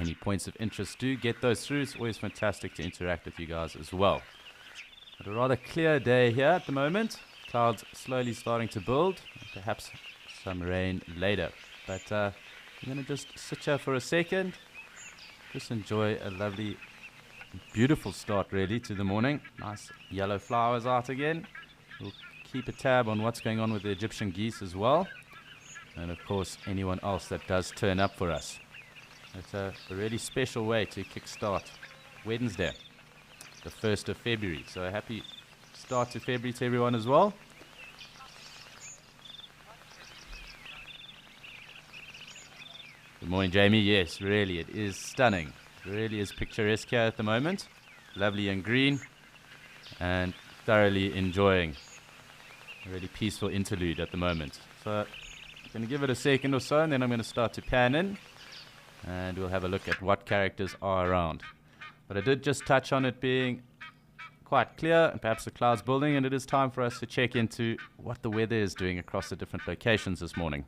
any points of interest, do get those through. It's always fantastic to interact with you guys as well. But a rather clear day here at the moment. Clouds slowly starting to build. Perhaps some rain later. But I'm going to just sit here for a second. Just enjoy a lovely, beautiful start really to the morning. Nice yellow flowers out again. We'll keep a tab on what's going on with the Egyptian geese as well. And of course anyone else that does turn up for us. It's a really special way to kickstart Wednesday, the 1st of February. So a happy start to February to everyone as well. Good morning, Jamie. Yes, really, it is stunning. It really is picturesque here at the moment. Lovely and green, and thoroughly enjoying a really peaceful interlude at the moment. So I'm going to give it a second or so, and then I'm going to start to pan in, and we'll have a look at what characters are around. But I did just touch on it being quite clear, and perhaps the clouds building, and it is time for us to check into what the weather is doing across the different locations this morning.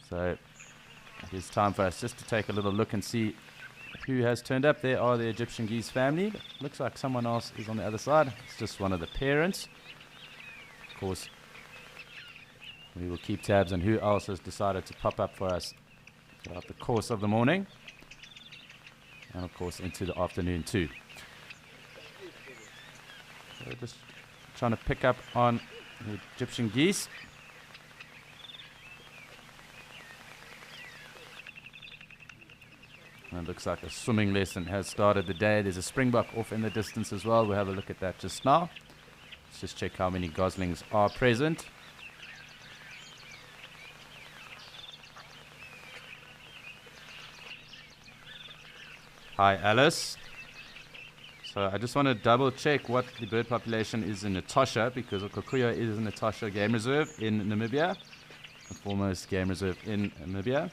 So it is time for us just to take a little look and see who has turned up. There are the Egyptian geese family. Looks like someone else is on the other side. It's just one of the parents. Of course, we will keep tabs on who else has decided to pop up for us throughout the course of the morning. And of course into the afternoon too. So just trying to pick up on the Egyptian geese. And it looks like a swimming lesson has started the day. There's a springbok off in the distance as well. We'll have a look at that just now. Let's just check how many goslings are present. Hi, Alice. So I just want to double check what the bird population is in Etosha, because Okuya is an Etosha Game Reserve in Namibia, the foremost game reserve in Namibia.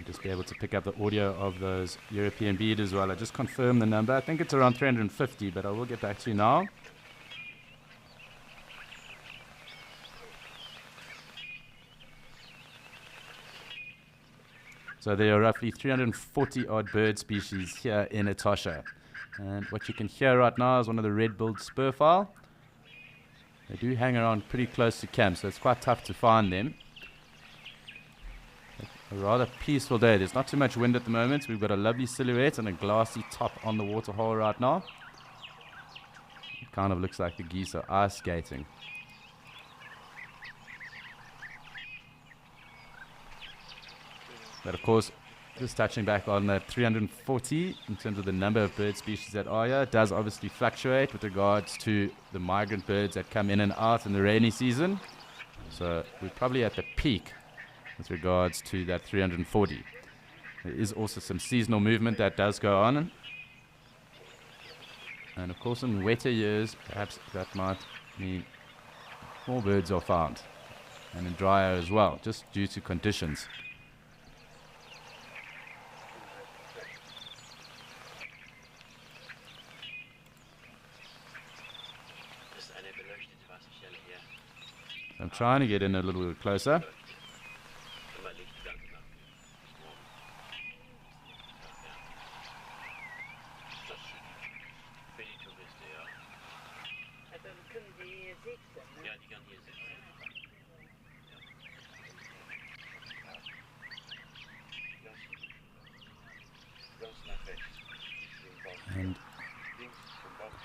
Just be able to pick up the audio of those European bead as well. I just confirmed the number. I think it's around 350, but I will get back to you now. So there are roughly 340 odd bird species here in Etosha. And what you can hear right now is one of the red-billed spurfowl. They do hang around pretty close to camp, so it's quite tough to find them. A rather peaceful day. There's not too much wind at the moment. We've got a lovely silhouette and a glassy top on the waterhole right now. It kind of looks like the geese are ice skating. But of course, just touching back on that 340 in terms of the number of bird species that are here, does obviously fluctuate with regards to the migrant birds that come in and out in the rainy season. So we're probably at the peak with regards to that 340. There is also some seasonal movement that does go on. And of course in wetter years, perhaps that might mean more birds are found. And in drier as well, just due to conditions. I'm trying to get in a little bit closer. And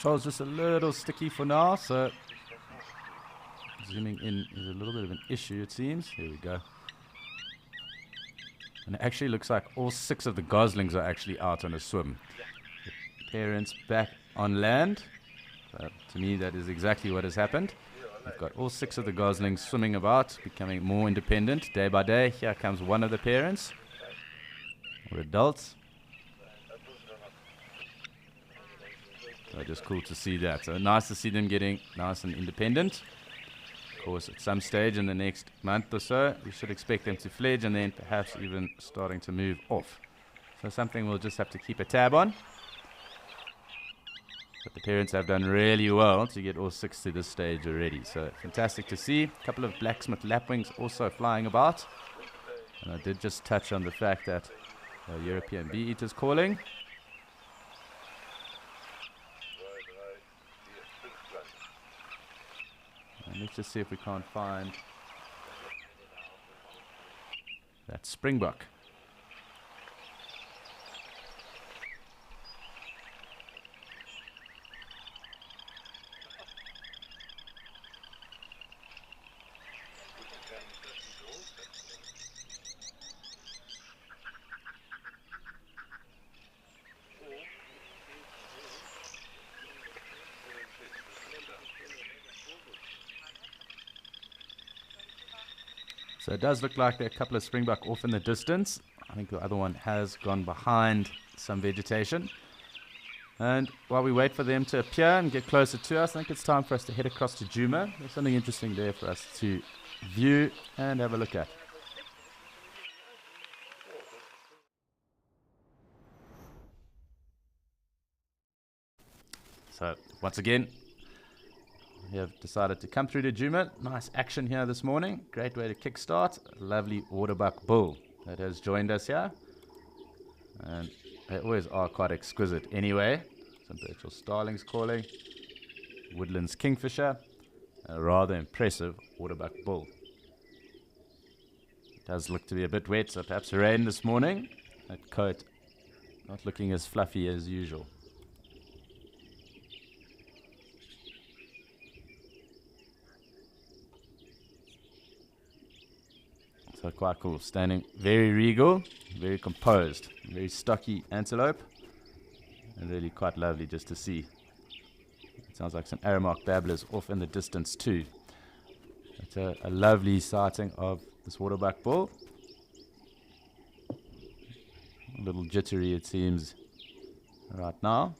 controls just a little sticky for now, so zooming in is a little bit of an issue, it seems. Here we go. And it actually looks like all 6 of the goslings are actually out on a swim. The parents back on land. So to me, that is exactly what has happened. We've got all 6 of the goslings swimming about, becoming more independent day by day. Here comes one of the parents, or adults. So just cool to see that. So nice to see them getting nice and independent. Of course, at some stage in the next month or so, we should expect them to fledge and then perhaps even starting to move off. So something we'll just have to keep a tab on. But the parents have done really well to get all 6 to this stage already. So fantastic to see. A couple of blacksmith lapwings also flying about. And I did just touch on the fact that European bee-eater's calling. And let's just see if we can't find that springbok. So it does look like there are a couple of springbok off in the distance. I think the other one has gone behind some vegetation. And while we wait for them to appear and get closer to us, I think it's time for us to head across to Djuma. There's something interesting there for us to view and have a look at. So once again, we have decided to come through to Djuma. Nice action here this morning. Great way to kickstart. A lovely waterbuck bull that has joined us here. And they always are quite exquisite anyway. Some Birchall starlings calling. Woodlands kingfisher. A rather impressive waterbuck bull. It does look to be a bit wet, so perhaps rain this morning. That coat not looking as fluffy as usual. So quite cool, standing very regal, very composed, very stocky antelope, and really quite lovely just to see. It sounds like some Aramark babblers off in the distance too. It's a lovely sighting of this waterbuck bull. A little jittery it seems right now.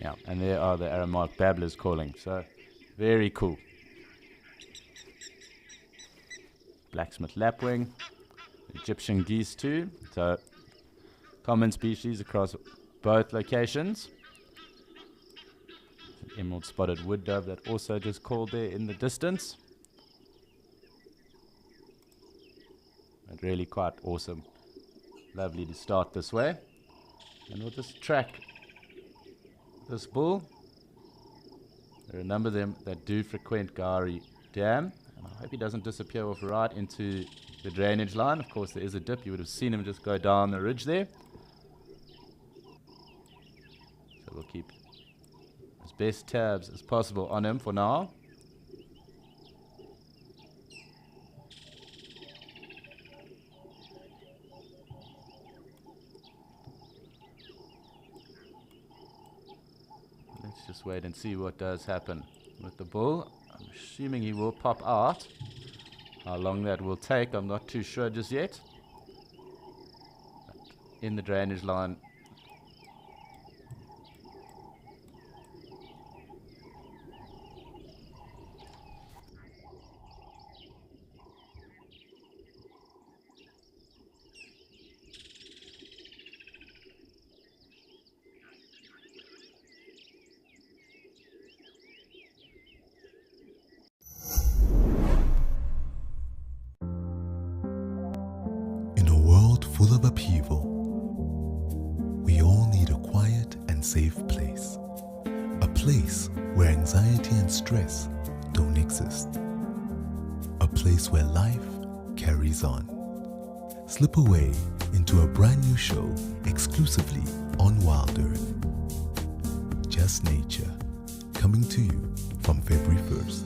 Yeah, and there are the Aramark babblers calling, so very cool. Blacksmith lapwing, Egyptian geese too, so common species across both locations. An emerald spotted wood dove that also just called there in the distance. And really quite awesome. Lovely to start this way. And we'll just track this bull. There are a number of them that do frequent Gowrie Dam, and I hope he doesn't disappear off right into the drainage line. Of course there is a dip, you would have seen him just go down the ridge there. So we'll keep as best tabs as possible on him for now. Let's just wait and see what does happen with the bull. I'm assuming he will pop out. How long that will take, I'm not too sure just yet. But in the drainage line. Full of upheaval, we all need a quiet and safe place. A place where anxiety and stress don't exist. A place where life carries on. Slip away into a brand new show exclusively on Wild Earth. Just Nature, coming to you from February 1st.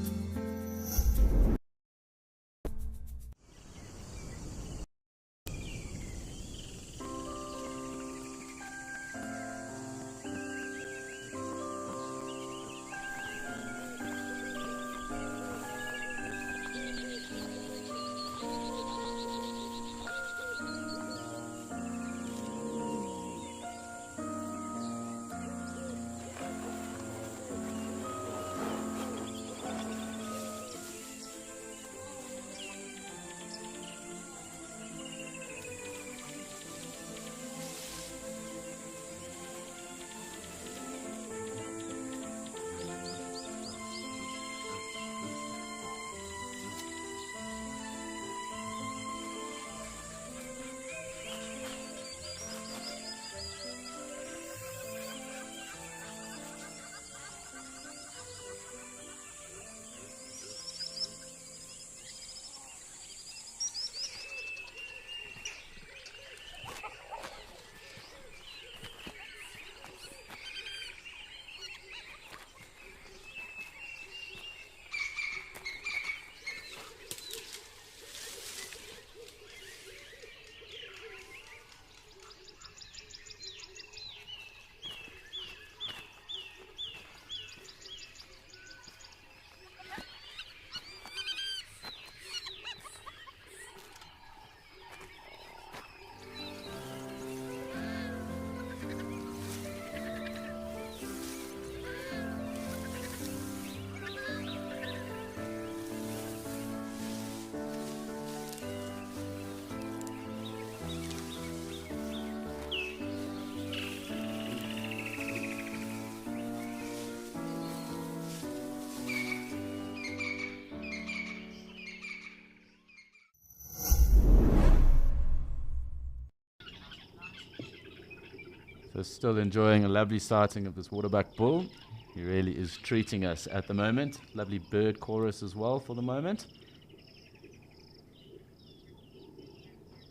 So still enjoying a lovely sighting of this waterbuck bull. He really is treating us at the moment. Lovely bird chorus as well for the moment.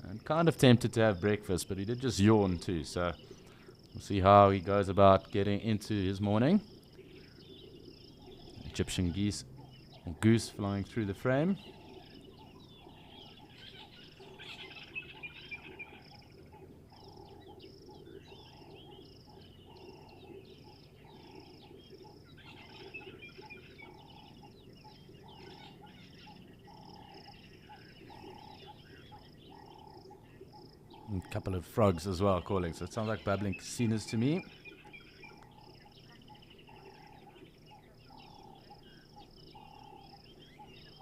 I'm kind of tempted to have breakfast, but he did just yawn too, so we'll see how he goes about getting into his morning. Egyptian geese or goose flying through the frame. And a couple of frogs as well calling, so it sounds like babbling casinas to me.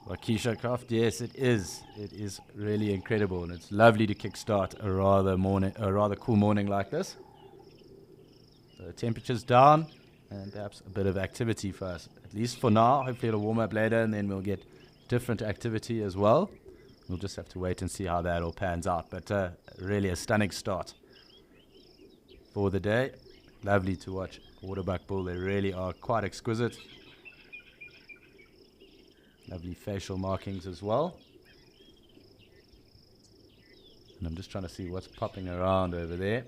Waukesha Craft, yes, it is. It is really incredible, and it's lovely to kickstart a rather cool morning like this. The temperature's down, and perhaps a bit of activity for us, at least for now. Hopefully it'll warm up later, and then we'll get different activity as well. We'll just have to wait and see how that all pans out. But really a stunning start for the day. Lovely to watch waterbuck bull. They really are quite exquisite. Lovely facial markings as well. And I'm just trying to see what's popping around over there.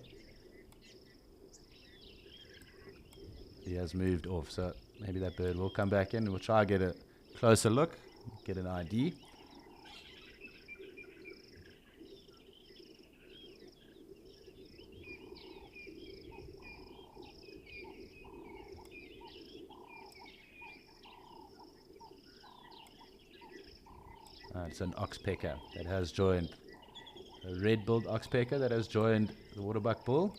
He has moved off, so maybe that bird will come back in. We'll try and get a closer look, get an ID. It's an oxpecker that has joined, a red-billed oxpecker that has joined the waterbuck bull.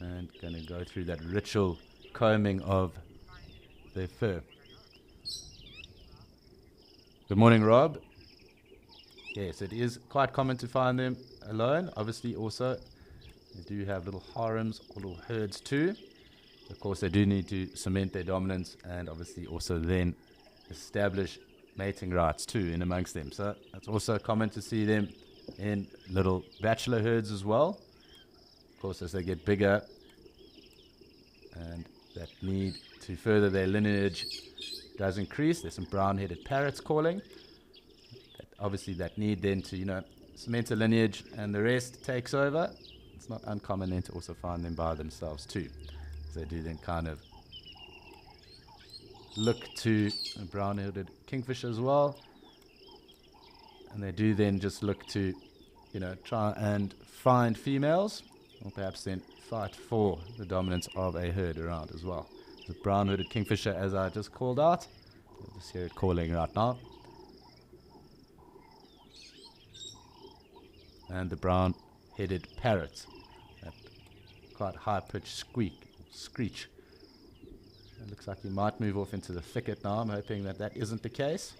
And going to go through that ritual combing of their fur. Good morning, Rob. Yes, it is quite common to find them alone. Obviously, also, they do have little harems or little herds too. Of course, they do need to cement their dominance and obviously also then establish mating rights too in amongst them. So it's also common to see them in little bachelor herds as well. Of course, as they get bigger and that need to further their lineage does increase. There's some brown-headed parrots calling. That obviously that need then to, cement a lineage and the rest takes over, it's not uncommon then to also find them by themselves too. So they do then kind of look to a brown-headed kingfisher as well. And they do then just look to, try and find females, or perhaps then fight for the dominance of a herd around as well. The brown-hooded kingfisher, as I just called out, you'll just hear it calling right now. And the brown-headed parrot, that quite high-pitched screech. It looks like he might move off into the thicket now. I'm hoping that that isn't the case.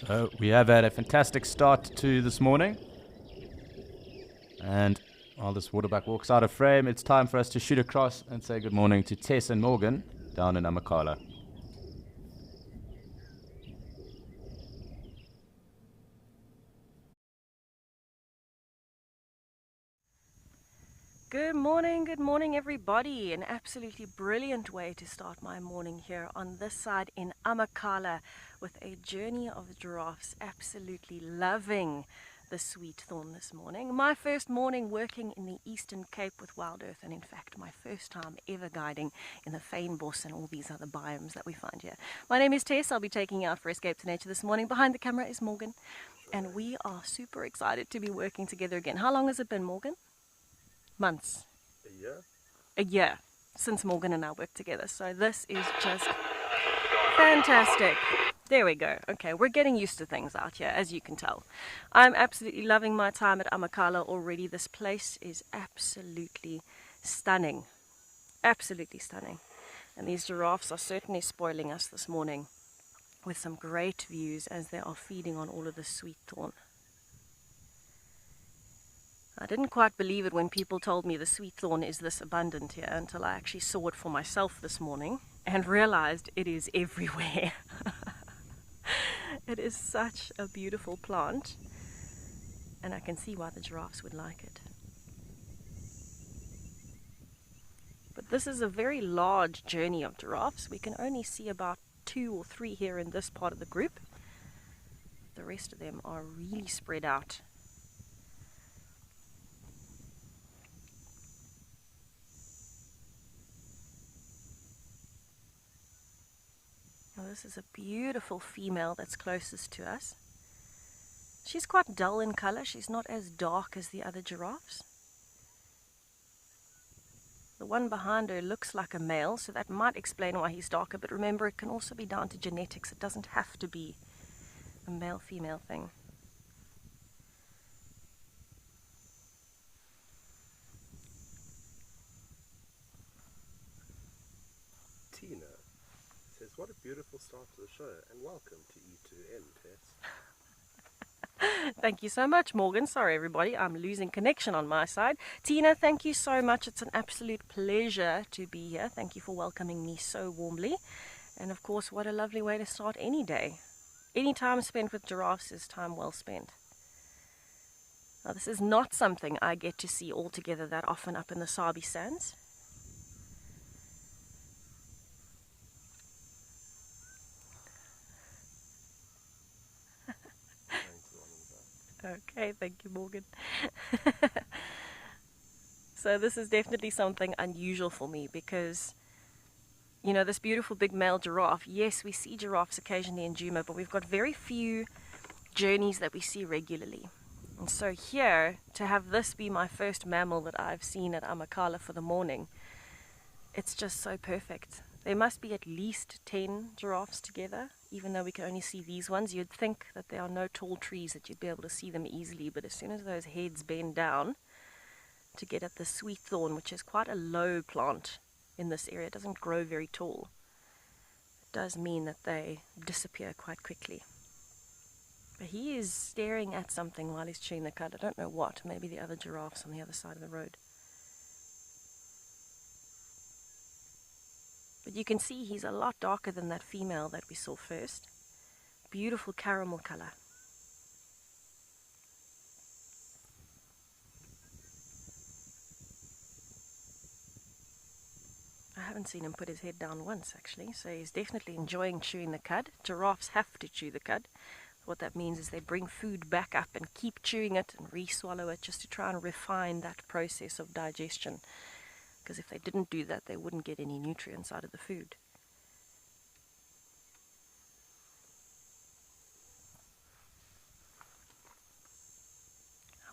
So we have had a fantastic start to this morning. And while this waterbuck walks out of frame, it's time for us to shoot across and say good morning to Tess and Morgan down in Amakhala. Good morning everybody. An absolutely brilliant way to start my morning here on this side in Amakhala with a journey of giraffes. Absolutely loving the sweet thorn this morning. My first morning working in the Eastern Cape with Wild Earth, and in fact my first time ever guiding in the fynbos and all these other biomes that we find here. My name is Tess. I'll be taking you out for Escape to Nature this morning. Behind the camera is Morgan, and we are super excited to be working together again. How long has it been, Morgan? Months. A year since Morgan and I worked together, so this is just fantastic. There we go. Okay, we're getting used to things out here, as you can tell. I'm absolutely loving my time at Amakhala already. This place is absolutely stunning. Absolutely stunning. And these giraffes are certainly spoiling us this morning with some great views as they are feeding on all of the sweet thorn. I didn't quite believe it when people told me the sweet thorn is this abundant here until I actually saw it for myself this morning and realized it is everywhere. It is such a beautiful plant, and I can see why the giraffes would like it. But this is a very large journey of giraffes. We can only see about 2 or 3 here in this part of the group. The rest of them are really spread out. Now this is a beautiful female that's closest to us. She's quite dull in color. She's not as dark as the other giraffes. The one behind her looks like a male, so that might explain why he's darker, but remember, it can also be down to genetics. It doesn't have to be a male-female thing. Tina says, what a beautiful start to the show, and welcome to E2N, Tess. Thank you so much, Morgan. Sorry, everybody, I'm losing connection on my side. Tina, thank you so much. It's an absolute pleasure to be here. Thank you for welcoming me so warmly. And of course, what a lovely way to start any day. Any time spent with giraffes is time well spent. Now, this is not something I get to see altogether that often up in the Sabi Sands. Okay, thank you, Morgan. So this is definitely something unusual for me because, you know, this beautiful big male giraffe, yes, we see giraffes occasionally in Djuma, but we've got very few journeys that we see regularly. And so here, to have this be my first mammal that I've seen at Amakhala for the morning, it's just so perfect. There must be at least 10 giraffes together, even though we can only see these ones. You'd think that there are no tall trees that you'd be able to see them easily, but as soon as those heads bend down to get at the sweet thorn, which is quite a low plant in this area, it doesn't grow very tall, it does mean that they disappear quite quickly. But he is staring at something while he's chewing the cud. I don't know what, maybe the other giraffes on the other side of the road. But you can see he's a lot darker than that female that we saw first. Beautiful caramel color. I haven't seen him put his head down once actually, so he's definitely enjoying chewing the cud. Giraffes have to chew the cud. What that means is they bring food back up and keep chewing it and re-swallow it just to try and refine that process of digestion. Because if they didn't do that, they wouldn't get any nutrients out of the food.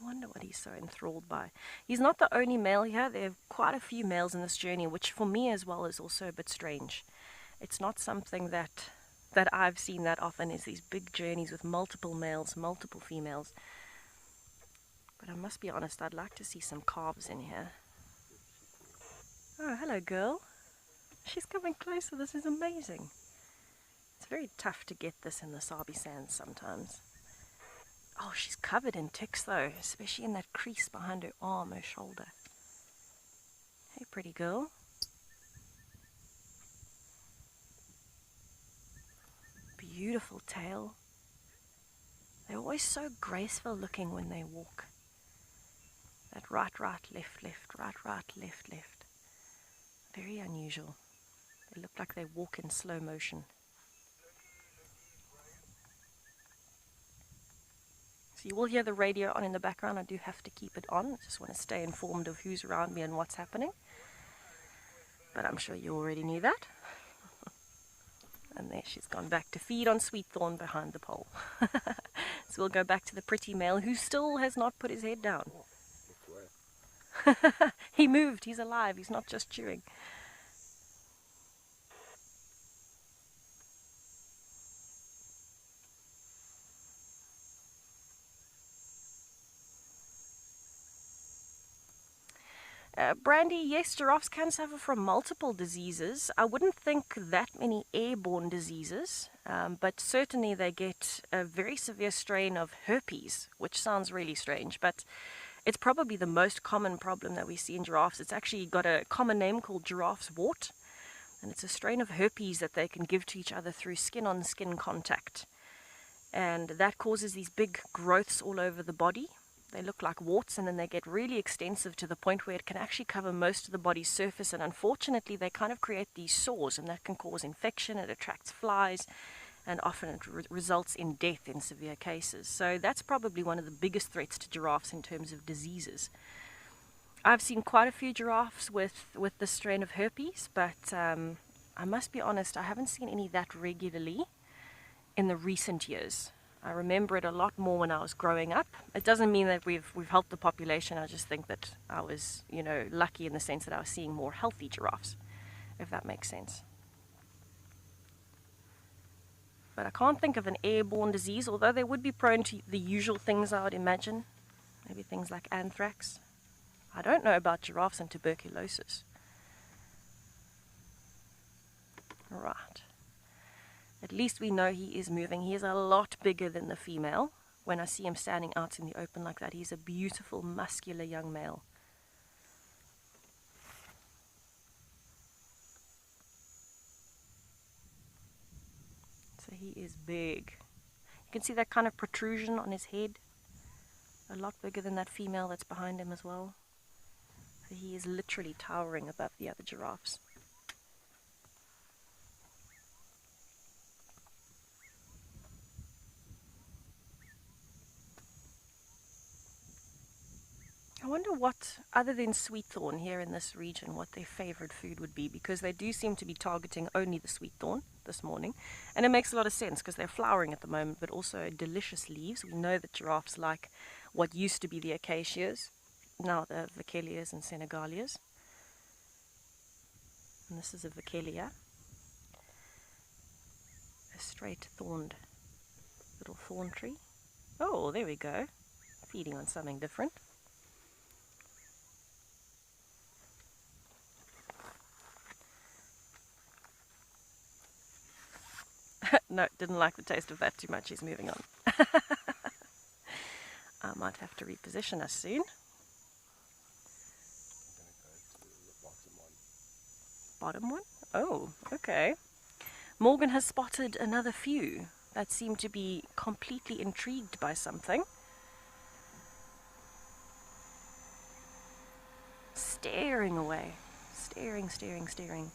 I wonder what he's so enthralled by. He's not the only male here. There are quite a few males in this journey, which for me as well is also a bit strange. It's not something that I've seen that often, is these big journeys with multiple males, multiple females. But I must be honest, I'd like to see some calves in here. Oh, hello girl. She's coming closer. This is amazing. It's very tough to get this in the Sabi sands sometimes. Oh, she's covered in ticks though, especially in that crease behind her arm, her shoulder. Hey, pretty girl. Beautiful tail. They're always so graceful looking when they walk. That right, left, right, left. Very unusual. They look like they walk in slow motion. So you will hear the radio on in the background. I do have to keep it on. I just want to stay informed of who's around me and what's happening. But I'm sure you already knew that. And there she's gone back to feed on Sweetthorn behind the pole. So we'll go back to the pretty male who still has not put his head down. He moved, he's alive, he's not just chewing. Brandy, yes, giraffes can suffer from multiple diseases. I wouldn't think that many airborne diseases, but certainly they get a very severe strain of herpes, which sounds really strange, but it's probably the most common problem that we see in giraffes. It's actually got a common name called giraffe's wart, and it's a strain of herpes that they can give to each other through skin-on-skin contact. And that causes these big growths all over the body. They look like warts, and then they get really extensive to the point where it can actually cover most of the body's surface, and unfortunately they kind of create these sores, and that can cause infection. It attracts flies, and often it results in death in severe cases. So that's probably one of the biggest threats to giraffes in terms of diseases. I've seen quite a few giraffes with this strain of herpes, but I must be honest, I haven't seen any that regularly in the recent years. I remember it a lot more when I was growing up. It doesn't mean that we've helped the population. I just think that I was, lucky in the sense that I was seeing more healthy giraffes, if that makes sense. But I can't think of an airborne disease, although they would be prone to the usual things I would imagine. Maybe things like anthrax. I don't know about giraffes and tuberculosis. Right. At least we know he is moving. He is a lot bigger than the female. When I see him standing out in the open like that, he's a beautiful, muscular young male. So he is big. You can see that kind of protrusion on his head. A lot bigger than that female that's behind him as well. So he is literally towering above the other giraffes. I wonder what, other than sweetthorn here in this region, what their favorite food would be, because they do seem to be targeting only the sweetthorn this morning. And it makes a lot of sense because they're flowering at the moment, but also delicious leaves. We know that giraffes like what used to be the acacias, now the Vachellias and Senegalias. And this is a Vachellia, a straight thorned little thorn tree. Oh, there we go, feeding on something different. No, didn't like the taste of that too much. He's moving on. I might have to reposition us soon. I'm going to go to the bottom one. Bottom one? Oh, okay. Morgan has spotted another few that seem to be completely intrigued by something. Staring away. Staring, staring, staring.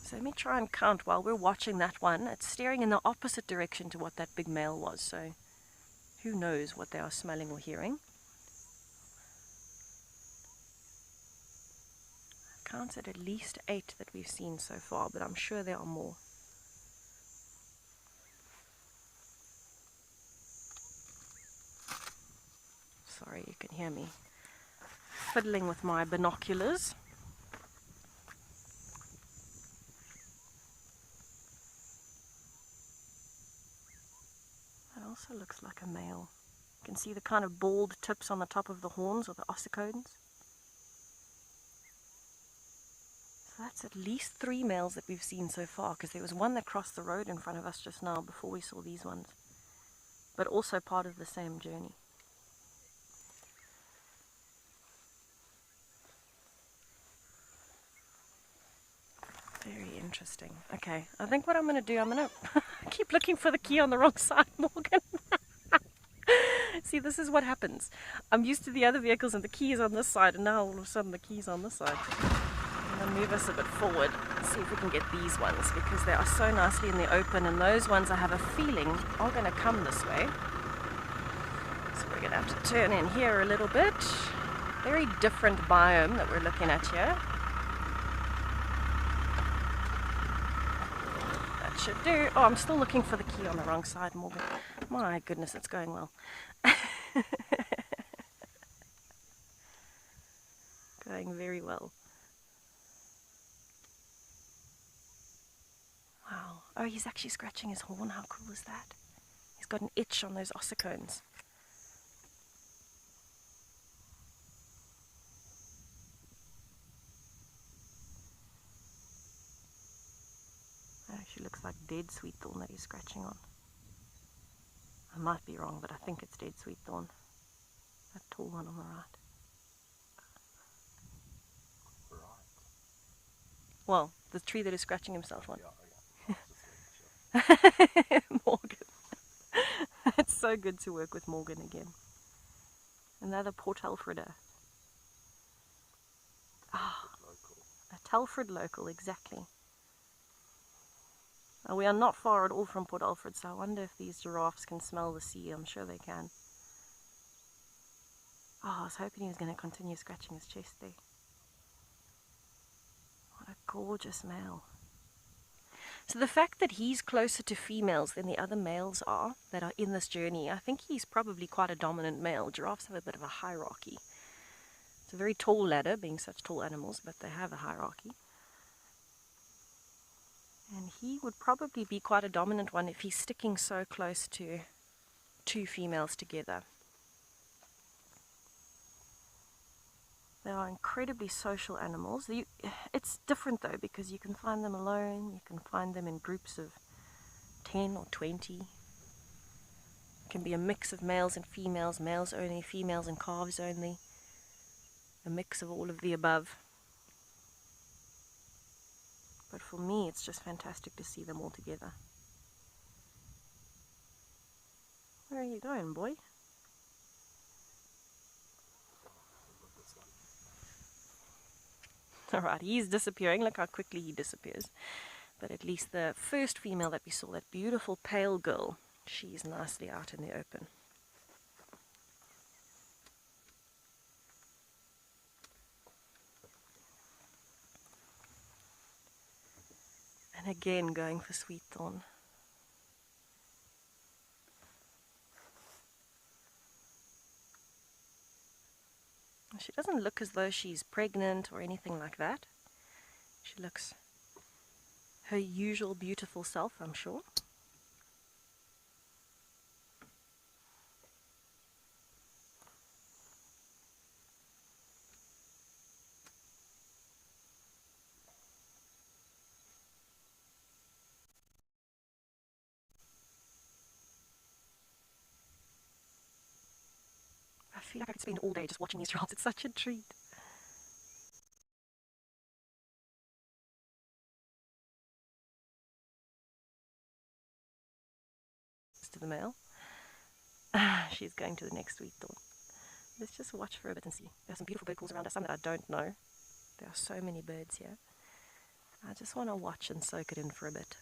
So let me try and count while we're watching that one. It's staring in the opposite direction to what that big male was, so who knows what they are smelling or hearing. I've counted at least 8 that we've seen so far, but I'm sure there are more. Sorry, you can hear me fiddling with my binoculars. That also looks like a male. You can see the kind of bald tips on the top of the horns or the ossicones. So that's at least 3 males that we've seen so far, because there was one that crossed the road in front of us just now before we saw these ones, but also part of the same journey. Very interesting. Okay, I think what I'm going to do, I'm going to keep looking for the key on the wrong side, Morgan. See, this is what happens. I'm used to the other vehicles and the key is on this side, and now all of a sudden the key's on this side. I'm going to move us a bit forward and see if we can get these ones, because they are so nicely in the open, and those ones I have a feeling are going to come this way. So we're going to have to turn in here a little bit. Very different biome that we're looking at here. Should do. Oh, I'm still looking for the key on the wrong side, Morgan. My goodness, it's going well. Going very well. Wow. Oh, he's actually scratching his horn. How cool is that? He's got an itch on those ossicones. Actually looks like dead sweet thorn that he's scratching on. I might be wrong, but I think it's dead sweet thorn. That tall one on the right. Well, the tree that is scratching himself on. Yeah. Morgan. It's so good to work with Morgan again. Another Port Alfreder. Ah, a Telford local, exactly. Now, we are not far at all from Port Alfred, so I wonder if these giraffes can smell the sea. I'm sure they can. Oh, I was hoping he was going to continue scratching his chest there. What a gorgeous male. So the fact that he's closer to females than the other males are that are in this journey, I think he's probably quite a dominant male. Giraffes have a bit of a hierarchy. It's a very tall ladder, being such tall animals, but they have a hierarchy. And he would probably be quite a dominant one if he's sticking so close to 2 females together. They are incredibly social animals. It's different though, because you can find them alone, you can find them in groups of 10 or 20. It can be a mix of males and females, males only, females and calves only. A mix of all of the above. But for me, it's just fantastic to see them all together. Where are you going, boy? Alright, he's disappearing. Look how quickly he disappears. But at least the first female that we saw, that beautiful pale girl, she's nicely out in the open. And again going for sweet thorn. She doesn't look as though she's pregnant or anything like that. She looks her usual beautiful self, I'm sure. I feel like I could spend all day just watching these giraffes. It's such a treat. to the male. She's going to the next sweet dawn. Let's just watch for a bit and see. There are some beautiful bird calls around us, some that I don't know. There are so many birds here. I just want to watch and soak it in for a bit.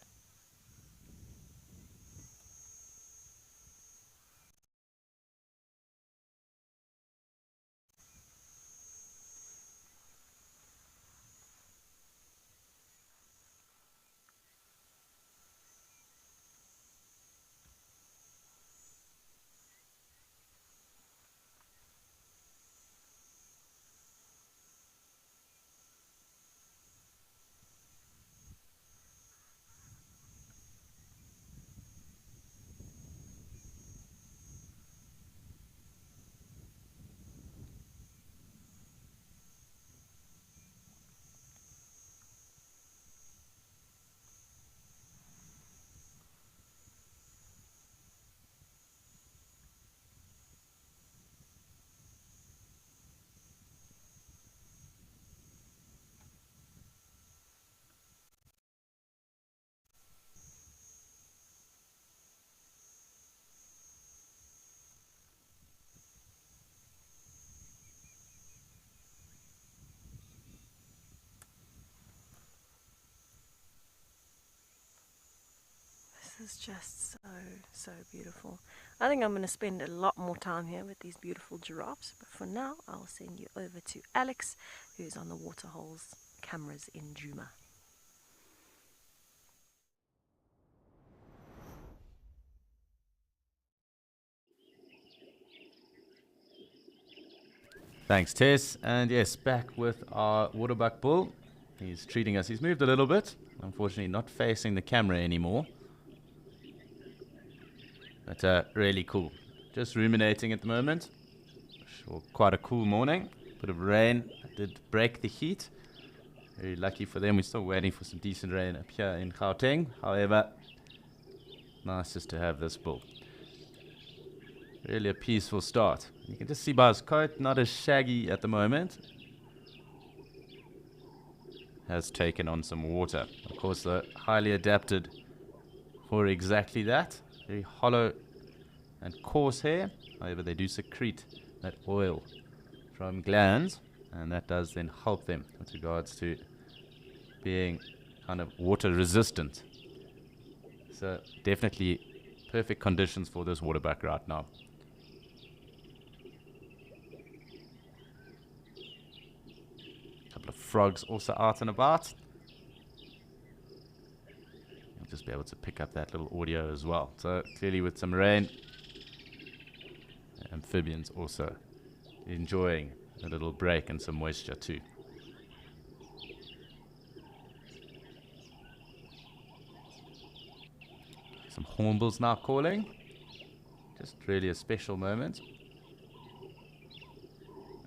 This is just so beautiful. I think I'm going to spend a lot more time here with these beautiful giraffes, but for now I'll send you over to Alex, who's on the Waterholes cameras in Djuma. Thanks, Tess. And yes, back with our waterbuck bull. He's treating us. He's moved a little bit. Unfortunately, not facing the camera anymore. But really cool. Just ruminating at the moment. Sure, quite a cool morning. Bit of rain did break the heat. Very lucky for them. We're still waiting for some decent rain up here in Gauteng. However, nice just to have this bull. Really a peaceful start. You can just see by his coat, not as shaggy at the moment. Has taken on some water. Of course, they're highly adapted for exactly that. Very hollow and coarse hair. However, they do secrete that oil from glands, and that does then help them with regards to being kind of water resistant. So definitely perfect conditions for this waterbuck right now. A couple of frogs also out and about. You'll just be able to pick up that little audio as well. So clearly with some rain, amphibians also enjoying a little break and some moisture too. Some hornbills now calling. Just really a special moment.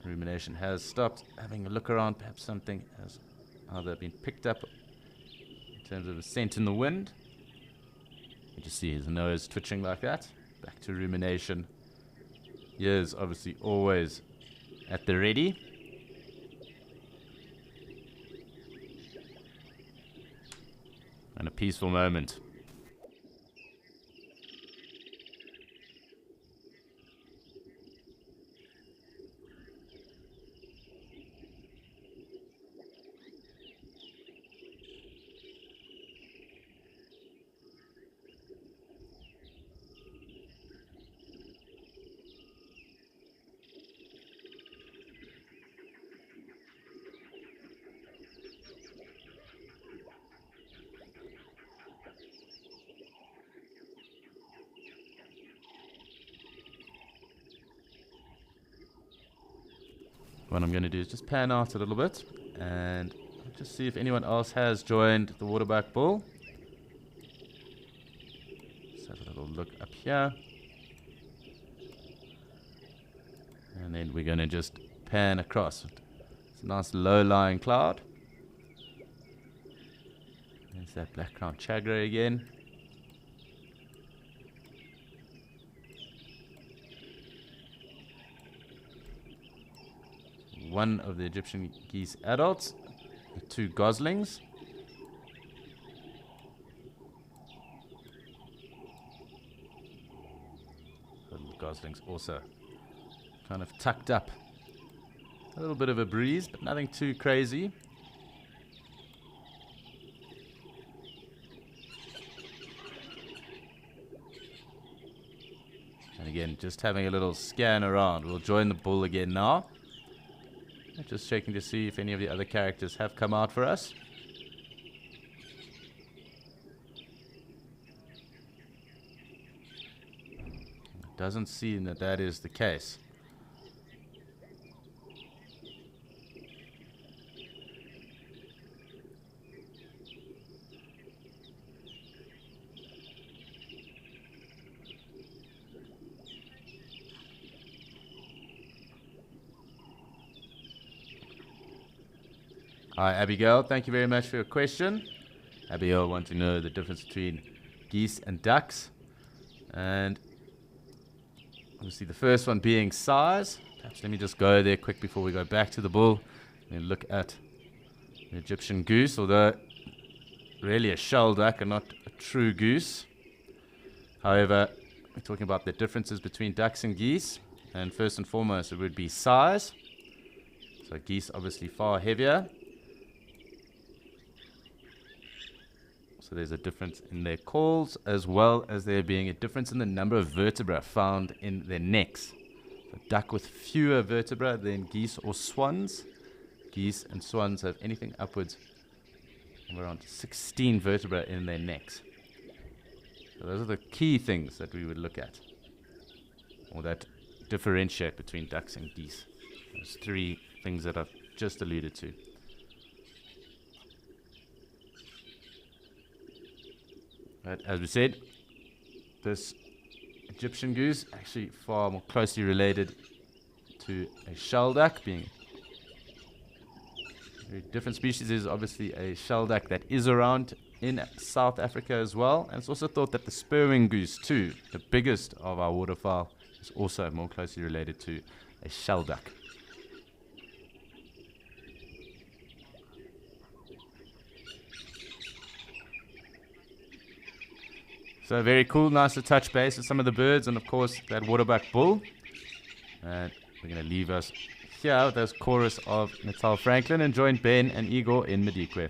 Rumination has stopped, having a look around. Perhaps something has either been picked up in terms of a scent in the wind. You just see his nose twitching like that. Back to rumination. Ears obviously always at the ready. And a peaceful moment. What I'm going to do is just pan out a little bit and just see if anyone else has joined the waterbuck bull. Let's have a little look up here. And then we're going to just pan across. It's a nice low-lying cloud. There's that black-crowned chagre again. One of the Egyptian geese adults, the two goslings. goslings also kind of tucked up. A little bit of a breeze, but nothing too crazy. And again, just having a little scan around. We'll join the bull again now. Just checking to see if any of the other characters have come out for us. Doesn't seem that that is the case. Hi, Abigail. Thank you very much for your question. Abigail wants to know the difference between geese and ducks. And obviously the first one being size. Perhaps let me just go there quick before we go back to the bull and look at the Egyptian goose, although really a shell duck and not a true goose. However, we're talking about the differences between ducks and geese. And first and foremost, it would be size. So geese obviously far heavier. So there's a difference in their calls, as well as there being a difference in the number of vertebrae found in their necks. So duck with fewer vertebrae than geese or swans. Geese and swans have anything upwards of around 16 vertebrae in their necks. So those are the key things that we would look at, or that differentiate between ducks and geese. Those three things that I've just alluded to. But as we said, this Egyptian goose actually far more closely related to a shell duck, being a very different species. Is obviously a shell duck that is around in South Africa as well. And it's also thought that the spurwing goose too, the biggest of our waterfowl, is also more closely related to a shell duck. So very cool, nice to touch base with some of the birds, and of course that waterbuck bull. And we're going to leave us here with this chorus of Natal Franklin and join Ben and Igor in Madikwe.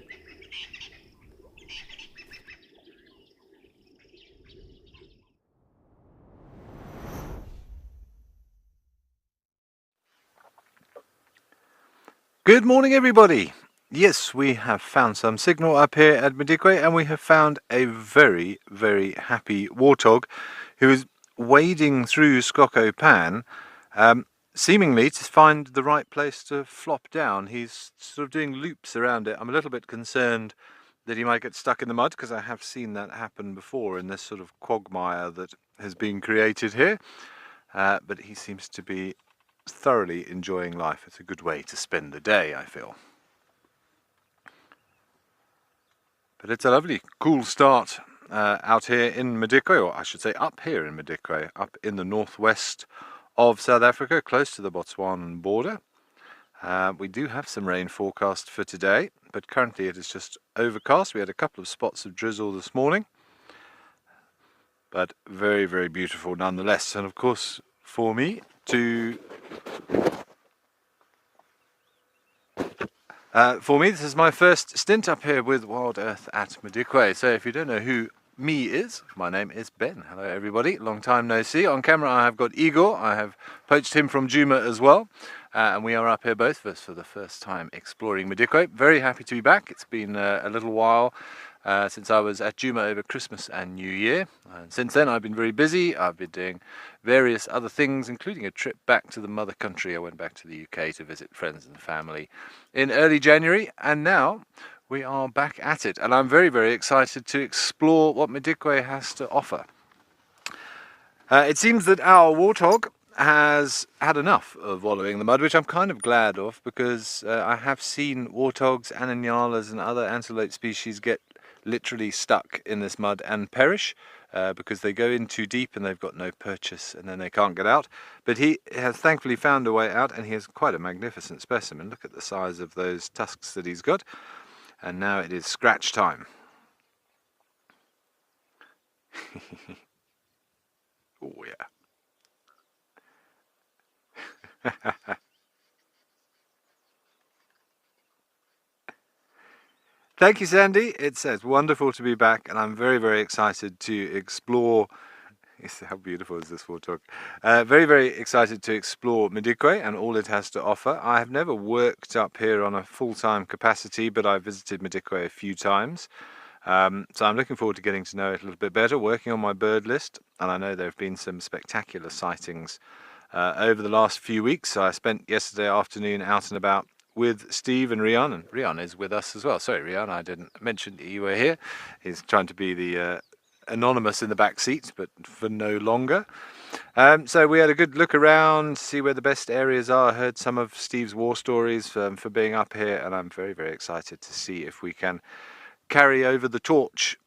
Good morning, everybody. Yes, we have found some signal up here at Madikwe, and we have found a very, very happy warthog who is wading through Skoko Pan, seemingly to find the right place to flop down. He's sort of doing loops around it. I'm a little bit concerned that he might get stuck in the mud, because I have seen that happen before in this sort of quagmire that has been created here. But he seems to be thoroughly enjoying life. It's a good way to spend the day, I feel. But it's a lovely, cool start out here in Madikwe, or I should say up here in Madikwe, up in the northwest of South Africa, close to the Botswana border. We do have some rain forecast for today, but currently it is just overcast. We had a couple of spots of drizzle this morning, but very, very beautiful nonetheless. And of course, for me this is my first stint up here with Wild Earth at Madikwe. So if you don't know who me is, my name is Ben. Hello everybody, long time no see. On camera I have got Igor. I have poached him from Djuma as well. And we are up here, both of us, for the first time exploring Madikwe. Very happy to be back. It's been a little while since I was at Djuma over Christmas and New Year. And since then I've been very busy. I've been doing various other things, including a trip back to the mother country. I went back to the UK to visit friends and family in early January, and now we are back at it. And I'm very, very excited to explore what Madikwe has to offer. It seems that our warthog has had enough of wallowing in the mud, which I'm kind of glad of, because I have seen warthogs, ananyalas and other antelope species get literally stuck in this mud and perish because they go in too deep and they've got no purchase and then they can't get out. But he has thankfully found a way out, and he has quite a magnificent specimen. Look at the size of those tusks that he's got. And now it is scratch time. Oh yeah. Thank you, Sandy. It's wonderful to be back, and I'm very, very excited to explore. How beautiful is this warthog? Very, very excited to explore Madikwe and all it has to offer. I have never worked up here on a full-time capacity, but I've visited Madikwe a few times. So I'm looking forward to getting to know it a little bit better, working on my bird list, and I know there have been some spectacular sightings over the last few weeks. So I spent yesterday afternoon out and about with Steve and Rian, and Rian is with us as well. Sorry, Rian, I didn't mention that you were here. He's trying to be the anonymous in the back seat, but for no longer. So we had a good look around, see where the best areas are. I heard some of Steve's war stories for being up here, and I'm very, very excited to see if we can carry over the torch.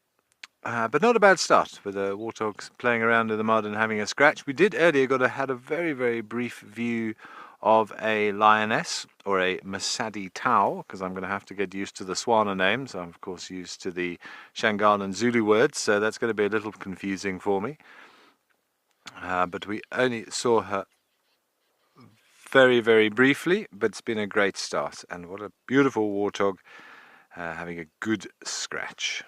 But not a bad start with the warthogs playing around in the mud and having a scratch. We did earlier had a very, very brief view of a lioness, or a Masadi Tau, because I'm going to have to get used to the Swana names. I'm of course used to the Shangaan and Zulu words, so that's going to be a little confusing for me. But we only saw her very, very briefly, but it's been a great start, and what a beautiful warthog having a good scratch.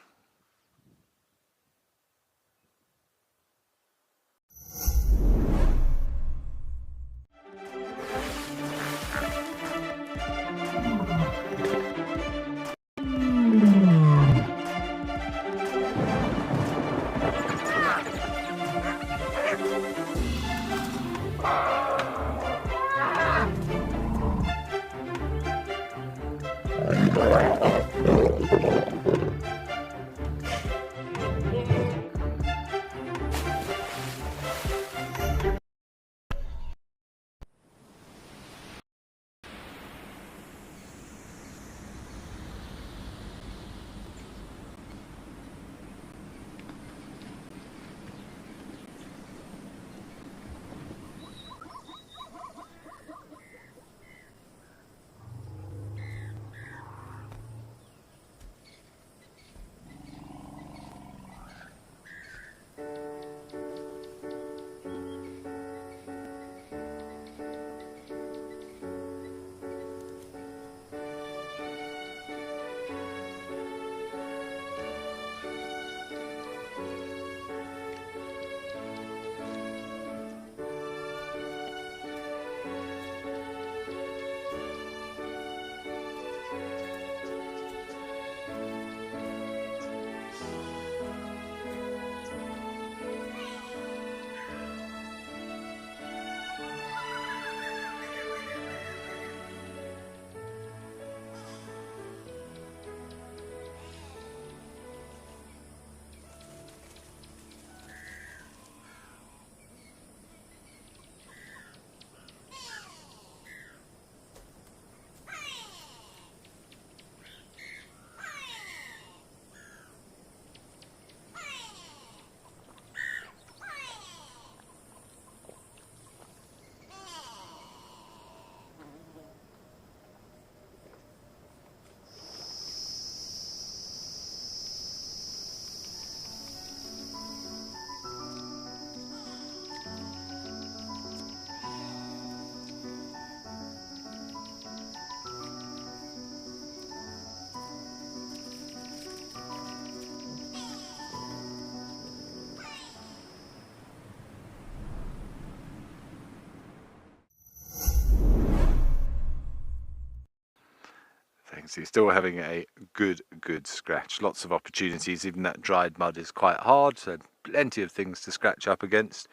Thanks. He's still having a good scratch. Lots of opportunities. Even that dried mud is quite hard, so plenty of things to scratch up against.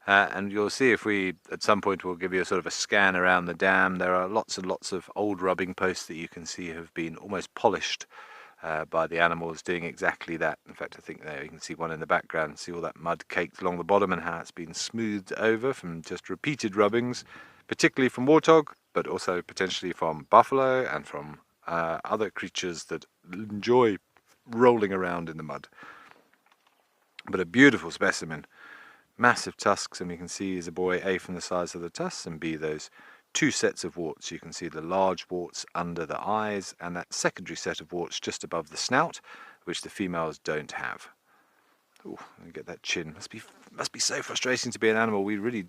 And you'll see if we, at some point, we'll give you a sort of a scan around the dam. There are lots and lots of old rubbing posts that you can see have been almost polished by the animals doing exactly that. In fact, I think there you can see one in the background. See all that mud caked along the bottom and how it's been smoothed over from just repeated rubbings, particularly from warthog, but also potentially from buffalo and from other creatures that enjoy rolling around in the mud. But a beautiful specimen. Massive tusks, and we can see as a boy, A, from the size of the tusks, and B, those two sets of warts. You can see the large warts under the eyes and that secondary set of warts just above the snout, which the females don't have. Oh, get that chin. Must be so frustrating to be an animal. We really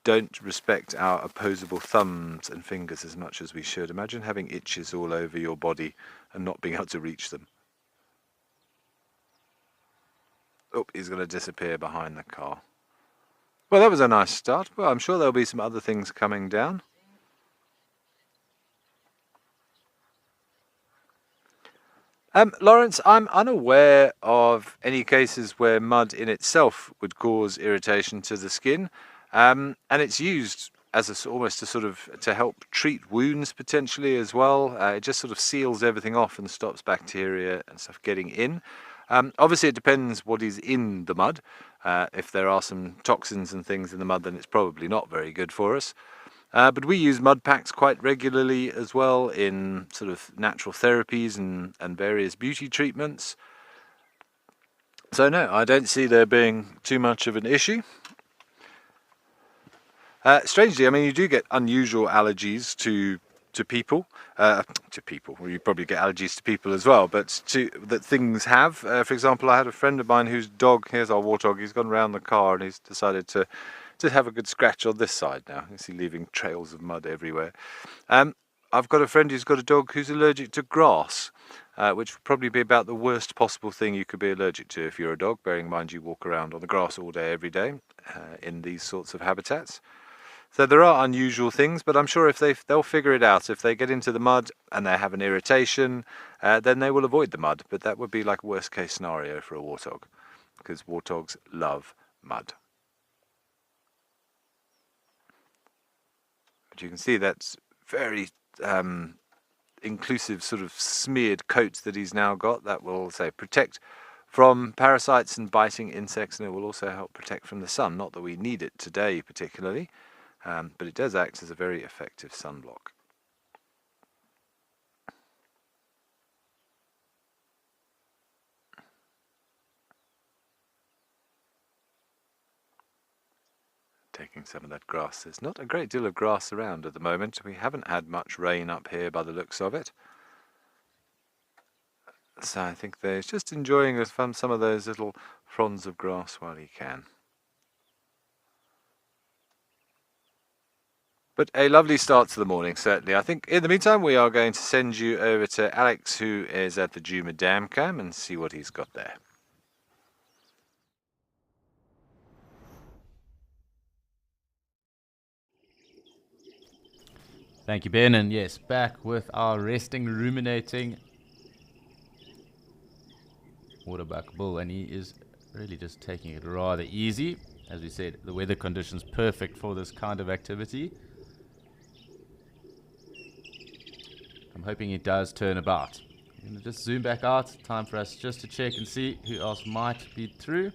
don't respect our opposable thumbs and fingers as much as we should. Imagine having itches all over your body and not being able to reach them. Oh, he's going to disappear behind the car. Well, that was a nice start. Well, I'm sure there'll be some other things coming down. Lawrence, I'm unaware of any cases where mud in itself would cause irritation to the skin, and it's used as almost a sort of to help treat wounds potentially as well. It just sort of seals everything off and stops bacteria and stuff getting in. Obviously, it depends what is in the mud. If there are some toxins and things in the mud, then it's probably not very good for us. But we use mud packs quite regularly as well in sort of natural therapies and various beauty treatments. So no, I don't see there being too much of an issue. Strangely, I mean, you do get unusual allergies to people. Well, you probably get allergies to people as well, but that things have. For example, I had a friend of mine whose dog, here's our warthog, he's gone around the car and he's decided to have a good scratch on this side now. You see, leaving trails of mud everywhere. I've got a friend who's got a dog who's allergic to grass, which would probably be about the worst possible thing you could be allergic to if you're a dog, bearing in mind you walk around on the grass all day, every day, in these sorts of habitats. So there are unusual things, but I'm sure if they'll figure it out. If they get into the mud and they have an irritation, then they will avoid the mud. But that would be like worst case scenario for a warthog, because warthogs love mud. But you can see that's very inclusive sort of smeared coats that he's now got. That will, say, protect from parasites and biting insects, and it will also help protect from the sun. Not that we need it today particularly, but it does act as a very effective sunblock. Taking some of that grass. There's not a great deal of grass around at the moment. We haven't had much rain up here by the looks of it. So I think he's just enjoying some of those little fronds of grass while he can. But a lovely start to the morning, certainly. I think in the meantime we are going to send you over to Alex, who is at the Djuma Dam Cam, and see what he's got there. Thank you, Ben. And yes, back with our resting, ruminating waterbuck bull, and he is really just taking it rather easy. As we said, the weather conditions perfect for this kind of activity. I'm hoping he does turn about. I'm going to just zoom back out. Time for us just to check and see who else might be through.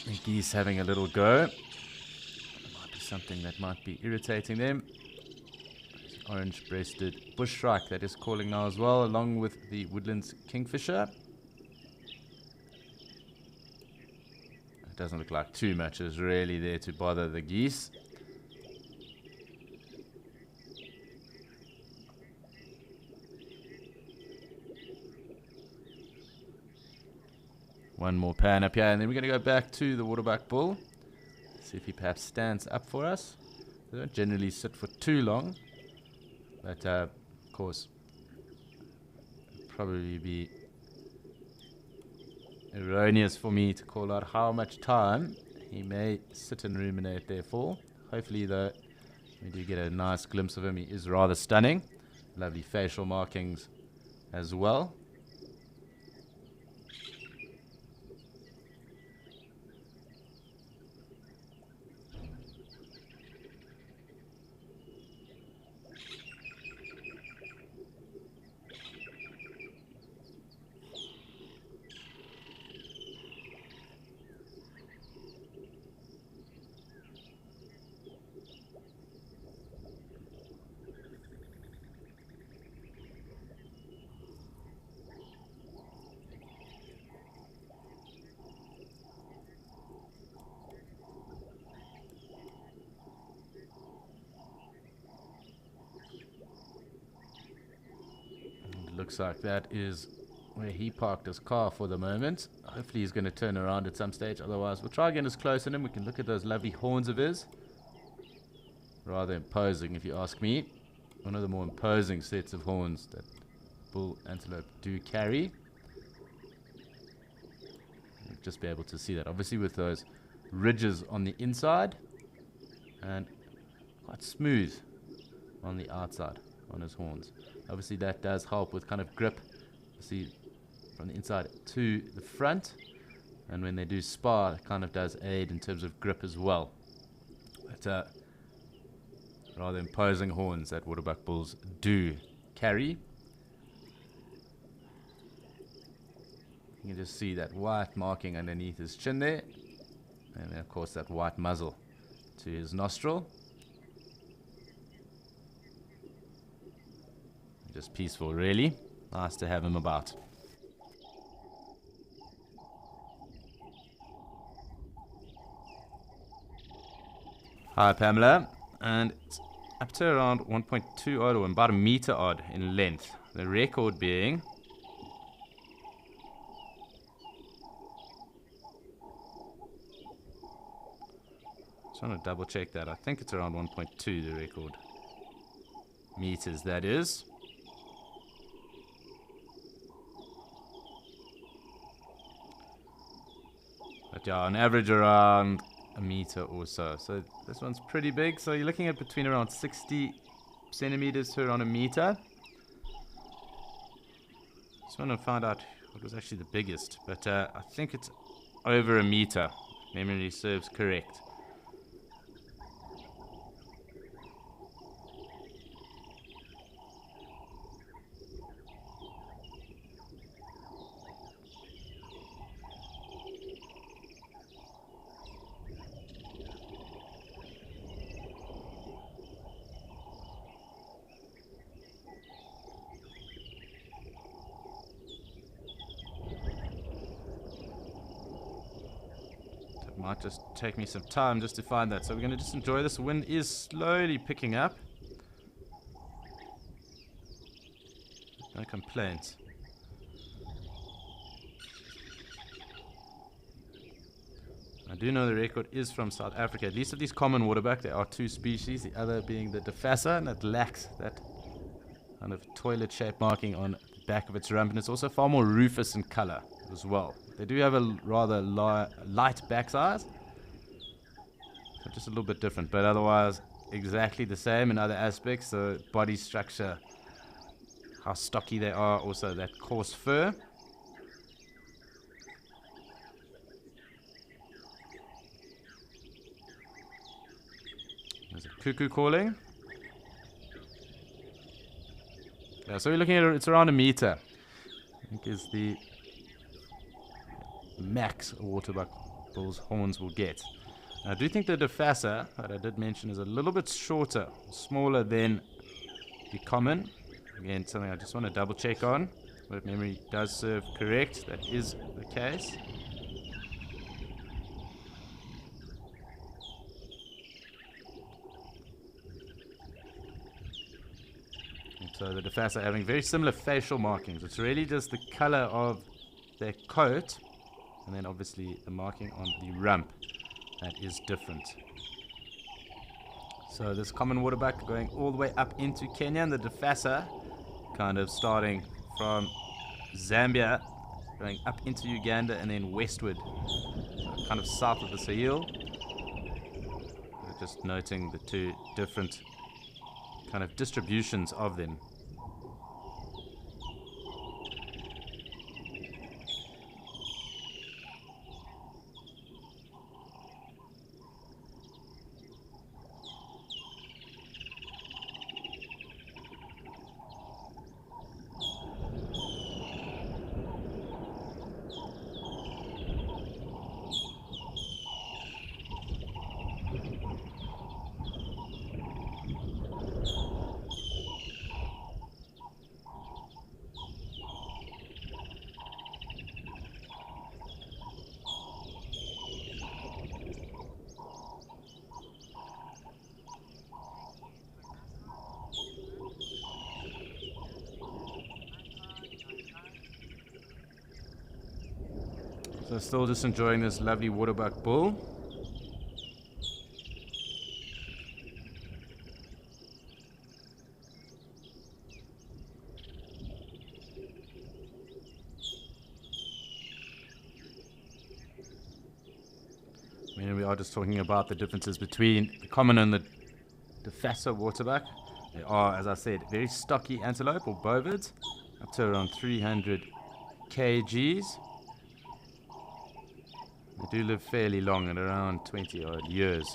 The geese having a little go. Might be something that might be irritating them. Orange-breasted bush shrike that is calling now as well, along with the woodlands kingfisher. It doesn't look like too much is really there to bother the geese. One more pan up here, and then we're going to go back to the waterbuck bull. See if he perhaps stands up for us. They don't generally sit for too long, but of course, it'd probably be erroneous for me to call out how much time he may sit and ruminate there for. Hopefully, though, we do get a nice glimpse of him. He is rather stunning. Lovely facial markings as well. Looks like that is where he parked his car for the moment. Hopefully he's going to turn around at some stage. Otherwise, we'll try again as close on him. We can look at those lovely horns of his. Rather imposing, if you ask me. One of the more imposing sets of horns that bull antelope do carry. You'll just be able to see that. Obviously with those ridges on the inside. And quite smooth on the outside on his horns. Obviously that does help with kind of grip. See, from the inside to the front, and when they do spar, it kind of does aid in terms of grip as well. But rather imposing horns that waterbuck bulls do carry. You can just see that white marking underneath his chin there, and then of course that white muzzle to his nostril. Just peaceful, really. Nice to have him about. Hi Pamela, and it's up to around 1.2 odd, or about a meter odd in length. The record being just want to double check that. I think it's around 1.2, the record meters, that is. But yeah, on average around a meter or so. So this one's pretty big. So you're looking at between around 60 centimeters to around a meter. Just want to find out what was actually the biggest. But I think it's over a meter. Memory serves correct. Might just take me some time just to find that. So we're going to just enjoy this. The wind is slowly picking up. No complaints. I do know the record is from South Africa. At least of these common waterbuck, there are two species. The other being the Defasa, and it lacks that kind of toilet-shaped marking on the back of its rump. And it's also far more rufous in color as well. They do have a rather light back size, so just a little bit different, but otherwise exactly the same in other aspects. So body structure, how stocky they are, also that coarse fur. There's a cuckoo calling. Yeah, so we're looking at it's around a meter, I think is the max a waterbuck bull's horns will get. Now, I do think the Defasa that I did mention is a little bit shorter, smaller than the common. Again, something I just want to double check on, but memory does serve correct. That is the case. And so the Defasa having very similar facial markings. It's really just the color of their coat, and then obviously the marking on the rump that is different. So this common waterbuck going all the way up into Kenya, and the Defasa kind of starting from Zambia, going up into Uganda and then westward, so kind of south of the Sahel. Just noting the two different kind of distributions of them. So still just enjoying this lovely waterbuck bull. I mean, we are just talking about the differences between the common and the Defasa waterbuck. They are, as I said, very stocky antelope or bovids, up to around 300 kgs. They do live fairly long, at around 20 odd years.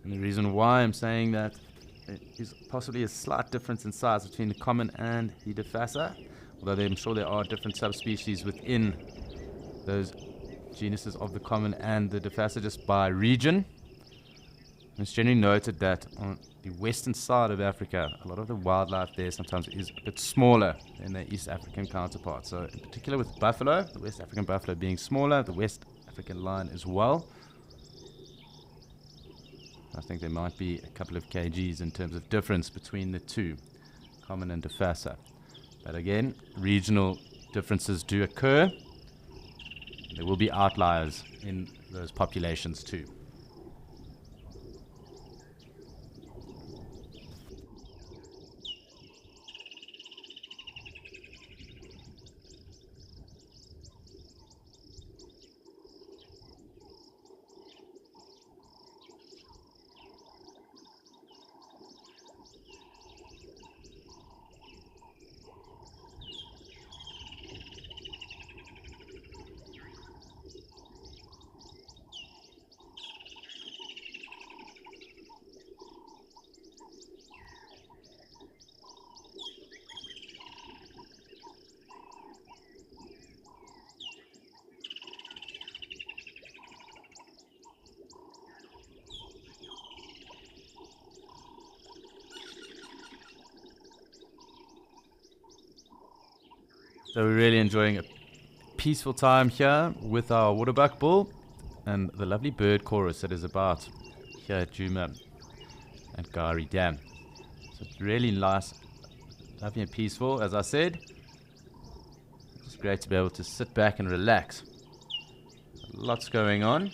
And the reason why I'm saying that is possibly a slight difference in size between the common and the Defasa, although I'm sure there are different subspecies within those genuses of the common and the Defasa just by region. It's generally noted that on the western side of Africa, a lot of the wildlife there sometimes is a bit smaller than their East African counterparts. So in particular with buffalo, the West African buffalo being smaller, the West African lion as well. I think there might be a couple of kgs in terms of difference between the two, common and Defasa. But again, regional differences do occur. There will be outliers in those populations too. So we're really enjoying a peaceful time here with our waterbuck bull and the lovely bird chorus that is about here at Djuma and Gari Dam. So it's really nice, lovely and peaceful, as I said. It's great to be able to sit back and relax. Lots going on.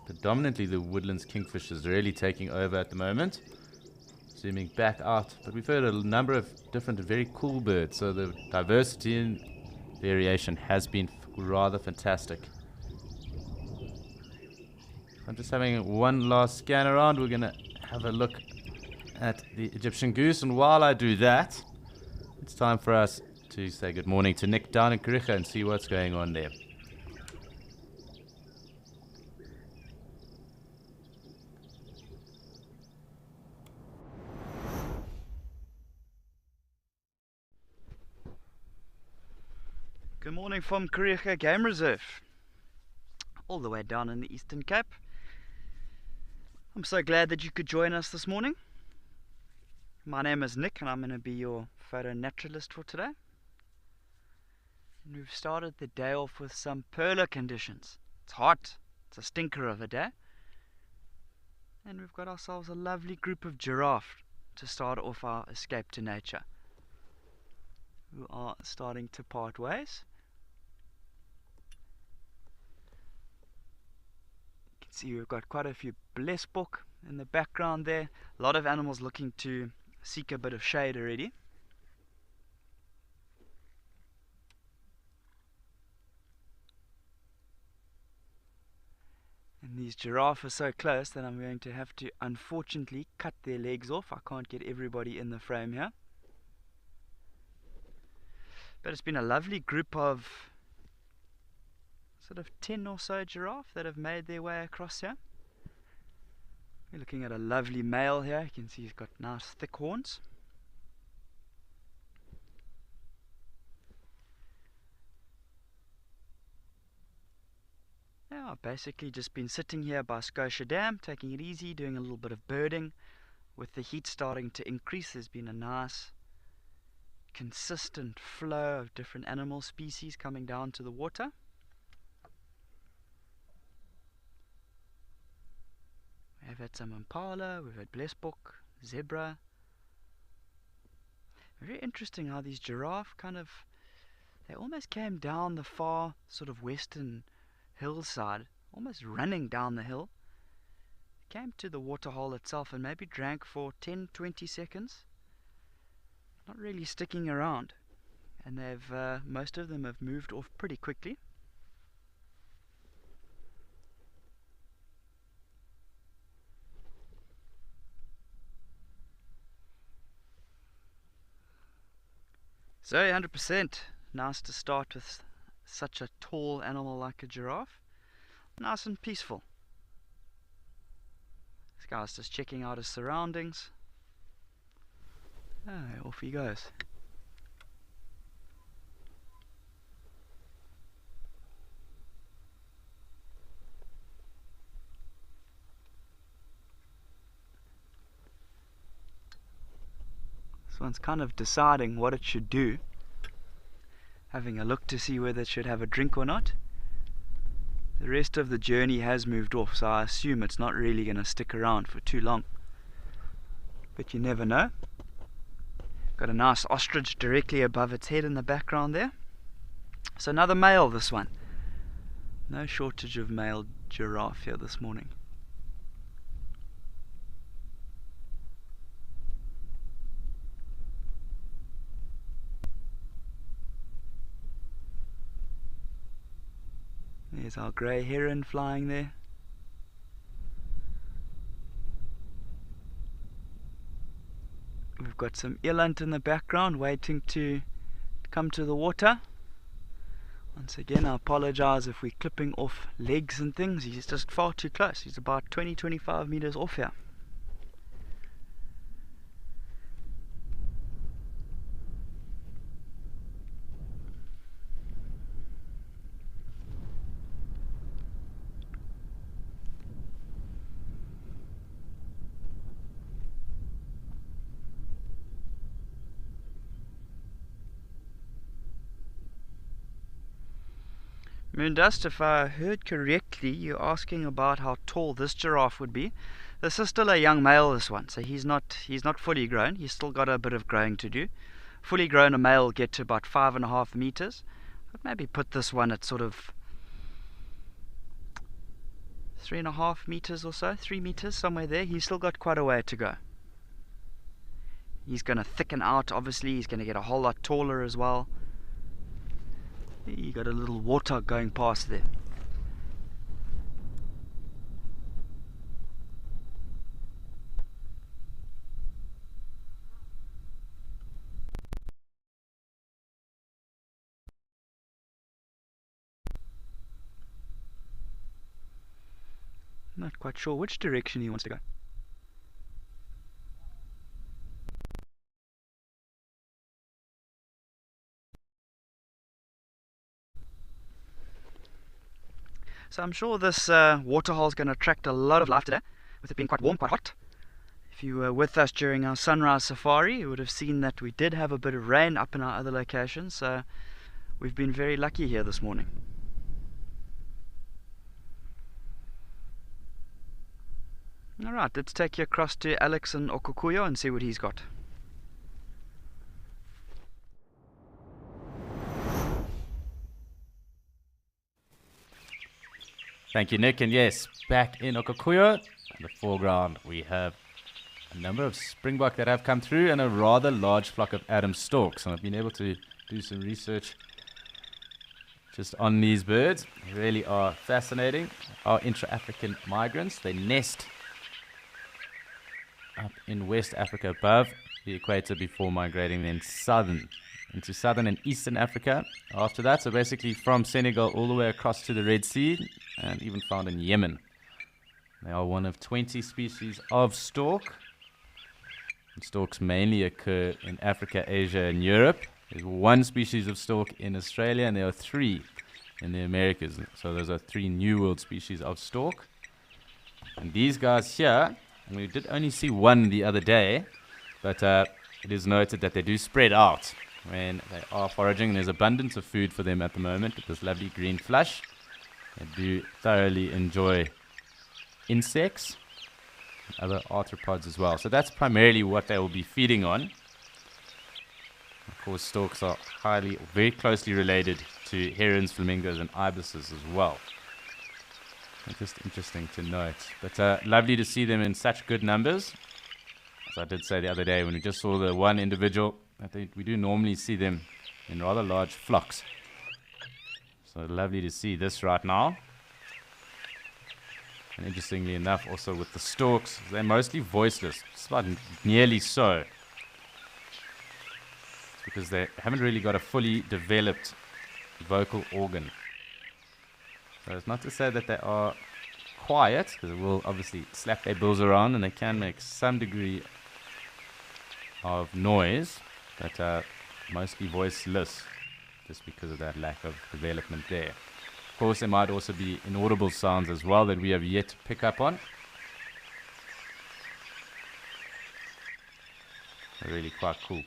Predominantly the woodlands kingfish is really taking over at the moment. Zooming back out, but we've heard a number of different very cool birds, so the diversity and variation has been rather fantastic. I'm just having one last scan around. We're going to have a look at the Egyptian goose, and while I do that, it's time for us to say good morning to Nick down in Kariega and see what's going on there. Good morning from Kariega Game Reserve, all the way down in the Eastern Cape. I'm so glad that you could join us this morning. My name is Nick and I'm going to be your photo naturalist for today. And we've started the day off with some perla conditions. It's hot, it's a stinker of a day. And we've got ourselves a lovely group of giraffe to start off our escape to nature, who are starting to part ways. You can see we've got quite a few blesbok in the background there. A lot of animals looking to seek a bit of shade already. And these giraffes are so close that I'm going to have to unfortunately cut their legs off. I can't get everybody in the frame here. But it's been a lovely group of sort of 10 or so giraffe that have made their way across here. We're looking at a lovely male here. You can see he's got nice thick horns. Yeah, I've basically just been sitting here by Scotia Dam, taking it easy, doing a little bit of birding, with the heat starting to increase, there's been a nice consistent flow of different animal species coming down to the water. We've had some impala, we've had blesbok, zebra. Very interesting how these giraffe they almost came down the far sort of western hillside, almost running down the hill. Came to the waterhole itself and maybe drank for 10-20 seconds. Not really sticking around. And most of them have moved off pretty quickly. So 100%, nice to start with such a tall animal like a giraffe. Nice and peaceful. This guy's just checking out his surroundings. Oh, off he goes. This one's kind of deciding what it should do, having a look to see whether it should have a drink or not. The rest of the journey has moved off, so I assume it's not really going to stick around for too long. But you never know. Got a nice ostrich directly above its head in the background there. So another male, this one. No shortage of male giraffe here this morning. There's our grey heron flying there. We've got some eland in the background waiting to come to the water. Once again, I apologize if we're clipping off legs and things. He's just far too close. He's about 20-25 meters off here. Moondust, if I heard correctly, you're asking about how tall this giraffe would be. This is still a young male, this one, so he's not fully grown. He's still got a bit of growing to do. Fully grown, a male will get to about 5.5 meters. I'd maybe put this one at sort of 3.5 meters or so, 3 meters, somewhere there. He's still got quite a way to go. He's going to thicken out, obviously. He's going to get a whole lot taller as well. You got a little water going past there. Not quite sure which direction he wants to go. So I'm sure this waterhole is going to attract a lot of life today, with it being quite warm, quite hot. If you were with us during our sunrise safari, you would have seen that we did have a bit of rain up in our other locations, so we've been very lucky here this morning. Alright, let's take you across to Alex and Okukuyo and see what he's got. Thank you, Nick. And yes, back in Okukuyo, in the foreground, we have a number of springbok that have come through and a rather large flock of Adams storks. And I've been able to do some research just on these birds. They really are fascinating. Our intra-African migrants, they nest up in West Africa above the equator before migrating then into southern and eastern Africa after that. So basically from Senegal all the way across to the Red Sea and even found in Yemen. They are one of 20 species of stork. And storks mainly occur in Africa, Asia and Europe. There's one species of stork in Australia and there are 3 in the Americas. So those are 3 New World species of stork. And these guys here And we did only see one the other day, but it is noted that they do spread out when they are foraging. There's abundance of food for them at the moment with this lovely green flush. They do thoroughly enjoy insects and other arthropods as well. So that's primarily what they will be feeding on. Of course, storks are very closely related to herons, flamingos, and ibises as well. Just interesting to note. But lovely to see them in such good numbers. As I did say the other day when we just saw the one individual, I think we do normally see them in rather large flocks. So lovely to see this right now. And interestingly enough, also with the storks, they're mostly voiceless. It's about nearly so. It's because they haven't really got a fully developed vocal organ. So it's not to say that they are quiet, because they will obviously slap their bills around and they can make some degree of noise, but mostly voiceless, just because of that lack of development there. Of course, there might also be inaudible sounds as well that we have yet to pick up on. They're really quite cool.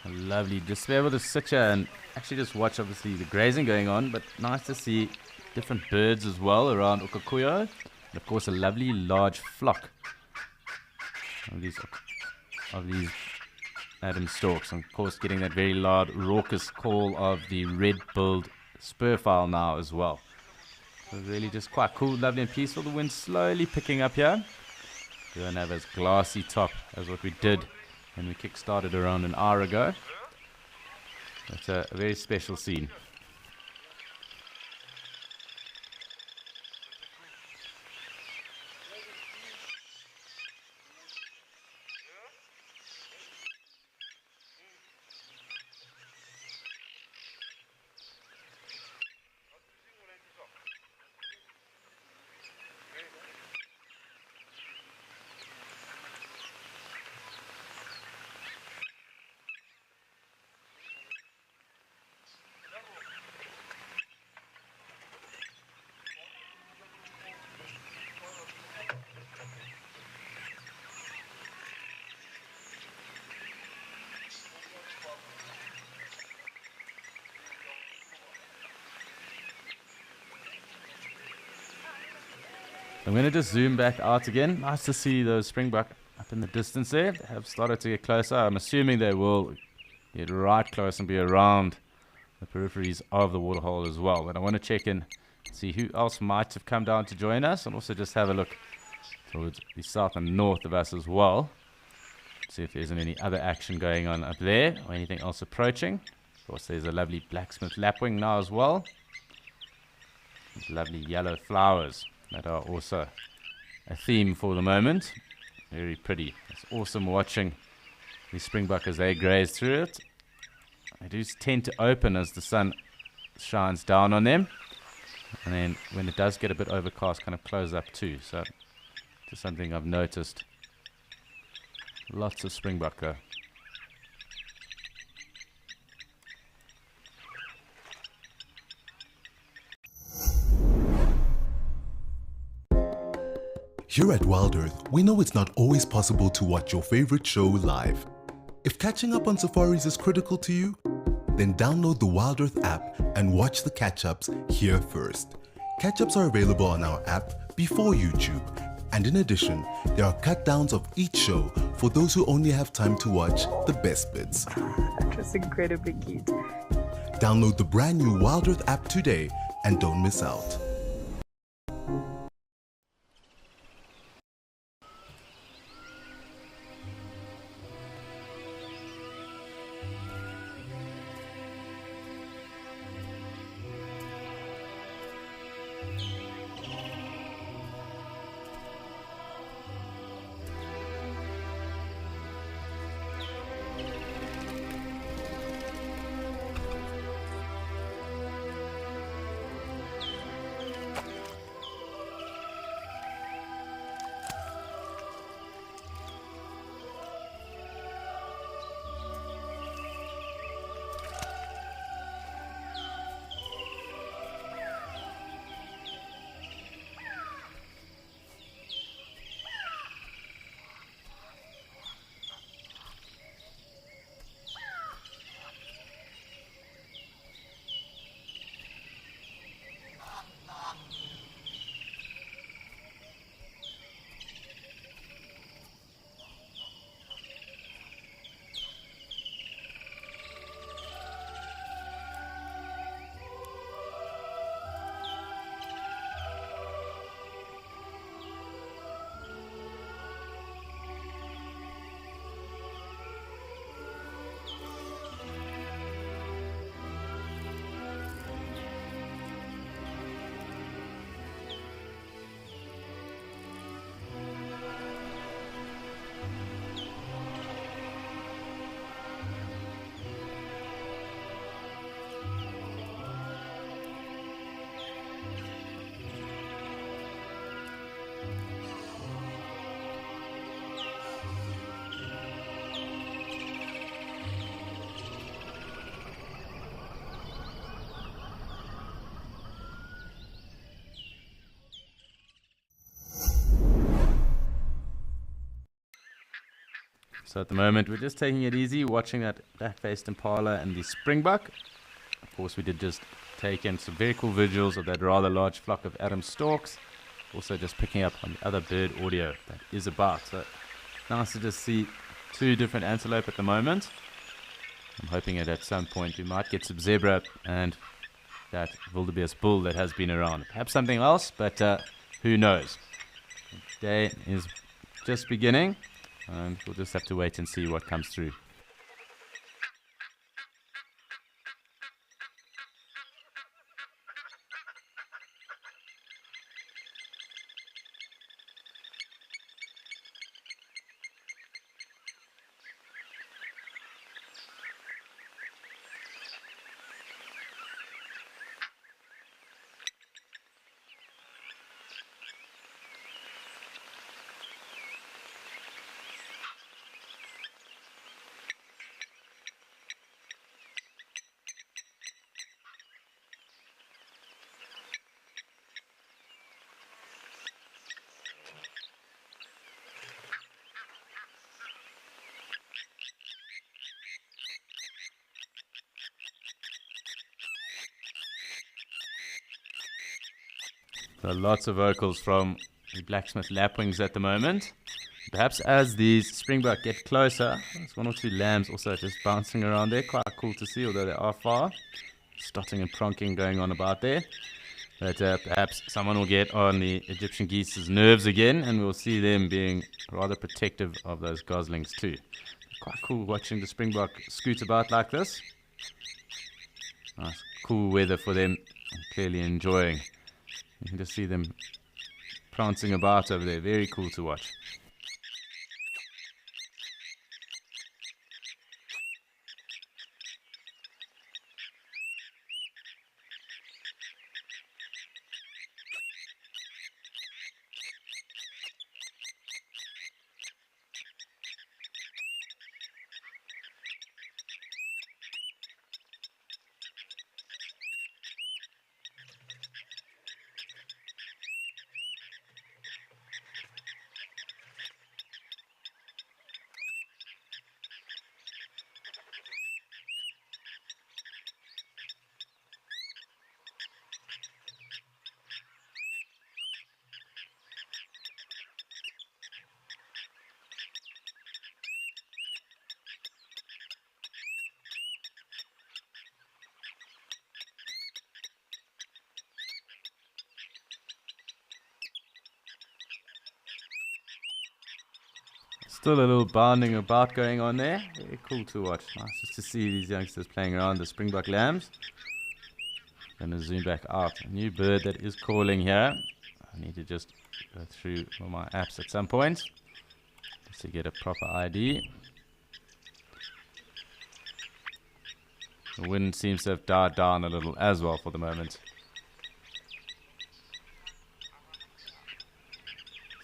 Lovely, just to be able to sit here and actually just watch obviously the grazing going on, but nice to see different birds as well around Okakuyo. And of course a lovely large flock of these Adam storks. And of course getting that very loud raucous call of the red-billed spurfowl now as well. So really just quite cool, lovely and peaceful. The wind slowly picking up here. We don't have as glassy top as what we did when we kick-started around an hour ago. It's a very special scene. I'm going to just zoom back out again. Nice to see those springbuck up in the distance there. They have started to get closer. I'm assuming they will get right close and be around the peripheries of the waterhole as well. But I want to check in, see who else might have come down to join us, and also just have a look towards the south and north of us as well. See if there isn't any other action going on up there or anything else approaching. Of course, there's a lovely blacksmith lapwing now as well. These lovely yellow flowers that are also a theme for the moment. Very pretty. It's awesome watching the springbuck as they graze through it. They do tend to open as the sun shines down on them, and then when it does get a bit overcast, kind of close up too. So just something I've noticed. Lots of springbuck though. Here at Wild Earth, we know it's not always possible to watch your favorite show live. If catching up on safaris is critical to you, then download the Wild Earth app and watch the catch-ups here first. Catch-ups are available on our app before YouTube, and in addition, there are cut-downs of each show for those who only have time to watch the best bits. That was incredibly cute. Download the brand new Wild Earth app today and don't miss out. So at the moment, we're just taking it easy, watching that black-faced impala and the springbuck. Of course, we did just take in some very cool visuals of that rather large flock of Adam's storks. Also just picking up on the other bird audio that is about. So nice to just see two different antelope at the moment. I'm hoping that at some point we might get some zebra and that wildebeest bull that has been around. Perhaps something else, but who knows. The day is just beginning, and we'll just have to wait and see what comes through. So lots of vocals from the blacksmith lapwings at the moment. Perhaps as these springbuck get closer, there's one or two lambs also just bouncing around there. Quite cool to see, although they are far. Stotting and pronking going on about there. But perhaps someone will get on the Egyptian geese's nerves again, and we'll see them being rather protective of those goslings too. Quite cool watching the springbuck scoot about like this. Nice cool weather for them. Clearly enjoying. You can just see them prancing about over there. Very cool to watch. Still a little bounding about going on there. Very cool to watch. Nice just to see these youngsters playing around the springbuck lambs. Gonna zoom back out. A new bird that is calling here. I need to just go through all my apps at some point just to get a proper ID. The wind seems to have died down a little as well for the moment.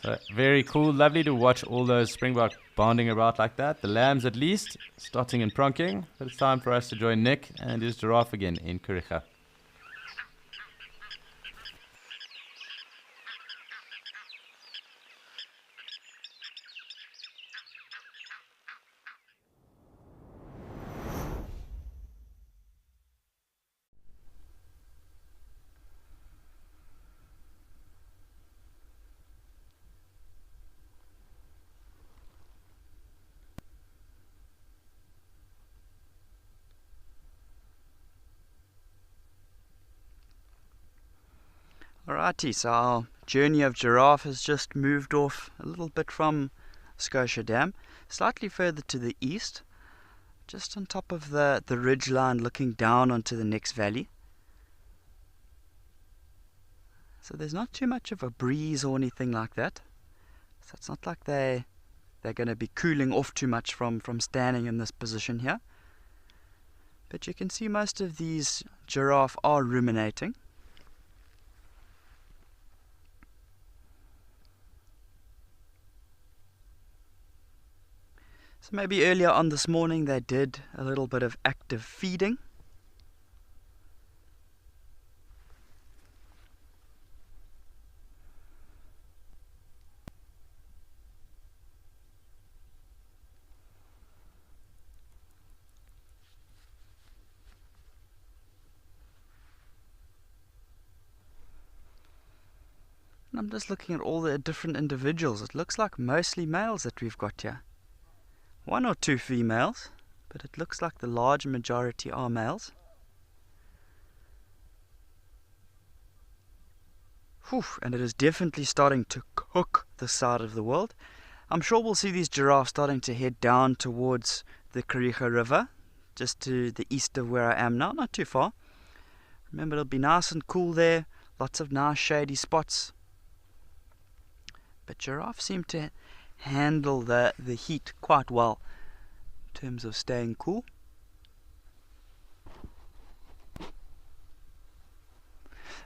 So very cool, lovely to watch all those springbuck bonding about like that. The lambs at least, stotting and pronking. But it's time for us to join Nick and his giraffe again in Kariega. Alrighty, so our journey of giraffe has just moved off a little bit from Scotia Dam, slightly further to the east, just on top of the ridge line looking down onto the next valley. So there's not too much of a breeze or anything like that. So it's not like they're going to be cooling off too much from standing in this position here. But you can see most of these giraffe are ruminating. So maybe earlier on this morning they did a little bit of active feeding. I'm just looking at all the different individuals. It looks like mostly males that we've got here. One or two females, but it looks like the large majority are males. Whew, and it is definitely starting to cook this side of the world. I'm sure we'll see these giraffes starting to head down towards the Kariega River, just to the east of where I am now, not too far. Remember, it'll be nice and cool there, lots of nice shady spots. But giraffes seem to handle the heat quite well in terms of staying cool.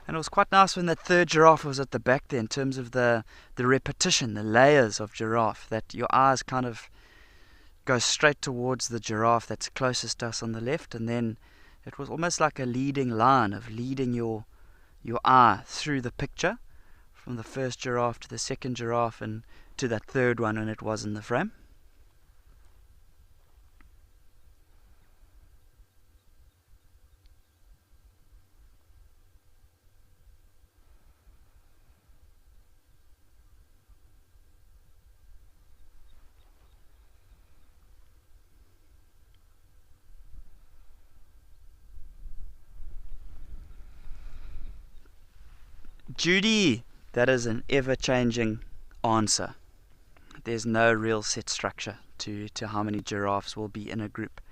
And it was quite nice when that third giraffe was at the back there, in terms of the repetition, the layers of giraffe, that your eyes kind of go straight towards the giraffe that's closest to us on the left, and then it was almost like a leading line of leading your eye through the picture, from the first giraffe to the second giraffe and to that third one when it was in the frame. Judy, that is an ever-changing answer. There's no real set structure to how many giraffes will be in a group.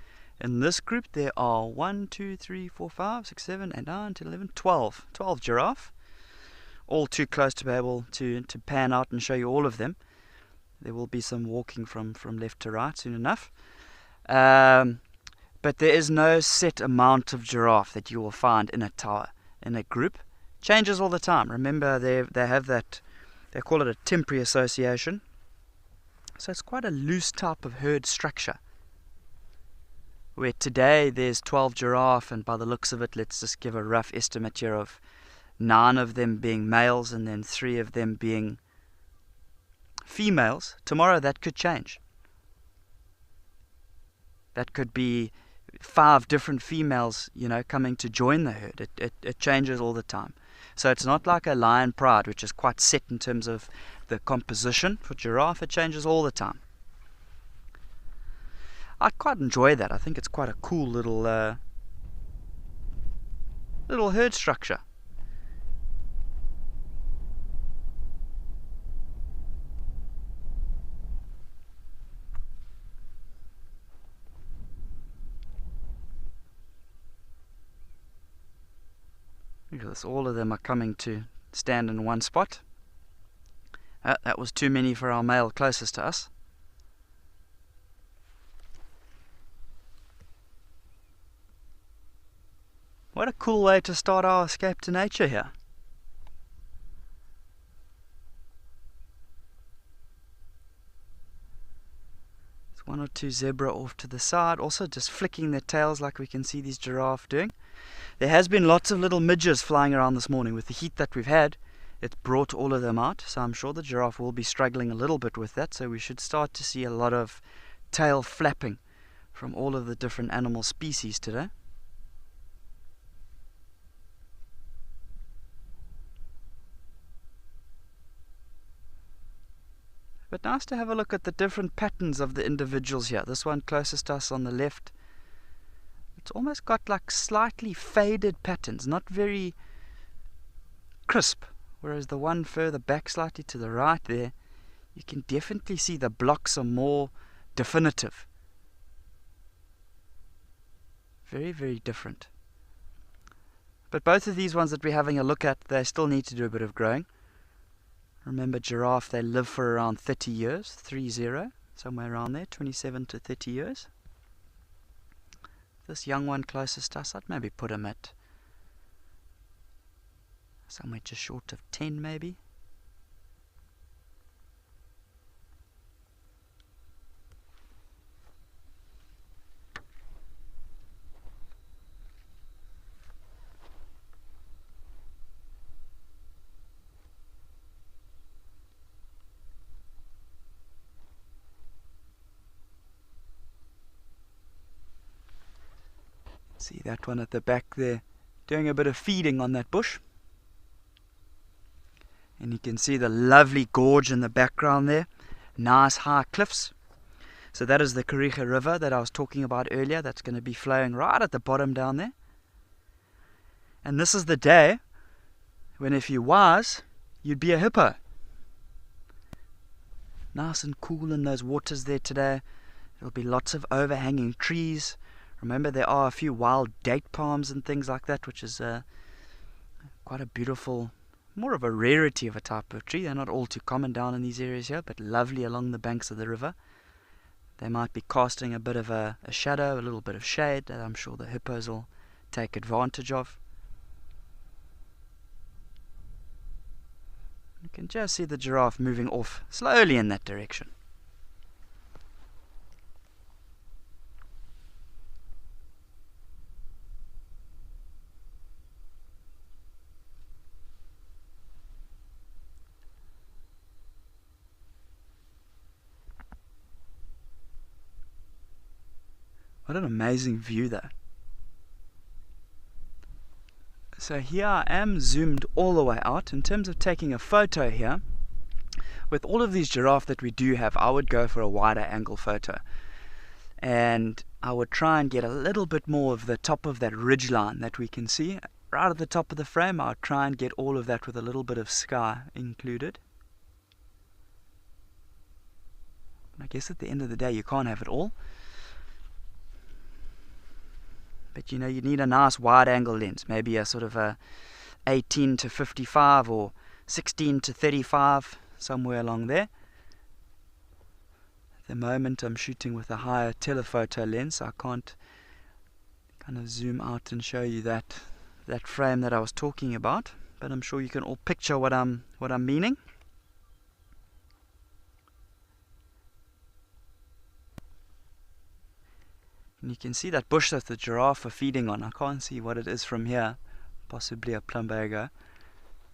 In this group there are 1, 2, 3, 4, 5, 6, 7, 8, 9, 10, 11, 12. 12 giraffe. All too close to be able to pan out and show you all of them. There will be some walking from left to right soon enough. But there is no set amount of giraffe that you will find in a tower, in a group. Changes all the time. Remember, they have that, they call it a temporary association. So it's quite a loose type of herd structure, where today there's 12 giraffe, and by the looks of it, let's just give a rough estimate here of 9 of them being males and then 3 of them being females. Tomorrow that could change. That could be 5 different females, coming to join the herd. It changes all the time. So it's not like a lion pride, which is quite set in terms of the composition. For giraffe, it changes all the time. I quite enjoy that. I think it's quite a cool little herd structure. Look at this, all of them are coming to stand in one spot. That was too many for our male closest to us. What a cool way to start our escape to nature here. There's 1 or 2 zebra off to the side, also just flicking their tails like we can see these giraffe doing. There has been lots of little midges flying around this morning. With the heat that we've had, it's brought all of them out, so I'm sure the giraffe will be struggling a little bit with that, so we should start to see a lot of tail flapping from all of the different animal species today. But nice to have a look at the different patterns of the individuals here. This one closest to us on the left, it's almost got like slightly faded patterns, not very crisp. Whereas the one further back slightly to the right there, you can definitely see the blocks are more definitive. Very, very different. But both of these ones that we're having a look at, they still need to do a bit of growing. Remember, giraffe, they live for around 30 years, 30, somewhere around there, 27 to 30 years. This young one closest to us, I'd maybe put him at somewhere just short of 10 maybe. See that one at the back there, doing a bit of feeding on that bush. And you can see the lovely gorge in the background there. Nice high cliffs. So that is the Kariega River that I was talking about earlier. That's going to be flowing right at the bottom down there. And this is the day when, if you was, you'd be a hippo. Nice and cool in those waters there today. There'll be lots of overhanging trees. Remember, there are a few wild date palms and things like that, which is quite a beautiful, more of a rarity of a type of tree. They're not all too common down in these areas here, but lovely along the banks of the river. They might be casting a bit of a shadow, a little bit of shade that I'm sure the hippos will take advantage of. You can just see the giraffe moving off slowly in that direction. What an amazing view there. So here I am zoomed all the way out. In terms of taking a photo here, with all of these giraffe that we do have, I would go for a wider angle photo. And I would try and get a little bit more of the top of that ridge line that we can see. Right at the top of the frame, I would try and get all of that with a little bit of sky included. And I guess at the end of the day, you can't have it all. But you know, you need a nice wide angle lens, maybe a sort of a 18 to 55 or 16 to 35, somewhere along there. At the moment I'm shooting with a higher telephoto lens, so I can't kind of zoom out and show you that frame that I was talking about, but I'm sure you can all picture what I'm meaning. And you can see that bush that the giraffe are feeding on. I can't see what it is from here, possibly a plumbago.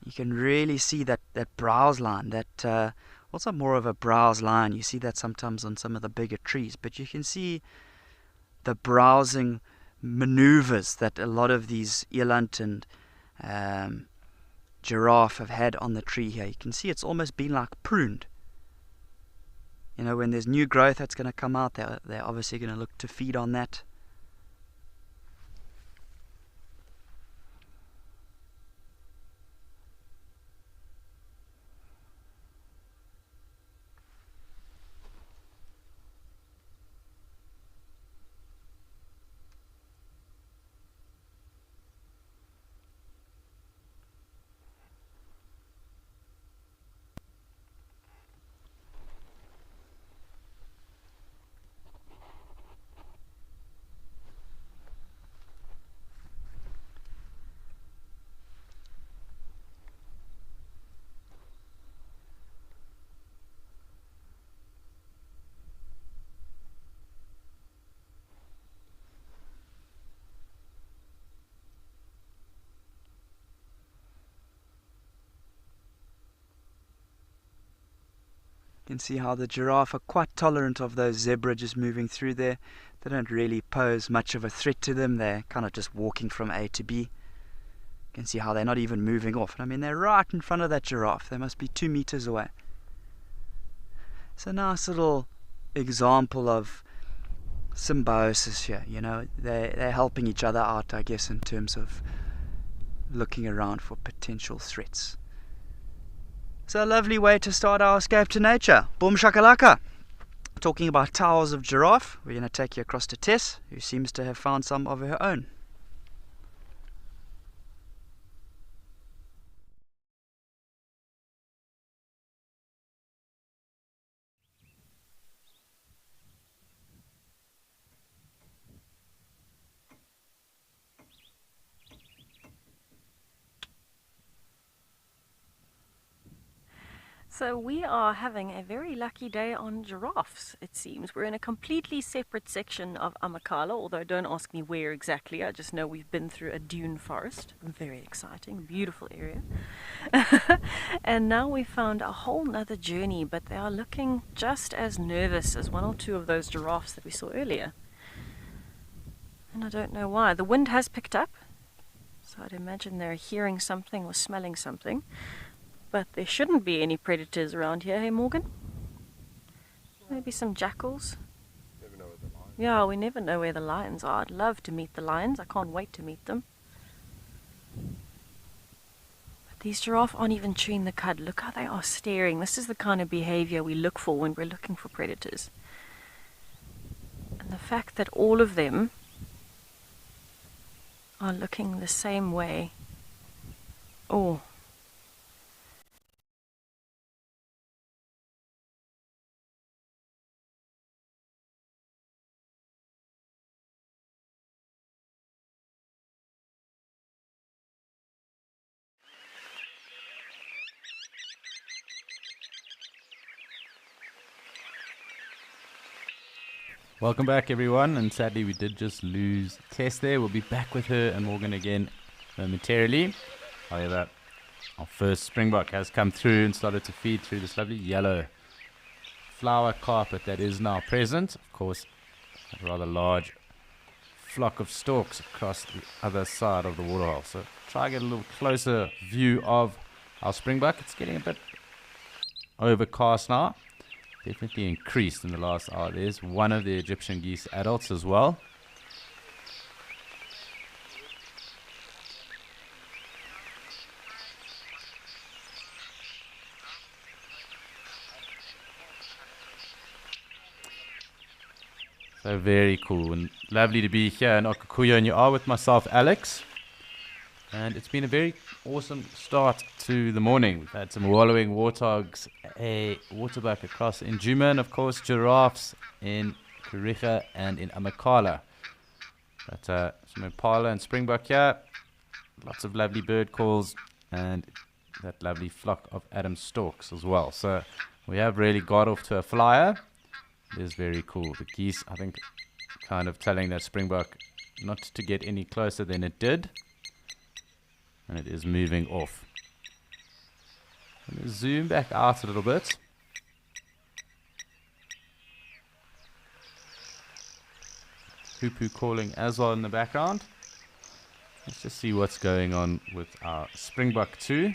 You can really see that browse line, that also more of a browse line. You see that sometimes on some of the bigger trees, but you can see the browsing maneuvers that a lot of these eland and giraffe have had on the tree here. You can see it's almost been like pruned. You know, when there's new growth that's going to come out, they're obviously going to look to feed on that. You can see how the giraffe are quite tolerant of those zebra just moving through there. They don't really pose much of a threat to them. They're kind of just walking from A to B. You can see how they're not even moving off. I mean, they're right in front of that giraffe. They must be 2 meters away. It's a nice little example of symbiosis here. You know, they're helping each other out, I guess, in terms of looking around for potential threats. It's a lovely way to start our escape to nature. Boom shakalaka. Talking about towers of giraffe, we're going to take you across to Tess, who seems to have found some of her own. So we are having a very lucky day on giraffes, it seems. We're in a completely separate section of Amakhala, although don't ask me where exactly. I just know we've been through a dune forest. Very exciting, beautiful area. And now we found a whole nother journey, but they are looking just as nervous as 1 or 2 of those giraffes that we saw earlier. And I don't know why. The wind has picked up, so I'd imagine they're hearing something or smelling something. But there shouldn't be any predators around here, hey Morgan? Maybe some jackals? Never know what the lion. Yeah, we never know where the lions are. I'd love to meet the lions. I can't wait to meet them. But these giraffe aren't even chewing the cud. Look how they are staring. This is the kind of behavior we look for when we're looking for predators. And the fact that all of them are looking the same way. Oh. Welcome back, everyone, and sadly we did just lose Tess there. We'll be back with her and Morgan again momentarily. However, our first springbok has come through and started to feed through this lovely yellow flower carpet that is now present. Of course, a rather large flock of storks across the other side of the waterhole. So try and get a little closer view of our springbok. It's getting a bit overcast now. Definitely increased in the last hour. There's one of the Egyptian geese adults as well. So very cool and lovely to be here in Okukuya, and you are with myself, Alex. And it's been a very awesome start to the morning. We've had some wallowing warthogs, a waterbuck across in Djuma, and of course giraffes in Kariega and in Amakhala. But some impala and springbok here. Lots of lovely bird calls and that lovely flock of Adam storks as well. So we have really got off to a flyer. It is very cool. The geese, I think, kind of telling that springbok not to get any closer than it did. And it is moving off. I'm going to zoom back out a little bit. Hoopoe calling as well in the background. Let's just see what's going on with our springbok too.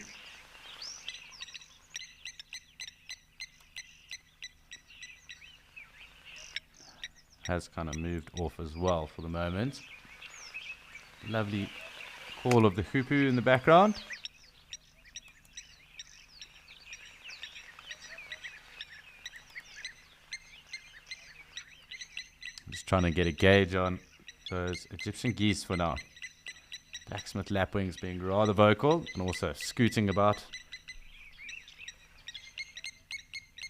Has kind of moved off as well for the moment. Lovely call of the hoopoe in the background. I'm just trying to get a gauge on those Egyptian geese for now. Blacksmith lapwings being rather vocal and also scooting about.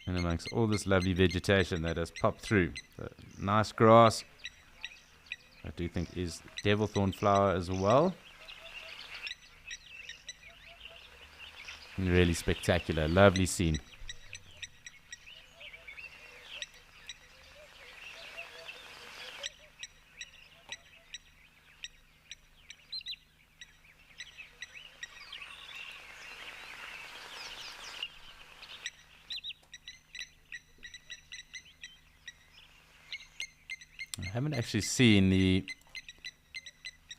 And amongst all this lovely vegetation that has popped through. The nice grass, I do think is devil thorn flower as well. And really spectacular, lovely scene. I haven't actually seen the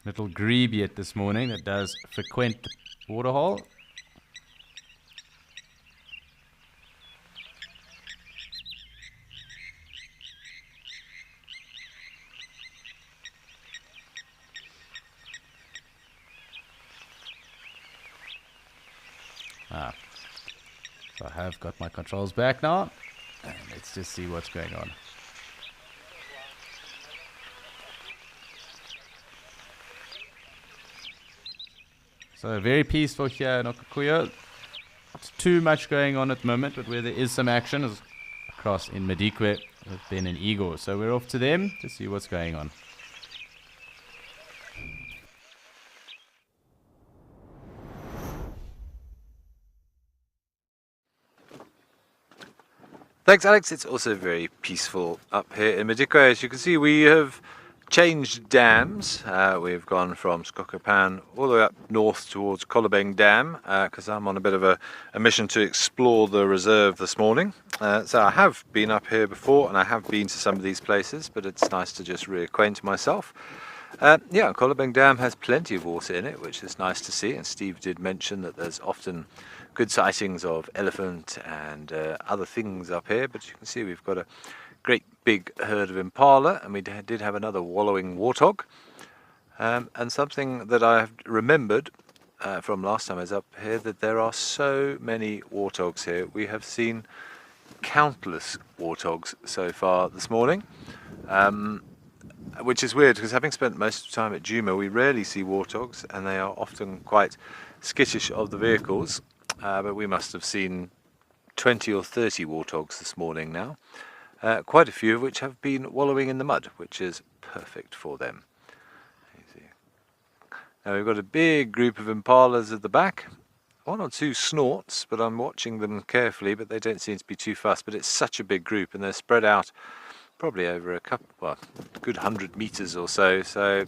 little grebe yet this morning that does frequent the waterhole. So I have got my controls back now, and let's just see what's going on. So very peaceful here in Okukuya. Not too much going on at the moment, but where there is some action is across in Madikwe with Ben and Igor. So we're off to them to see what's going on. Thanks, Alex. It's also very peaceful up here in Madikwe. As you can see, we have changed dams. We've gone from Skokopan all the way up north towards Kolobeng Dam because I'm on a bit of a mission to explore the reserve this morning. So I have been up here before and I have been to some of these places, but it's nice to just reacquaint myself. Yeah, Kolobeng Dam has plenty of water in it, which is nice to see, and Steve did mention that there's often good sightings of elephant and other things up here, but you can see we've got a great big herd of impala, and we did have another wallowing warthog. And something that I have remembered from last time I was up here, that there are so many warthogs here. We have seen countless warthogs so far this morning, which is weird because having spent most of the time at Djuma, we rarely see warthogs, and they are often quite skittish of the vehicles, but we must have seen 20 or 30 warthogs this morning now, quite a few of which have been wallowing in the mud, which is perfect for them. Now we've got a big group of impalas at the back, one or two snorts, but I'm watching them carefully, but they don't seem to be too fussed. But it's such a big group, and they're spread out probably over a good 100 meters or so, so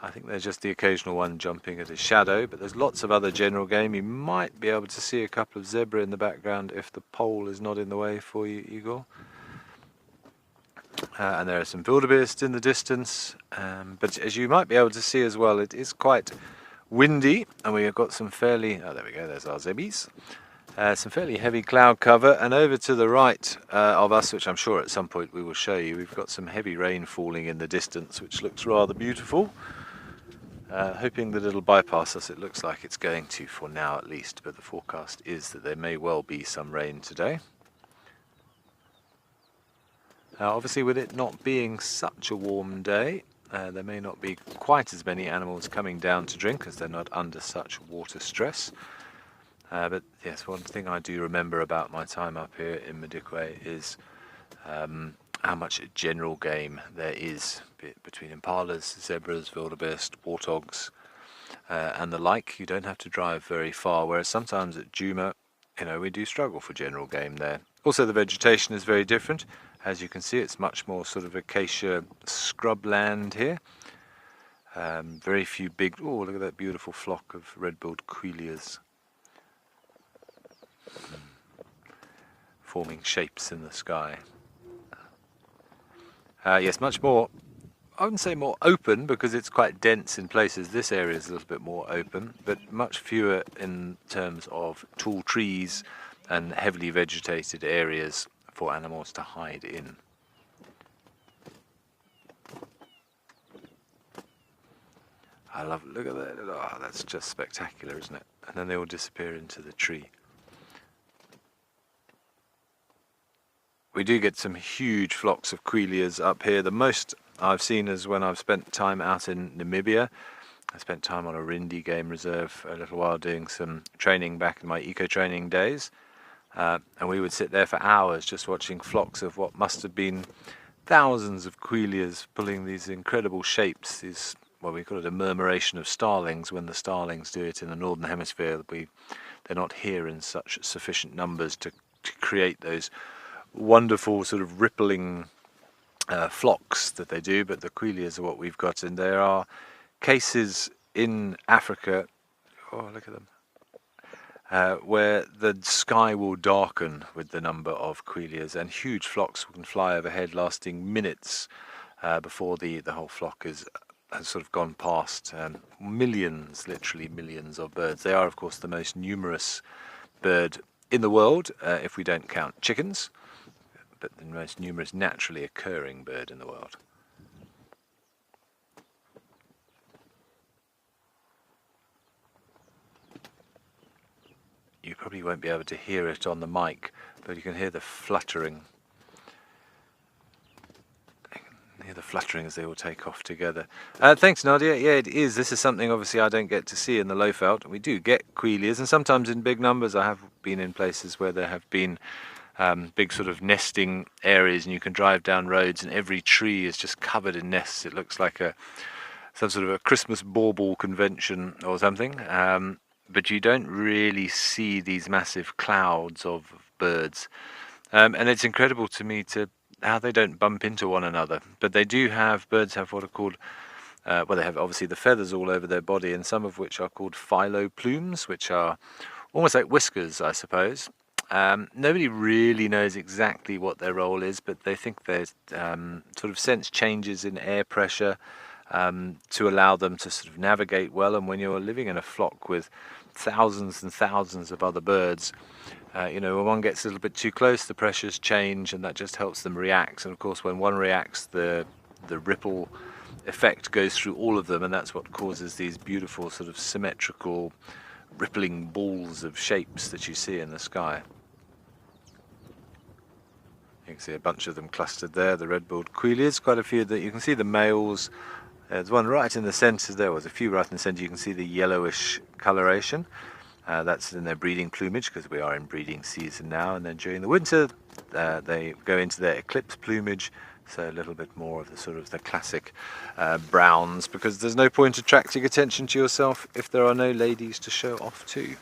I think there's just the occasional one jumping at a shadow, but there's lots of other general game. You might be able to see a couple of zebra in the background if the pole is not in the way for you, Igor. And there are some wildebeest in the distance, but as you might be able to see as well, it is quite windy, and we have got some fairly, oh there we go, there's our zebbies, some fairly heavy cloud cover, and over to the right of us, which I'm sure at some point we will show you, we've got some heavy rain falling in the distance, which looks rather beautiful. Hoping that it'll bypass us. It looks like it's going to for now at least, but the forecast is that there may well be some rain today. Obviously, with it not being such a warm day, there may not be quite as many animals coming down to drink as they're not under such water stress. But yes, one thing I do remember about my time up here in Madikwe is how much general game there is between impalas, zebras, wildebeest, warthogs, and the like. You don't have to drive very far, whereas sometimes at Djuma, we do struggle for general game there. Also, the vegetation is very different. As you can see, it's much more sort of acacia scrubland here. Very few big... Oh, look at that beautiful flock of red-billed quellias. Forming shapes in the sky. Yes, much more, I wouldn't say more open because it's quite dense in places. This area is a little bit more open, but much fewer in terms of tall trees and heavily vegetated areas for animals to hide in. I love it. Look at that. Oh, that's just spectacular, isn't it? And then they all disappear into the tree. We do get some huge flocks of quellias up here. The most I've seen is when I've spent time out in Namibia. I spent time on a Rindi game reserve a little while doing some training back in my eco-training days. And we would sit there for hours just watching flocks of what must have been thousands of quellias pulling these incredible shapes. These, well, we call it a murmuration of starlings when the starlings do it in the northern hemisphere. They're not here in such sufficient numbers to create those wonderful sort of rippling flocks that they do, but the quellias are what we've got, and there are cases in Africa, oh look at them, where the sky will darken with the number of quellias, and huge flocks can fly overhead lasting minutes before the whole flock has sort of gone past. Millions, literally millions of birds. They are of course the most numerous bird in the world if we don't count chickens, but the most numerous naturally occurring bird in the world. You probably won't be able to hear it on the mic, but you can hear the fluttering. You can hear the fluttering as they all take off together. Thanks, Nadia. Yeah, it is. This is something obviously I don't get to see in the Lowveld. We do get quellias, and sometimes in big numbers. I have been in places where there have been big sort of nesting areas, and you can drive down roads and every tree is just covered in nests. It looks like some sort of a Christmas bauble convention or something. But you don't really see these massive clouds of birds. And it's incredible to me how they don't bump into one another. But they do have, birds have what are called, well, they have obviously the feathers all over their body, and some of which are called phyloplumes, which are almost like whiskers, I suppose. Nobody really knows exactly what their role is, but they think they sort of sense changes in air pressure to allow them to sort of navigate well. And when you're living in a flock with thousands and thousands of other birds. You know, when one gets a little bit too close, the pressures change, and that just helps them react. And of course, when one reacts, the ripple effect goes through all of them, and that's what causes these beautiful sort of symmetrical rippling balls of shapes that you see in the sky. You can see a bunch of them clustered there, the red-billed quilias, quite a few that you can see the males. There's one right in the centre there, was a few right in the centre. You can see the yellowish coloration. That's in their breeding plumage, because we are in breeding season now, and then during the winter they go into their eclipse plumage, so a little bit more of the sort of the classic browns, because there's no point attracting attention to yourself if there are no ladies to show off to.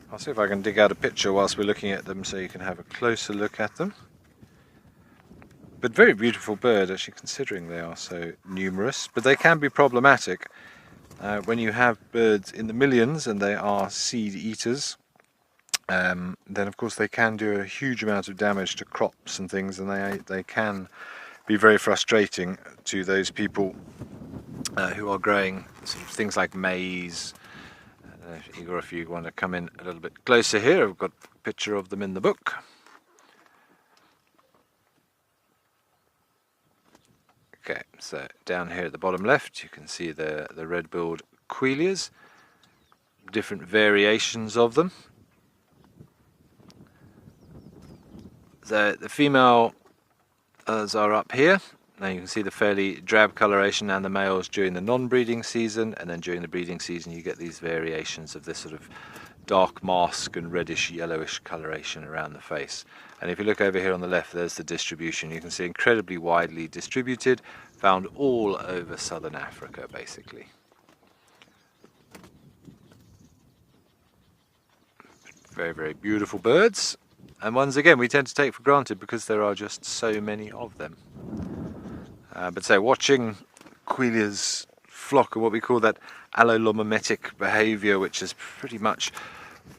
I'll see if I can dig out a picture whilst we're looking at them so you can have a closer look at them. But very beautiful bird, actually, considering they are so numerous, but they can be problematic. When you have birds in the millions and they are seed eaters, then of course they can do a huge amount of damage to crops and things, and they can be very frustrating to those people who are growing sort of things like maize. Igor, if you want to come in a little bit closer here, I've got a picture of them in the book. Okay, so down here at the bottom left you can see the red-billed quilias, different variations of them. The females are up here. Now you can see the fairly drab coloration, and the males during the non-breeding season, and then during the breeding season you get these variations of this sort of dark mask and reddish yellowish coloration around the face. And if you look over here on the left, there's the distribution. You can see incredibly widely distributed, found all over southern Africa basically. Very, very beautiful birds, and ones again we tend to take for granted because there are just so many of them. But so watching quilias flock, or what we call that allomimetic behaviour, which is pretty much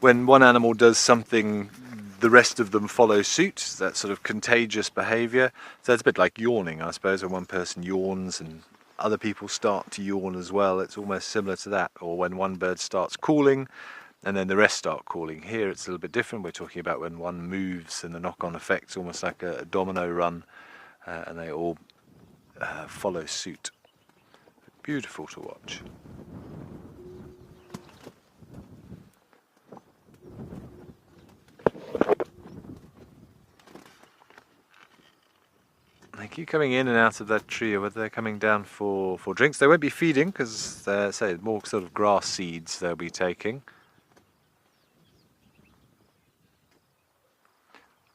when one animal does something, the rest of them follow suit, that sort of contagious behaviour. So it's a bit like yawning, I suppose, when one person yawns and other people start to yawn as well. It's almost similar to that. Or when one bird starts calling and then the rest start calling. Here it's a little bit different. We're talking about when one moves and the knock-on effects, almost like a domino run, and they all follow suit. Beautiful to watch. They keep coming in and out of that tree, or whether they're coming down for drinks. They won't be feeding because they're, say, more sort of grass seeds they'll be taking.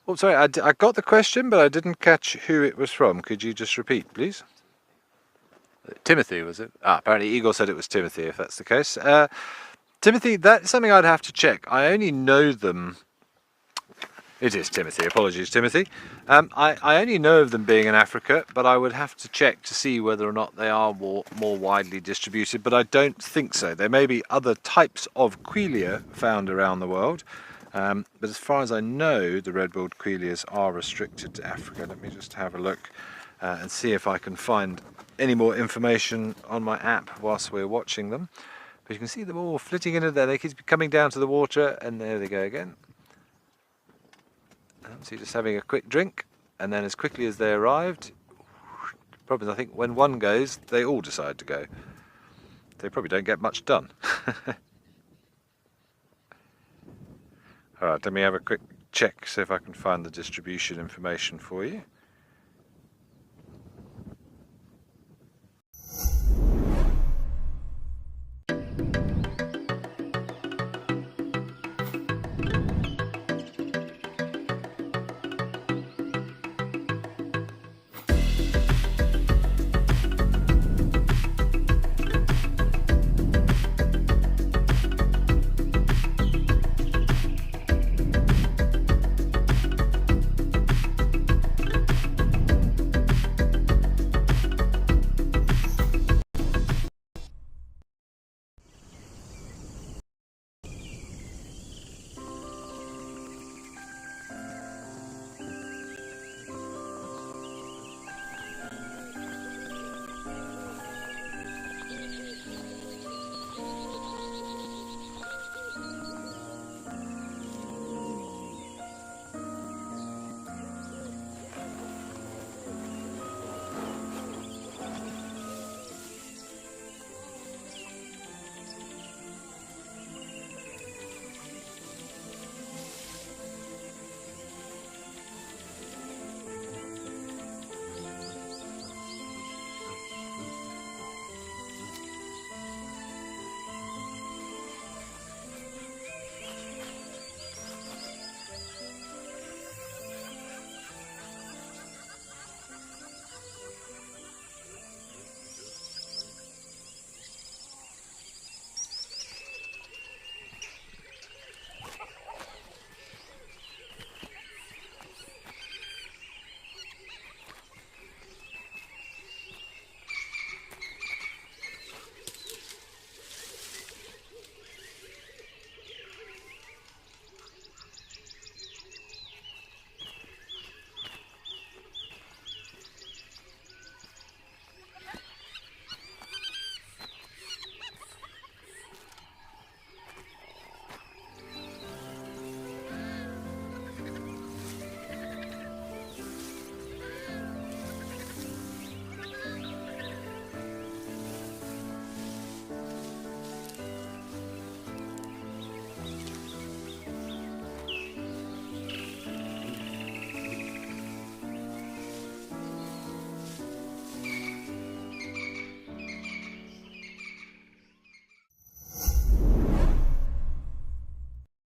Oh, sorry, I got the question, but I didn't catch who it was from. Could you just repeat, please? Timothy, was it? Apparently Igor said it was Timothy, if that's the case. Timothy, that's something I'd have to check. I only know them... It is Timothy, apologies Timothy. I only know of them being in Africa, but I would have to check to see whether or not they are more widely distributed, but I don't think so. There may be other types of quilia found around the world, but as far as I know, the red-billed quilias are restricted to Africa. Let me just have a look and see if I can find any more information on my app whilst we're watching them. But you can see them all flitting into there. They keep coming down to the water, and there they go again. So just having a quick drink, and then as quickly as they arrived, probably I think when one goes, they all decide to go. They probably don't get much done. Alright, let me have a quick check, see if I can find the distribution information for you.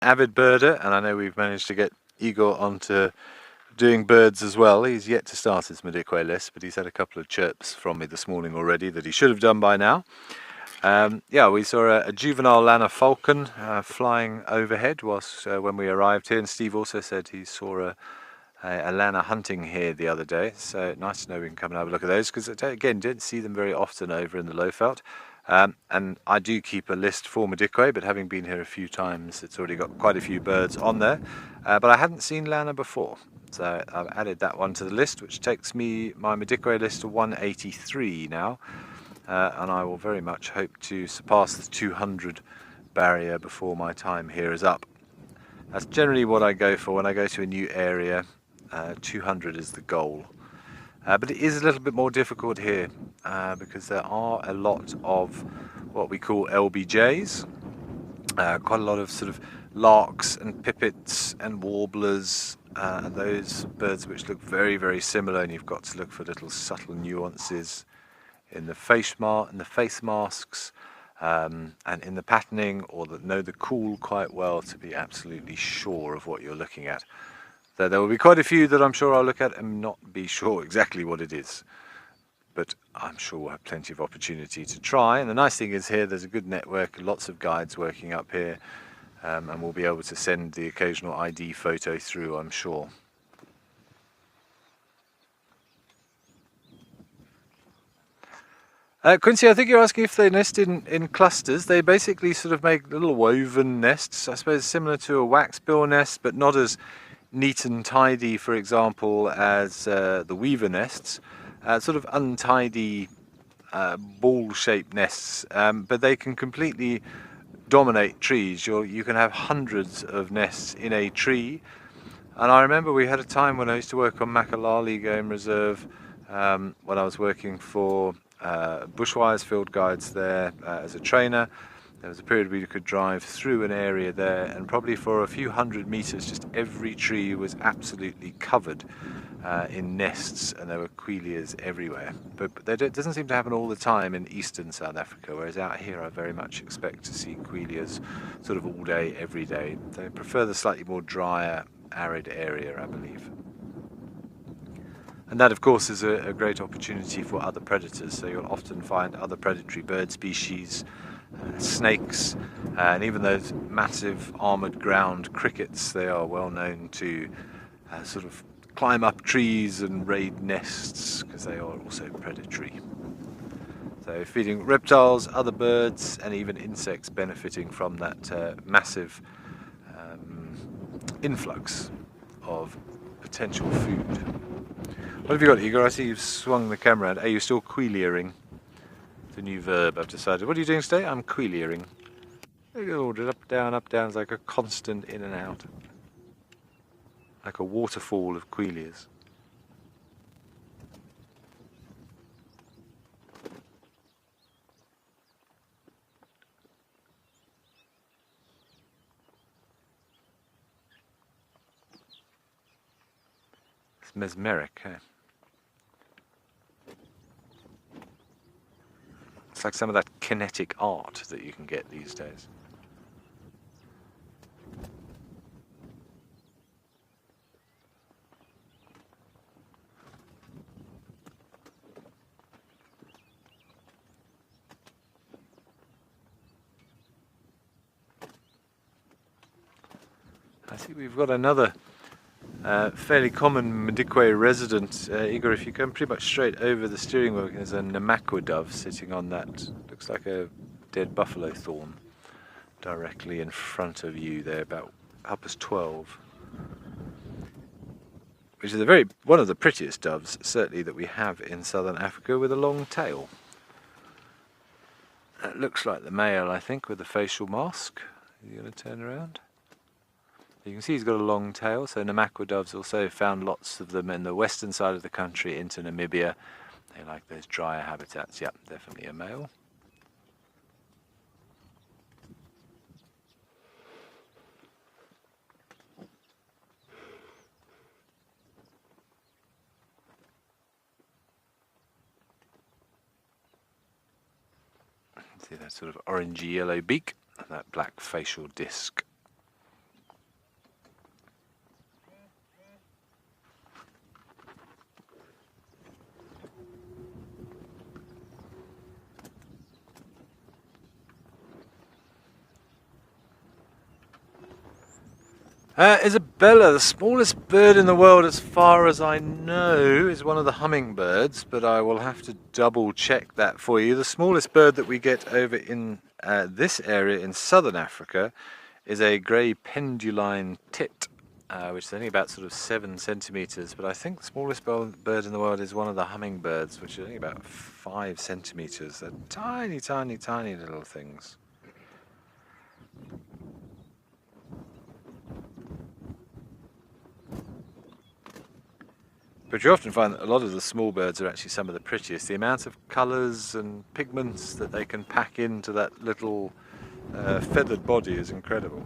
avid birder, and I know we've managed to get Igor onto doing birds as well. He's yet to start his Madikwe list, but he's had a couple of chirps from me this morning already that he should have done by now. Yeah, we saw a juvenile Lanner falcon flying overhead whilst when we arrived here, and Steve also said he saw a Lanner hunting here the other day, so nice to know we can come and have a look at those, because again, don't see them very often over in the Lowveld. And I do keep a list for Madikwe, but having been here a few times, it's already got quite a few birds on there. But I hadn't seen Lanner before, so I've added that one to the list, which takes my Madikwe list to 183 now. And I will very much hope to surpass the 200 barrier before my time here is up. That's generally what I go for when I go to a new area. 200 is the goal. But it is a little bit more difficult here because there are a lot of what we call LBJs, quite a lot of sort of larks and pipits and warblers, and those birds which look very, very similar, and you've got to look for little subtle nuances in the face masks and in the patterning, or that know the call quite well to be absolutely sure of what you're looking at. So there will be quite a few that I'm sure I'll look at and not be sure exactly what it is, but I'm sure we'll have plenty of opportunity to try. And the nice thing is here there's a good network, lots of guides working up here, and we'll be able to send the occasional ID photo through, I'm sure. Quincy, I think you're asking if they nest in clusters. They basically sort of make little woven nests, I suppose similar to a waxbill nest, but not as neat and tidy, for example, as the weaver nests. Sort of untidy ball-shaped nests, but they can completely dominate trees. You can have hundreds of nests in a tree. And I remember we had a time when I used to work on Makalali Game Reserve, when I was working for Bushwires Field Guides there as a trainer. There was a period where you could drive through an area there, and probably for a few hundred meters just every tree was absolutely covered in nests, and there were quilias everywhere. But it doesn't seem to happen all the time in eastern South Africa, whereas out here I very much expect to see quilias sort of all day, every day. They prefer the slightly more drier, arid area, I believe. And that, of course, is a great opportunity for other predators. So you'll often find other predatory bird species, snakes, and even those massive armoured ground crickets. They are well known to sort of climb up trees and raid nests because they are also predatory. So feeding reptiles, other birds, and even insects benefiting from that massive influx of potential food. What have you got, Igor? I see you've swung the camera around. Are you still quiliering? The new verb I've decided. What are you doing today? I'm quiliering. Up, down, it's like a constant in and out. Like a waterfall of quilias. It's mesmeric, eh? It's like some of that kinetic art that you can get these days. I think we've got another fairly common Madikwe resident. Igor, if you come pretty much straight over the steering wheel, there's a Namakwa dove sitting on that, looks like a dead buffalo thorn, directly in front of you there, about 12. Which is one of the prettiest doves, certainly, that we have in southern Africa, with a long tail. That looks like the male, I think, with the facial mask. Are you going to turn around? You can see he's got a long tail, so Namakwa doves also found lots of them in the western side of the country into Namibia. They like those drier habitats. Yep, definitely a male. See that sort of orangey yellow beak and that black facial disc. Isabella, the smallest bird in the world as far as I know, is one of the hummingbirds, but I will have to double check that for you. The smallest bird that we get over in this area in southern Africa is a grey penduline tit, which is only about sort of 7 centimetres, but I think the smallest bird in the world is one of the hummingbirds, which is only about 5 centimetres. They're tiny, tiny, tiny little things. But you often find that a lot of the small birds are actually some of the prettiest. The amount of colours and pigments that they can pack into that little feathered body is incredible.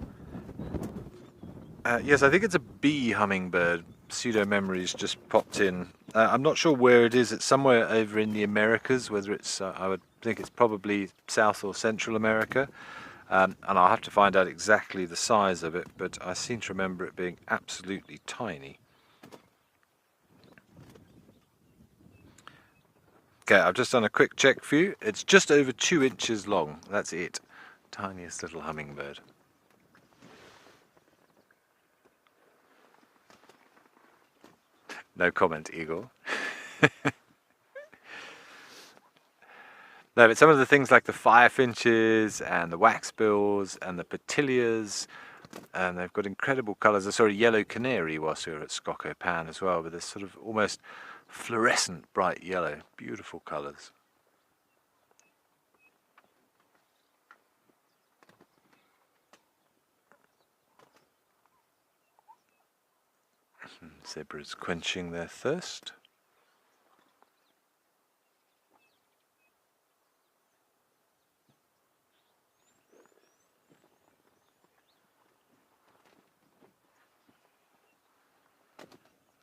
Yes, I think it's a bee hummingbird. Pseudo memories just popped in. I'm not sure where it is. It's somewhere over in the Americas, whether it's, I would think it's probably South or Central America. And I'll have to find out exactly the size of it, but I seem to remember it being absolutely tiny. Okay, I've just done a quick check for you. It's just over 2 inches long. That's it. Tiniest little hummingbird. No comment, Eagle. No, but some of the things like the firefinches and the waxbills and the petilias, and they've got incredible colours. I saw a yellow canary whilst we were at Skoko Pan as well, with this sort of almost fluorescent bright yellow. Beautiful colours. Zebras quenching their thirst.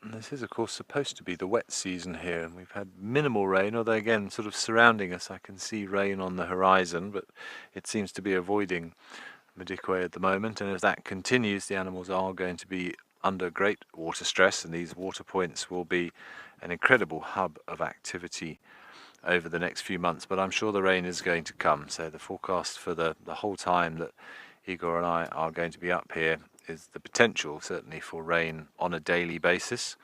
And this is of course supposed to be the wet season here, and we've had minimal rain, although again sort of surrounding us I can see rain on the horizon, but it seems to be avoiding Madikwe at the moment, and if that continues the animals are going to be under great water stress, and these water points will be an incredible hub of activity over the next few months. But I'm sure the rain is going to come, so the forecast for the whole time that Igor and I are going to be up here is the potential certainly for rain on a daily basis.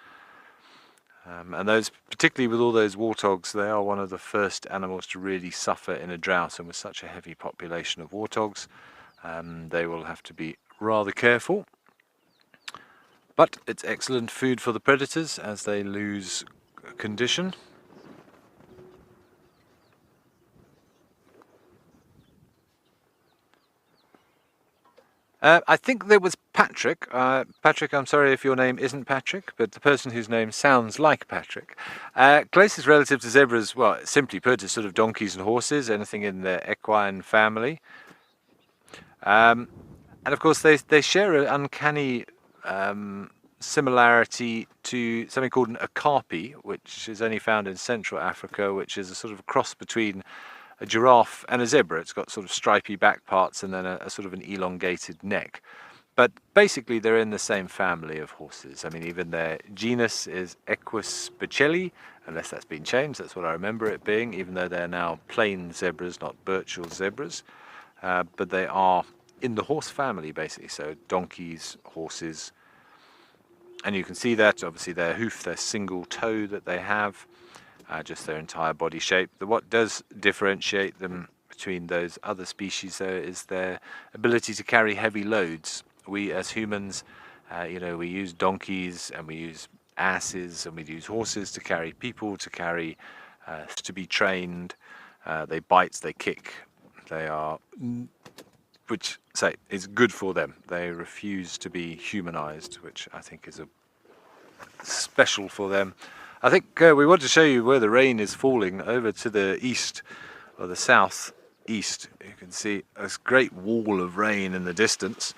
And those, particularly with all those warthogs, they are one of the first animals to really suffer in a drought, and with such a heavy population of warthogs they will have to be rather careful. But it's excellent food for the predators as they lose condition. I think there was Patrick. Patrick, I'm sorry if your name isn't Patrick, but the person whose name sounds like Patrick. Closest relative to zebras, well, simply put, is sort of donkeys and horses, anything in the equine family. And of course they share an uncanny similarity to something called an okapi, which is only found in Central Africa, which is a sort of cross between a giraffe and a zebra. It's got sort of stripy back parts and then a sort of an elongated neck. But basically they're in the same family of horses. I mean, even their genus is Equus burchelli, unless that's been changed. That's what I remember it being, even though they're now plain zebras, not Burchell zebras. But they are in the horse family, basically. So donkeys, horses. And you can see that, obviously, their hoof, their single toe that they have, just their entire body shape. What does differentiate them between those other species, though, is their ability to carry heavy loads. We, as humans, we use donkeys and we use asses and we use horses to carry people, to carry, to be trained. They bite, they kick, they are, which say is good for them. They refuse to be humanized, which I think is a special for them. I think we want to show you where the rain is falling over to the east or the south east. You can see a great wall of rain in the distance,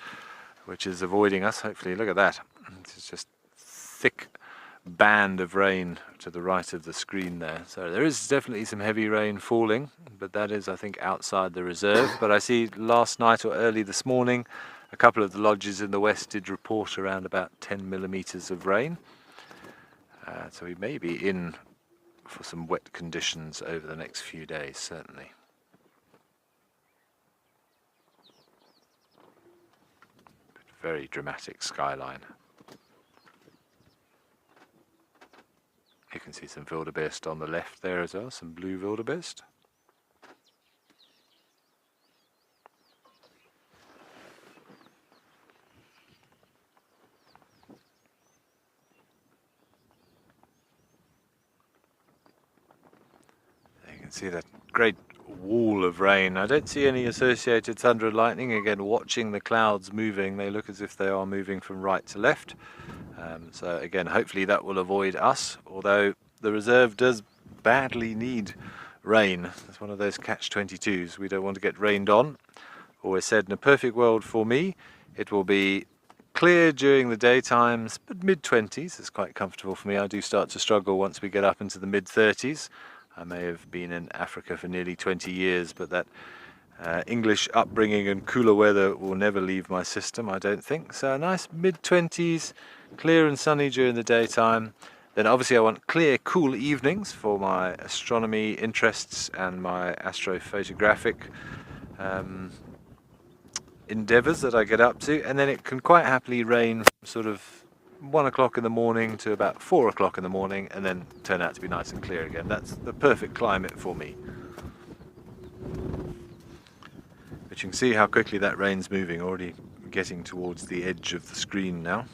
which is avoiding us. Hopefully, look at that. It's just thick band of rain to the right of the screen there. So there is definitely some heavy rain falling, but that is, I think, outside the reserve. But I see last night or early this morning, a couple of the lodges in the west did report around about 10 millimeters of rain. So we may be in for some wet conditions over the next few days, certainly. But very dramatic skyline. You can see some wildebeest on the left there as well, some blue wildebeest. You can see that great wall of rain. I don't see any associated thunder and lightning. Again, watching the clouds moving, they look as if they are moving from right to left. So again, hopefully that will avoid us, although the reserve does badly need rain. It's one of those catch-22s. We don't want to get rained on. Always said, in a perfect world for me, it will be clear during the daytimes, but mid-20s is quite comfortable for me. I do start to struggle once we get up into the mid-30s. I may have been in Africa for nearly 20 years, but that English upbringing and cooler weather will never leave my system, I don't think. So a nice mid-20s, clear and sunny during the daytime. Then obviously I want clear, cool evenings for my astronomy interests and my astrophotographic endeavours that I get up to. And then it can quite happily rain from sort of 1 o'clock in the morning to about 4 o'clock in the morning, and then turn out to be nice and clear again. That's the perfect climate for me. But you can see how quickly that rain's moving, already getting towards the edge of the screen now.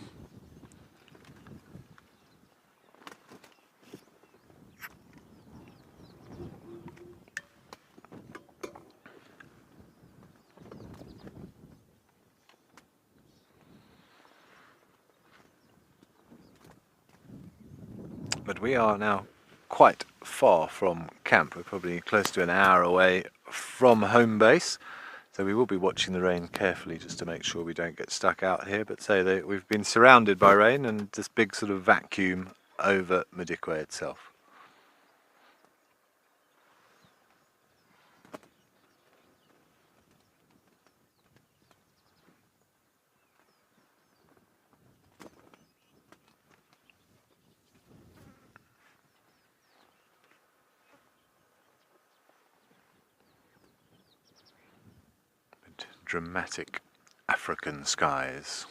But we are now quite far from camp. We're probably close to an hour away from home base. So we will be watching the rain carefully just to make sure we don't get stuck out here. But say that we've been surrounded by rain and this big sort of vacuum over Madikwe itself. Dramatic African skies,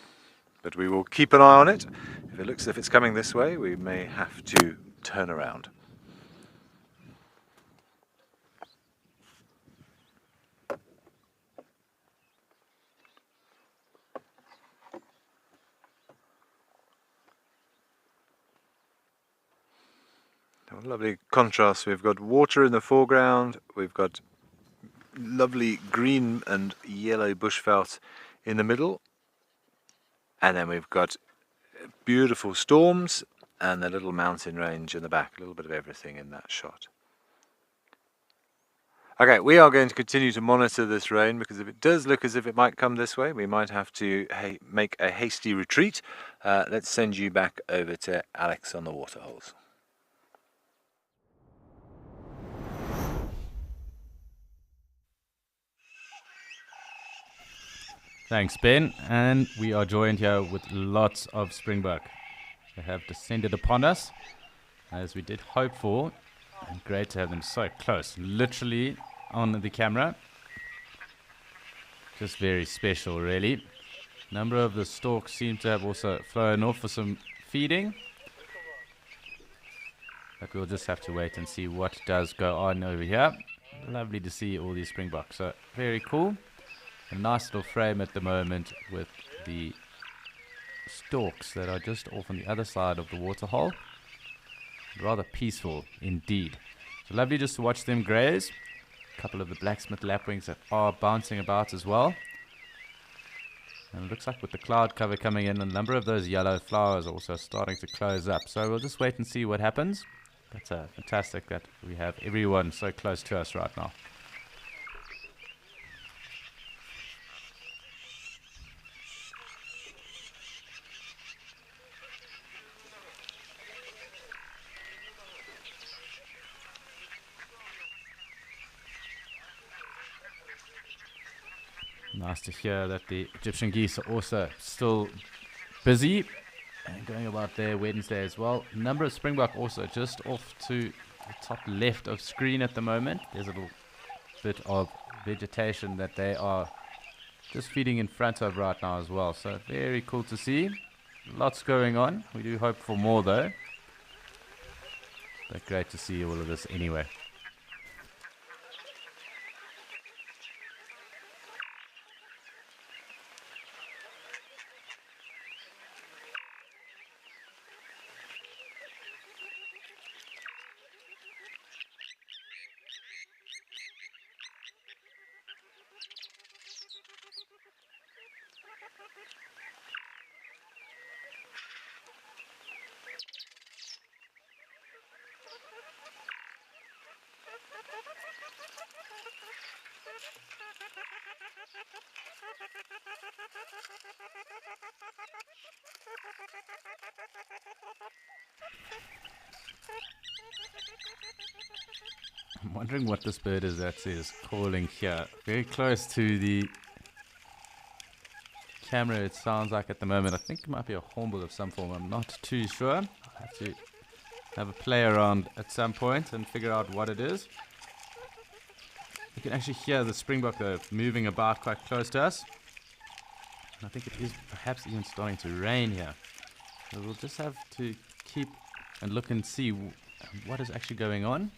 but we will keep an eye on it. If it looks as if it's coming this way, we may have to turn around. Lovely contrast. We've got water in the foreground, we've got lovely green and yellow bushveld in the middle, and then we've got beautiful storms and the little mountain range in the back. A little bit of everything in that shot. Okay, we are going to continue to monitor this rain, because if it does look as if it might come this way, we might have to make a hasty retreat. Let's send you back over to Alex on the waterholes. Thanks, Ben. And we are joined here with lots of springbok. They have descended upon us, as we did hope for. And great to have them so close, literally on the camera. Just very special, really. A number of the storks seem to have also flown off for some feeding. But we'll just have to wait and see what does go on over here. Lovely to see all these springboks. So, very cool. A nice little frame at the moment with the storks that are just off on the other side of the waterhole. Rather peaceful indeed. So lovely just to watch them graze. A couple of the blacksmith lapwings that are bouncing about as well. And it looks like with the cloud cover coming in, a number of those yellow flowers are also starting to close up. So we'll just wait and see what happens. But fantastic that we have everyone so close to us right now. Nice to hear that the Egyptian geese are also still busy and going about their Wednesday as well. A number of springbok also just off to the top left of screen at the moment. There's a little bit of vegetation that they are just feeding in front of right now as well. So very cool to see. Lots going on. We do hope for more though. But great to see all of this anyway. I'm wondering what this bird is that is calling here. Very close to the camera, it sounds like at the moment. I think it might be a hornbill of some form. I'm not too sure. I'll have to have a play around at some point and figure out what it is. You can actually hear the springbok though moving about quite close to us. I think it is perhaps even starting to rain here. So we'll just have to keep and look and see what is actually going on.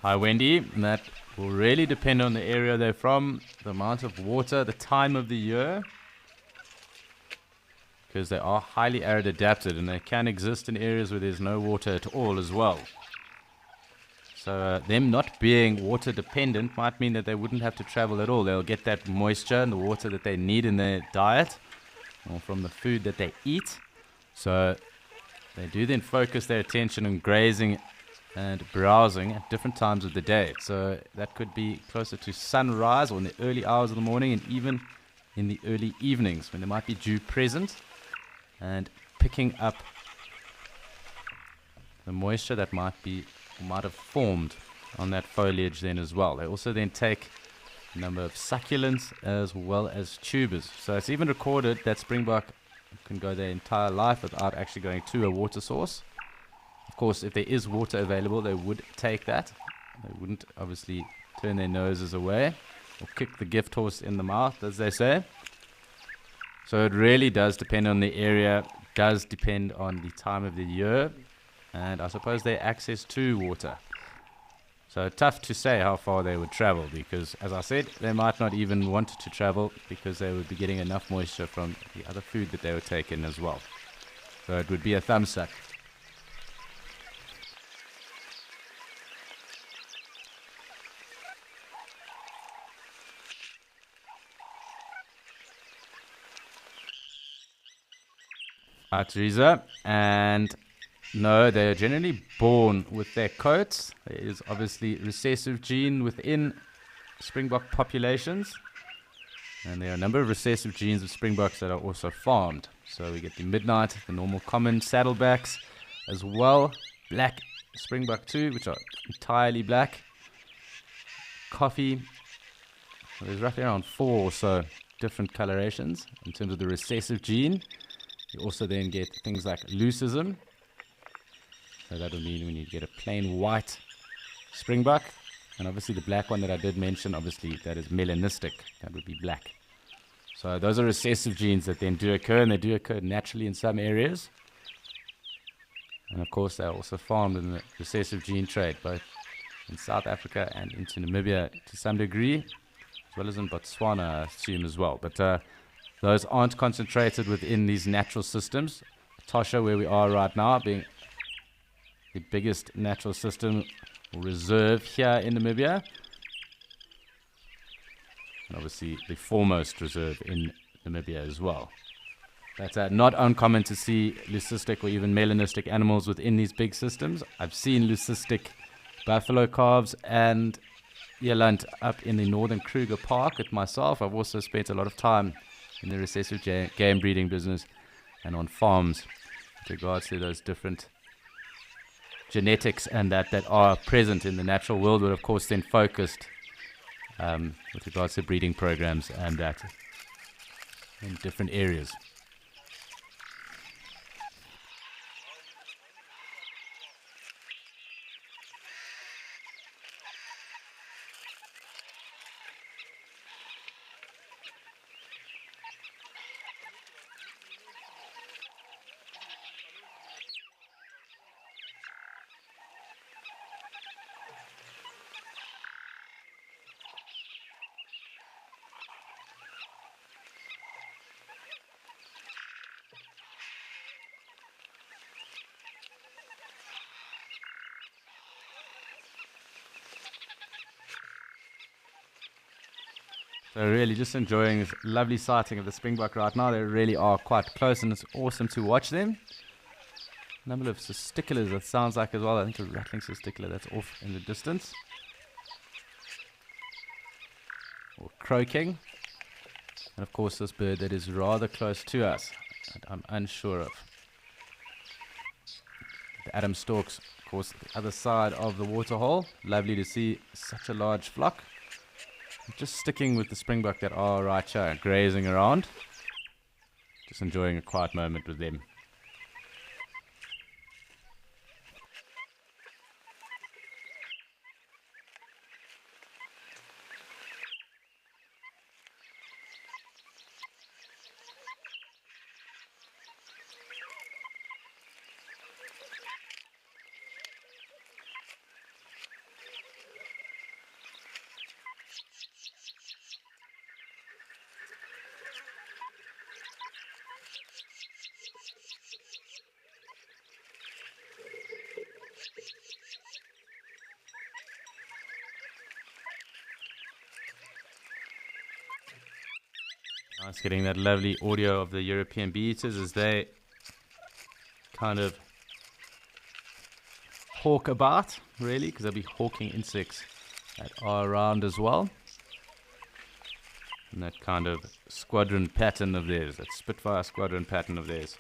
Hi Wendy, and that will really depend on the area they're from, the amount of water, the time of the year, because they are highly arid adapted and they can exist in areas where there's no water at all as well. So them not being water dependent might mean that they wouldn't have to travel at all. They'll get that moisture and the water that they need in their diet or from the food that they eat. So they do then focus their attention on grazing and browsing at different times of the day. So that could be closer to sunrise or in the early hours of the morning, and even in the early evenings when there might be dew present, and picking up the moisture that might have formed on that foliage then as well. They also then take a number of succulents as well as tubers. So it's even recorded that springbok can go their entire life without actually going to a water source. Of course, if there is water available, they would take that. They wouldn't obviously turn their noses away or kick the gift horse in the mouth, as they say. So it really does depend on the area, does depend on the time of the year, and I suppose their access to water. So tough to say how far they would travel, because, as I said, they might not even want to travel because they would be getting enough moisture from the other food that they would take in as well. So it would be a thumbs up. Hi Teresa, and no, they're generally born with their coats. There is obviously recessive gene within springbok populations, and there are a number of recessive genes of springboks that are also farmed. So we get the midnight, the normal common saddlebacks, as well black springbok too, which are entirely black. Coffee, so there's roughly around 4 or so different colorations in terms of the recessive gene. You also then get things like leucism. So that would mean when you get a plain white springbok. And obviously the black one that I did mention, obviously that is melanistic. That would be black. So those are recessive genes that then do occur, and they do occur naturally in some areas. And of course they're also farmed in the recessive gene trade, both in South Africa and into Namibia to some degree. as well as in Botswana, I assume, as well. But those aren't concentrated within these natural systems. Tosha, where we are right now, being the biggest natural system reserve here in Namibia, and obviously the foremost reserve in Namibia as well. That's not uncommon to see leucistic or even melanistic animals within these big systems. I've seen leucistic buffalo calves and eland up in the northern Kruger Park with myself. I've also spent a lot of time in the recessive game breeding business and on farms with regards to those different genetics and that are present in the natural world, but of course then focused with regards to breeding programs and that in different areas. So really just enjoying this lovely sighting of the springbok right now. They really are quite close and it's awesome to watch them. Number of cisticulars, that sounds like as well. I think a rattling cisticular that's off in the distance. Or croaking. And of course this bird that is rather close to us, that I'm unsure of. The Adam storks, of course, the other side of the waterhole. Lovely to see such a large flock. Just sticking with the springbok that are right here, grazing around. Just enjoying a quiet moment with them. Nice, getting that lovely audio of the European bee-eaters as they kind of hawk about, really, because they'll be hawking insects that are around as well. And that kind of squadron pattern of theirs, that Spitfire squadron pattern of theirs.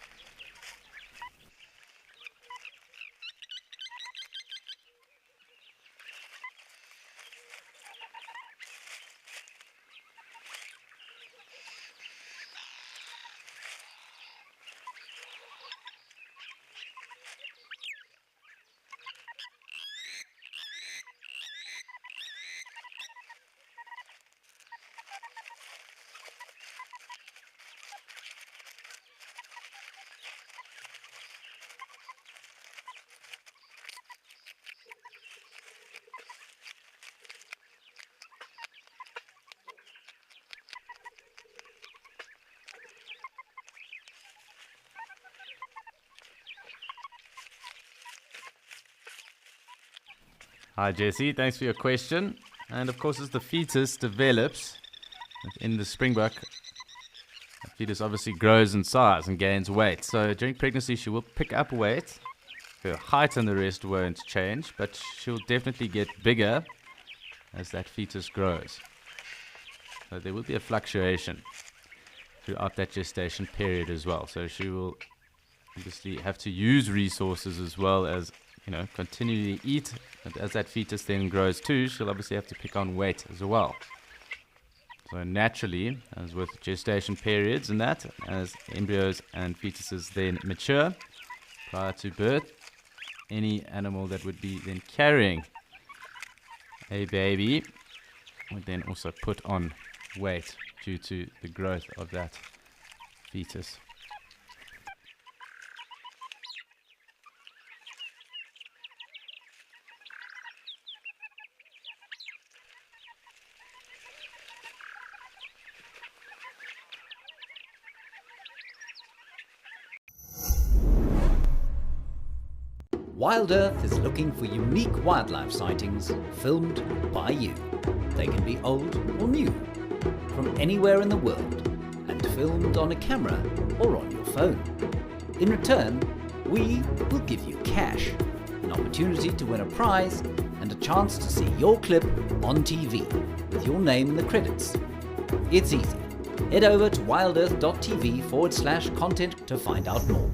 Hi Jesse, thanks for your question. And of course as the fetus develops within the springbok, the fetus obviously grows in size and gains weight. So during pregnancy she will pick up weight. Her height and the rest won't change, but she'll definitely get bigger as that fetus grows. So there will be a fluctuation throughout that gestation period as well. So she will obviously have to use resources as well as, you know, continually eat. And as that fetus then grows too, she'll obviously have to pick on weight as well. So naturally, as with gestation periods and that, as embryos and fetuses then mature prior to birth, any animal that would be then carrying a baby would then also put on weight due to the growth of that fetus. Wild Earth is looking for unique wildlife sightings filmed by you. They can be old or new, from anywhere in the world, and filmed on a camera or on your phone. In return, we will give you cash, an opportunity to win a prize, and a chance to see your clip on TV with your name in the credits. It's easy. Head over to wildearth.tv/content to find out more.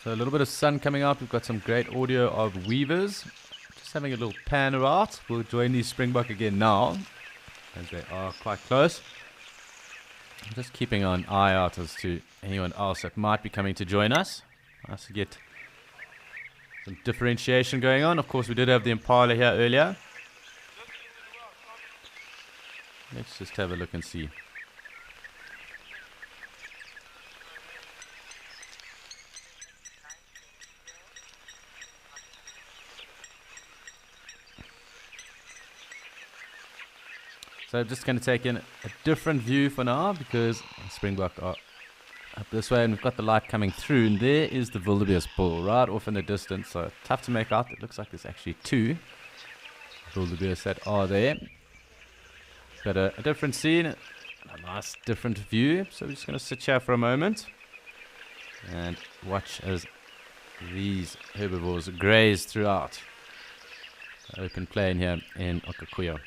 So a little bit of sun coming out. We've got some great audio of weavers. Just having a little pan out. We'll join these springbok again now, as they are quite close. I'm just keeping an eye out as to anyone else that might be coming to join us. Nice to get some differentiation going on. Of course, we did have the impala here earlier. Let's just have a look and see. So I'm just going to take in a different view for now because springbok are up this way and we've got the light coming through, and there is the wildebeest bull right off in the distance, so tough to make out. It looks like there's actually two wildebeest that are there. Got a different scene, a nice different view, so we're just going to sit here for a moment and watch as these herbivores graze throughout the open plain here in Okaukuejo.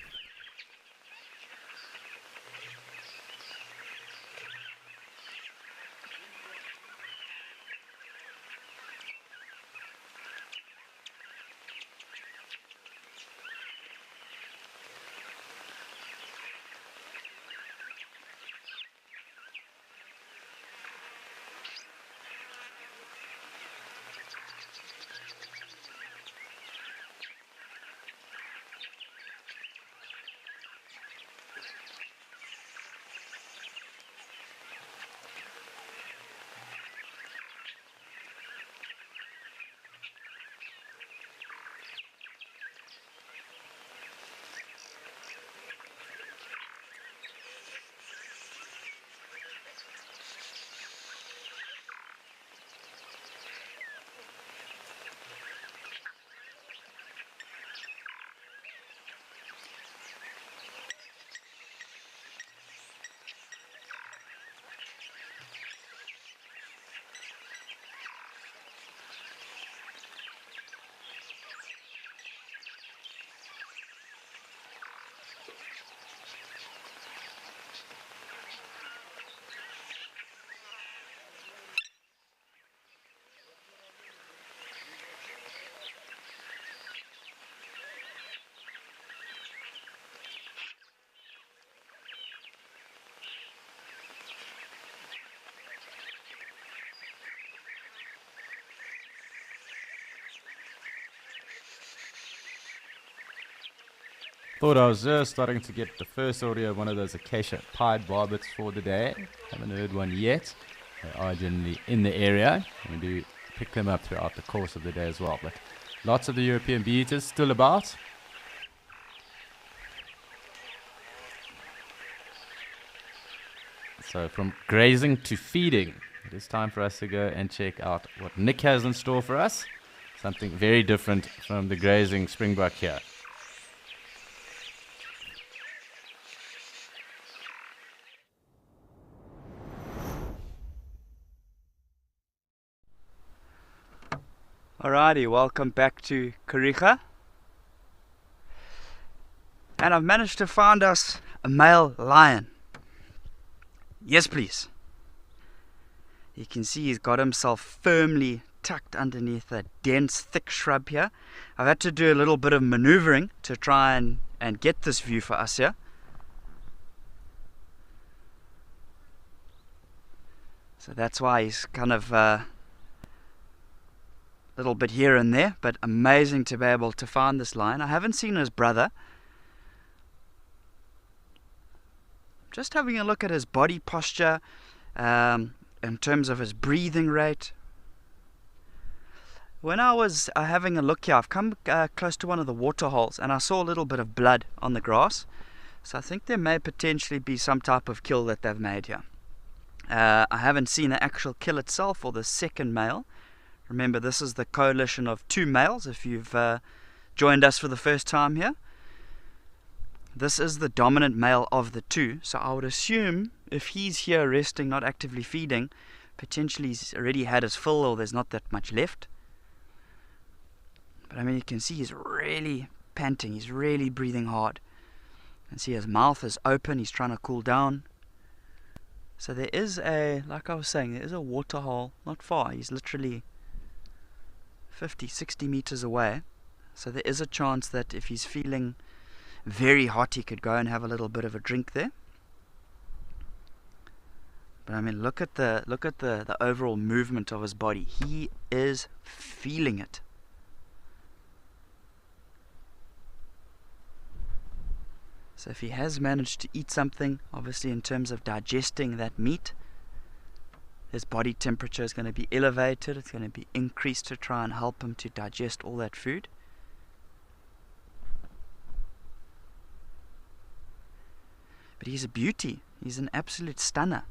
Thought I was just starting to get the first audio of one of those acacia pied barbets for the day. Haven't heard one yet. They are generally in the area. We do pick them up throughout the course of the day as well. But lots of the European bee-eaters still about. So from grazing to feeding, it is time for us to go and check out what Nick has in store for us. Something very different from the grazing springbok here. Alrighty, welcome back to Kariega. And I've managed to find us a male lion. Yes, please. You can see he's got himself firmly tucked underneath a dense, thick shrub here. I've had to do a little bit of maneuvering to try and get this view for us here. So that's why he's kind of little bit here and there, but amazing to be able to find this lion. I haven't seen his brother. Just having a look at his body posture, in terms of his breathing rate. When I was having a look here, I've come close to one of the water holes and I saw a little bit of blood on the grass. So I think there may potentially be some type of kill that they've made here. I haven't seen the actual kill itself or the second male. Remember, this is the coalition of two males if you've joined us for the first time here. This is the dominant male of the two, so I would assume if he's here resting, not actively feeding, potentially he's already had his fill or there's not that much left. But I mean, you can see he's really panting, he's really breathing hard. You can see his mouth is open, he's trying to cool down. So there is like I was saying, there is a water hole not far. He's literally 50, 60 meters away. So there is a chance that if he's feeling very hot, he could go and have a little bit of a drink there. But I mean, look at the overall movement of his body. He is feeling it. So if he has managed to eat something, obviously in terms of digesting that meat, his body temperature is going to be elevated. It's going to be increased to try and help him to digest all that food. But he's a beauty. He's an absolute stunner.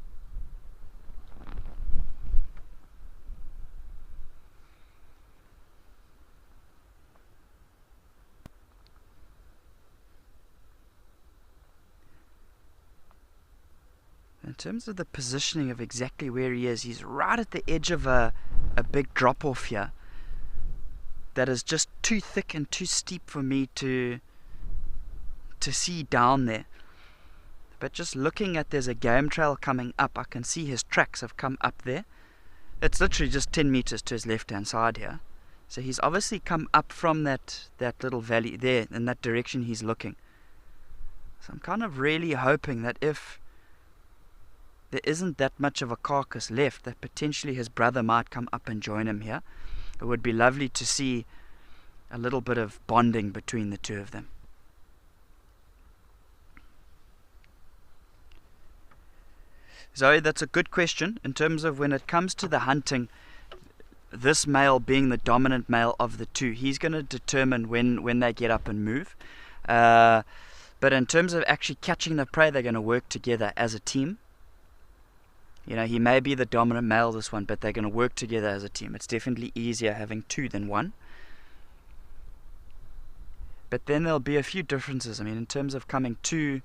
In terms of the positioning of exactly where he is, he's right at the edge of a big drop-off here that is just too thick and too steep for me to see down there. But just looking at, there's a game trail coming up. I can see his tracks have come up there. It's literally just 10 meters to his left-hand side here. So he's obviously come up from that little valley there, in that direction he's looking. So I'm kind of really hoping that if there isn't that much of a carcass left, that potentially his brother might come up and join him here. It would be lovely to see a little bit of bonding between the two of them. Zoe, that's a good question. In terms of when it comes to the hunting, this male being the dominant male of the two, he's going to determine when they get up and move. But in terms of actually catching the prey, they're going to work together as a team. You know, he may be the dominant male, this one, but they're going to work together as a team. It's definitely easier having two than one. But then there'll be a few differences. I mean, in terms of coming to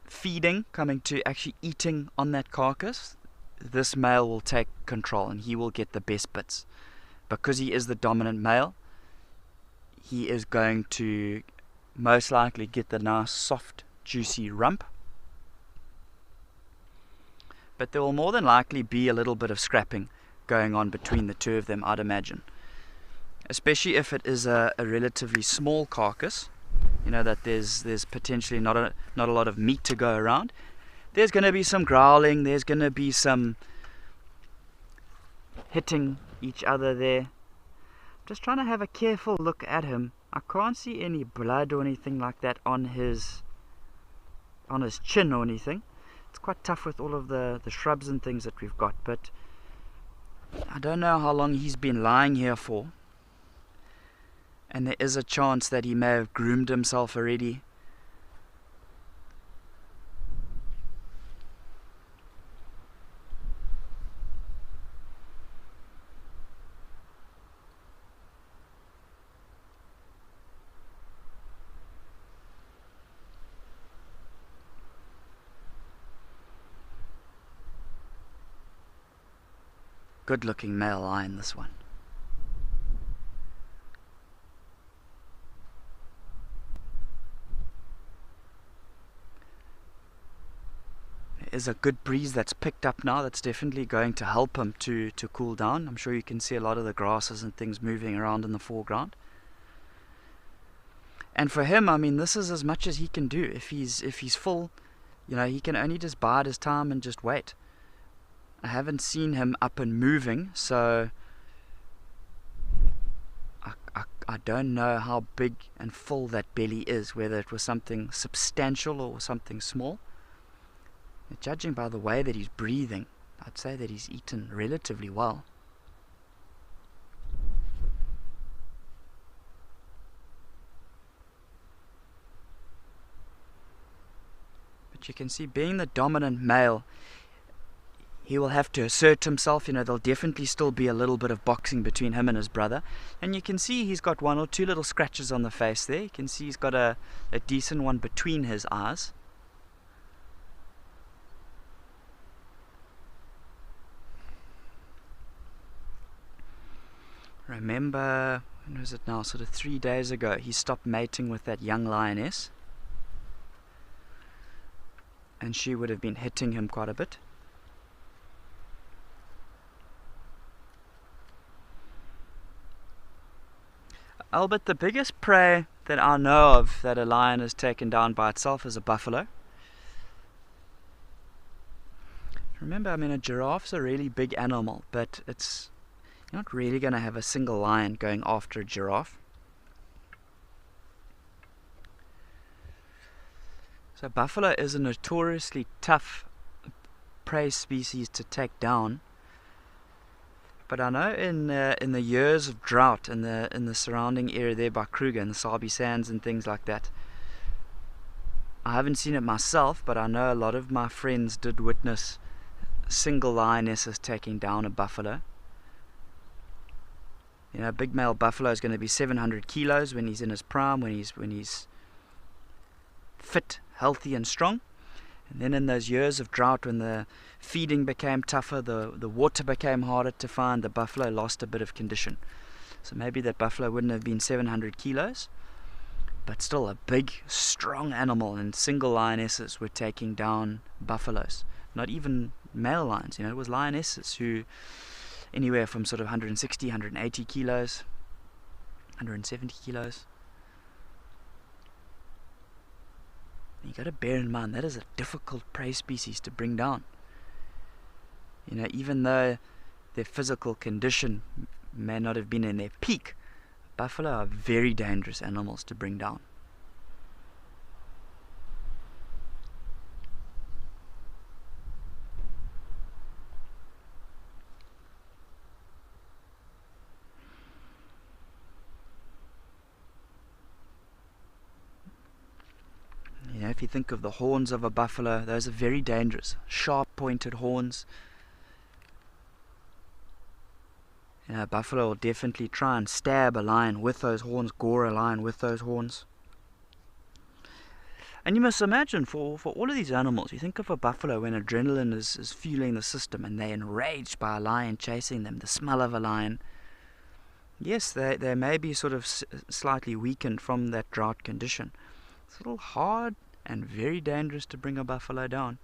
feeding, coming to actually eating on that carcass, this male will take control and he will get the best bits. Because he is the dominant male, he is going to most likely get the nice, soft, juicy rump. But there will more than likely be a little bit of scrapping going on between the two of them, I'd imagine. Especially if it is a relatively small carcass, you know, that there's potentially not a lot of meat to go around. There's going to be some growling, there's going to be some hitting each other there, Just trying to have a careful look at him. I can't see any blood or anything like that on his chin or anything. It's quite tough with all of the shrubs and things that we've got, but I don't know how long he's been lying here for. And there is a chance that he may have groomed himself already. Good looking male lion, this one. There is a good breeze that's picked up now. That's definitely going to help him to cool down. I'm sure you can see a lot of the grasses and things moving around in the foreground. And for him, I mean, this is as much as he can do. If he's full, you know, he can only just bide his time and just wait. I haven't seen him up and moving, so I don't know how big and full that belly is, whether it was something substantial or something small. Judging by the way that he's breathing, I'd say that he's eaten relatively well. But you can see, being the dominant male, he will have to assert himself. You know, there'll definitely still be a little bit of boxing between him and his brother. And you can see he's got one or two little scratches on the face there. You can see he's got a decent one between his eyes. Remember, when was it now? Sort of 3 days ago, he stopped mating with that young lioness. And she would have been hitting him quite a bit. Albert, the biggest prey that I know of that a lion has taken down by itself is a buffalo. Remember, I mean, a giraffe's a really big animal, but you're not really going to have a single lion going after a giraffe. So buffalo is a notoriously tough prey species to take down. But I know in the years of drought in the surrounding area there by Kruger and the Sabi Sands and things like that, I haven't seen it myself, but I know a lot of my friends did witness single lionesses taking down a buffalo. You know, a big male buffalo is going to be 700 kilos when he's in his prime, when he's fit, healthy and strong. And then in those years of drought, when the feeding became tougher, the water became harder to find, the buffalo lost a bit of condition. So maybe that buffalo wouldn't have been 700 kilos, but still a big, strong animal, and single lionesses were taking down buffaloes. Not even male lions, you know, it was lionesses who anywhere from sort of 160, 180 kilos, 170 kilos. You got to bear in mind that is a difficult prey species to bring down. You know, even though their physical condition may not have been in their peak, buffalo are very dangerous animals to bring down. You know, if you think of the horns of a buffalo, those are very dangerous. Sharp pointed horns. You know, a buffalo will definitely try and stab a lion with those horns, gore a lion with those horns. And you must imagine, for all of these animals, you think of a buffalo when adrenaline is fueling the system and they're enraged by a lion chasing them, the smell of a lion. Yes, they may be sort of slightly weakened from that drought condition. It's a little hard and very dangerous to bring a buffalo down.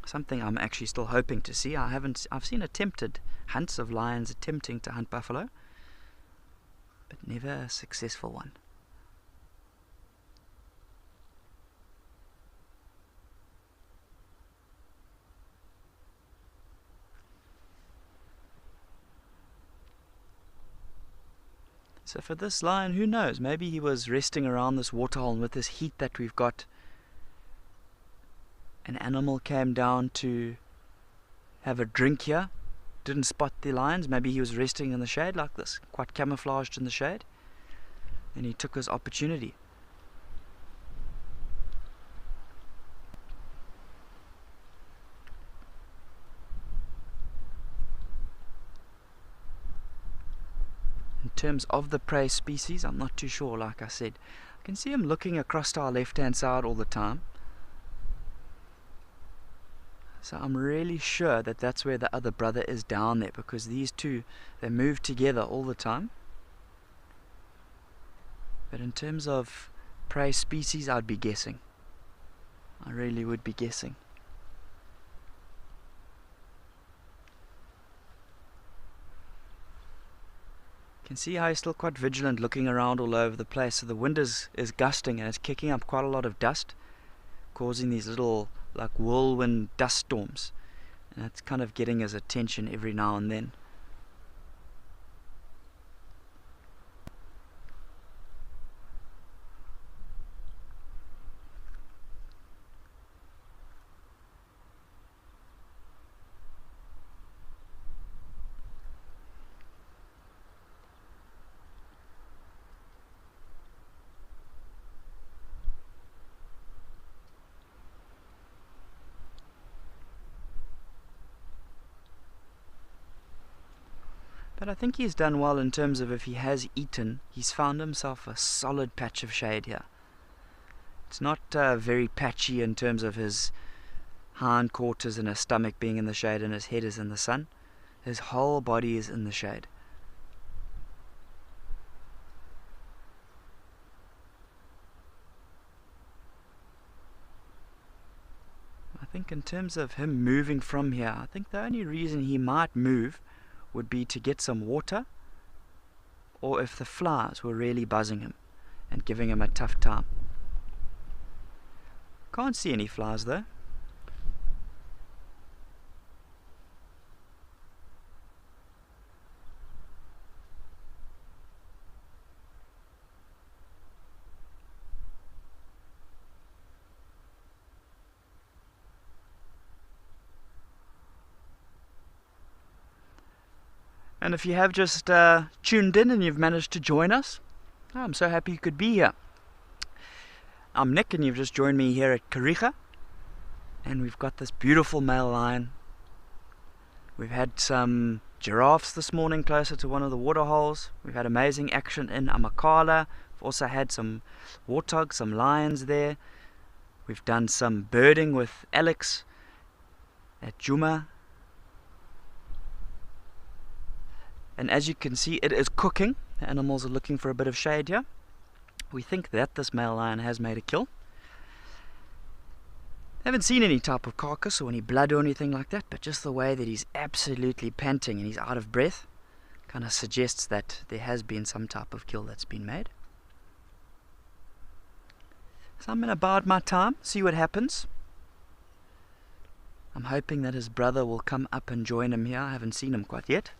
Something I'm actually still hoping to see. I've seen attempted hunts of lions attempting to hunt buffalo, but never a successful one. So for this lion, who knows? Maybe he was resting around this waterhole, and with this heat that we've got, an animal came down to have a drink here, didn't spot the lions. Maybe he was resting in the shade like this, quite camouflaged in the shade, and he took his opportunity. In terms of the prey species, I'm not too sure. Like I said, I can see him looking across to our left hand side all the time, so I'm really sure that that's where the other brother is down there, because these two, they move together all the time. But in terms of prey species, I'd be guessing. I really would be guessing. You can see how he's still quite vigilant, looking around all over the place. So the wind is gusting, and it's kicking up quite a lot of dust, causing these little like whirlwind dust storms, and it's kind of getting his attention every now and then. But I think he's done well in terms of, if he has eaten, he's found himself a solid patch of shade here. It's not very patchy in terms of his hindquarters and his stomach being in the shade and his head is in the sun. His whole body is in the shade. I think in terms of him moving from here, I think the only reason he might move would be to get some water, or if the flies were really buzzing him and giving him a tough time. Can't see any flies though. And if you have just tuned in and you've managed to join us, I'm so happy you could be here. I'm Nick, and you've just joined me here at Kariega, and we've got this beautiful male lion. We've had some giraffes this morning closer to one of the waterholes. We've had amazing action in Amakhala. We've also had some warthogs, some lions there. We've done some birding with Alex at Djuma. And as you can see, it is cooking. The animals are looking for a bit of shade here. We think that this male lion has made a kill. Haven't seen any type of carcass or any blood or anything like that, but just the way that he's absolutely panting and he's out of breath kind of suggests that there has been some type of kill that's been made. So I'm going to bide my time, see what happens. I'm hoping that his brother will come up and join him here. I haven't seen him quite yet.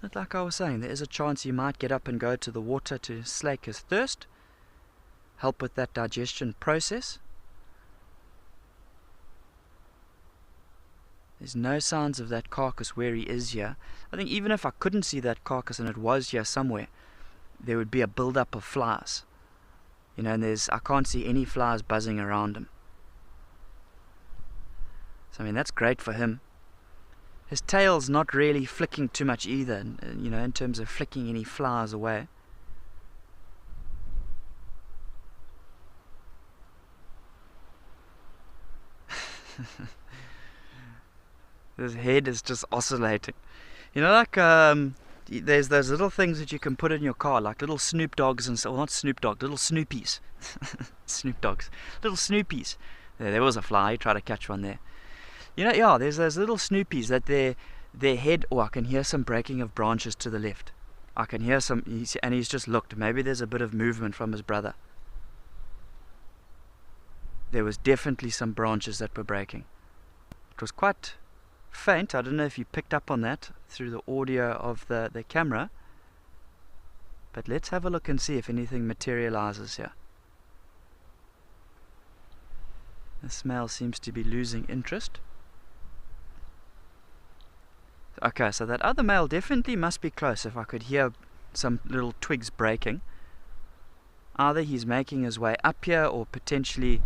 But like I was saying, there is a chance he might get up and go to the water to slake his thirst, help with that digestion process. There's no signs of that carcass where he is here. I think even if I couldn't see that carcass and it was here somewhere, there would be a build-up of flies. You know, and I can't see any flies buzzing around him. So I mean, that's great for him. His tail's not really flicking too much either, you know, in terms of flicking any flies away. His head is just oscillating. You know, like there's those little things that you can put in your car, like little Snoop Dogs and so, well, not Snoop Dogg, little Snoopies. Snoop Dogs, little Snoopies. There was a fly. He tried to catch one there. You know, yeah, there's those little Snoopies that their head, oh, I can hear some breaking of branches to the left. I can hear some, and he's just looked. Maybe there's a bit of movement from his brother. There was definitely some branches that were breaking. It was quite faint. I don't know if you picked up on that through the audio of the camera, But let's have a look and see if anything materializes here. This male seems to be losing interest. Okay, so that other male definitely must be close if I could hear some little twigs breaking. Either he's making his way up here or potentially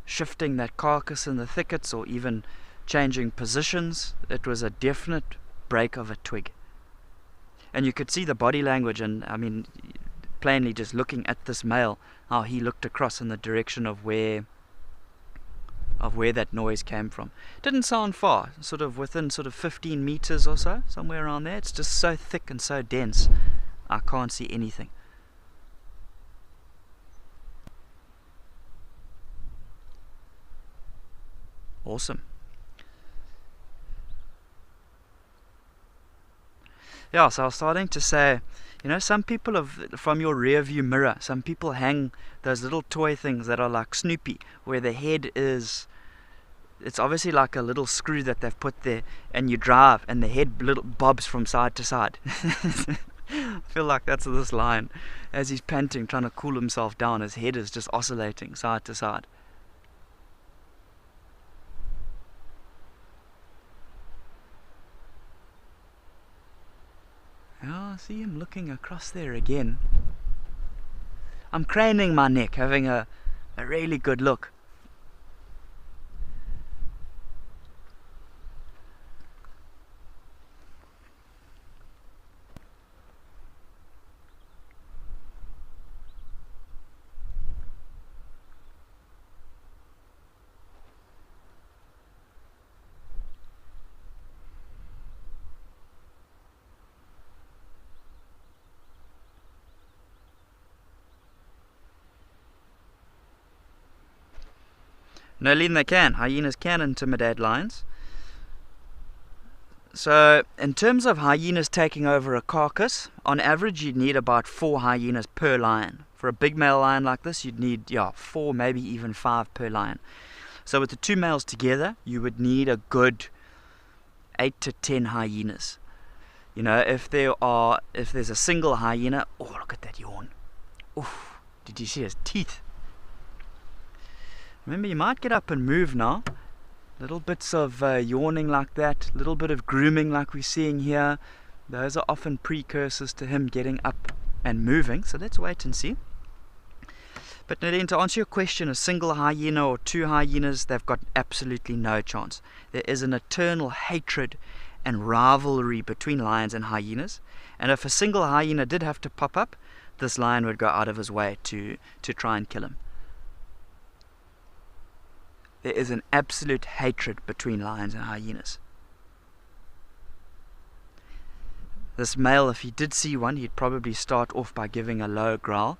shifting that carcass in the thickets or even changing positions. It was a definite break of a twig. And you could see the body language, and I mean, plainly just looking at this male, how he looked across in the direction of where that noise came from. Didn't sound far, sort of within sort of 15 meters or so, somewhere around there. It's just so thick and so dense, I can't see anything. Awesome. Yeah, so I was starting to say, you know, some people from your rear view mirror, some people hang those little toy things that are like Snoopy, where the head is, it's obviously like a little screw that they've put there, and you drive and the head little bobs from side to side. I feel like that's this lion. As he's panting, trying to cool himself down, his head is just oscillating side to side. Oh, I see him looking across there again. I'm craning my neck, having a really good look. No, Lean, they can. Hyenas can intimidate lions. So, in terms of hyenas taking over a carcass, on average you'd need about 4 hyenas per lion. For a big male lion like this, you'd need 4, maybe even 5 per lion. So with the 2 males together, you would need a good 8 to 10 hyenas. You know, if there's a single hyena, oh, look at that yawn. Oof, did you see his teeth? Remember, you might get up and move now. Little bits of yawning like that, little bit of grooming like we're seeing here. Those are often precursors to him getting up and moving. So let's wait and see. But Nadine, to answer your question, a single hyena or 2 hyenas, they've got absolutely no chance. There is an eternal hatred and rivalry between lions and hyenas. And if a single hyena did have to pop up, this lion would go out of his way to try and kill him. There is an absolute hatred between lions and hyenas. This male, if he did see one, he'd probably start off by giving a low growl.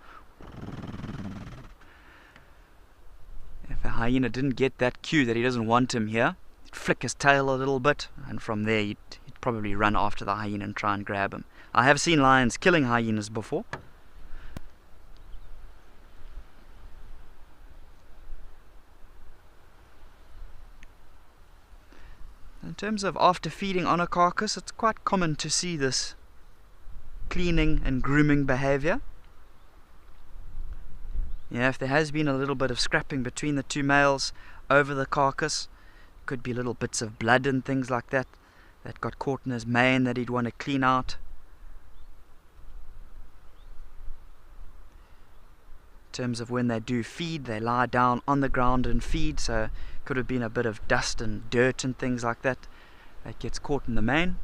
If a hyena didn't get that cue that he doesn't want him here, he'd flick his tail a little bit, and from there he'd probably run after the hyena and try and grab him. I have seen lions killing hyenas before. In terms of after feeding on a carcass, it's quite common to see this cleaning and grooming behavior. Yeah, if there has been a little bit of scrapping between the 2 males over the carcass, could be little bits of blood and things like that that got caught in his mane that he'd want to clean out. In terms of when they do feed, they lie down on the ground and feed, so could have been a bit of dust and dirt and things like that that gets caught in the mane.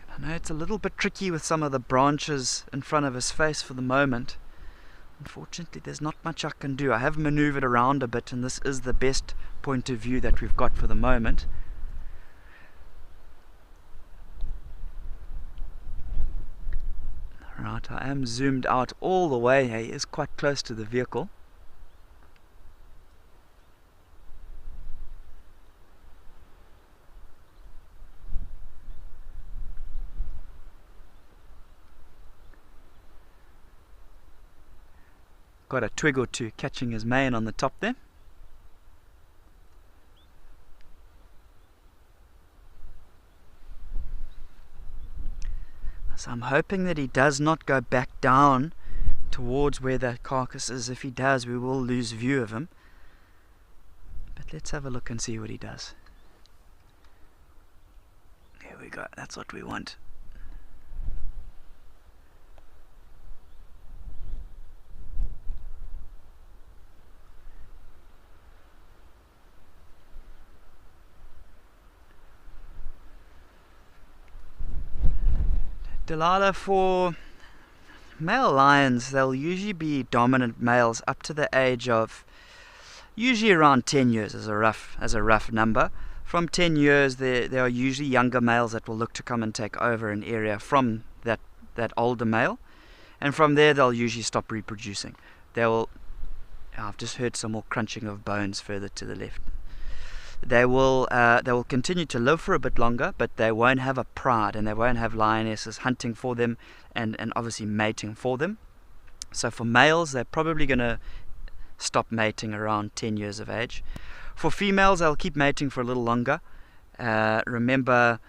I know it's a little bit tricky with some of the branches in front of his face for the moment. Unfortunately, there's not much I can do. I have maneuvered around a bit, and this is the best point of view that we've got for the moment. Right, I am zoomed out all the way. He is quite close to the vehicle. Got a twig or two catching his mane on the top there. So I'm hoping that he does not go back down towards where that carcass is. If he does, we will lose view of him. But let's have a look and see what he does. There we go, that's what we want. Delilah, for male lions, they'll usually be dominant males up to the age of usually around 10 years as a rough number. From 10 years, there are usually younger males that will look to come and take over an area from that older male, and from there they'll usually stop reproducing. I've just heard some more crunching of bones further to the left. They will continue to live for a bit longer, but they won't have a pride, and they won't have lionesses hunting for them and obviously mating for them. So for males, they're probably going to stop mating around 10 years of age. For females, they'll keep mating for a little longer. Remember,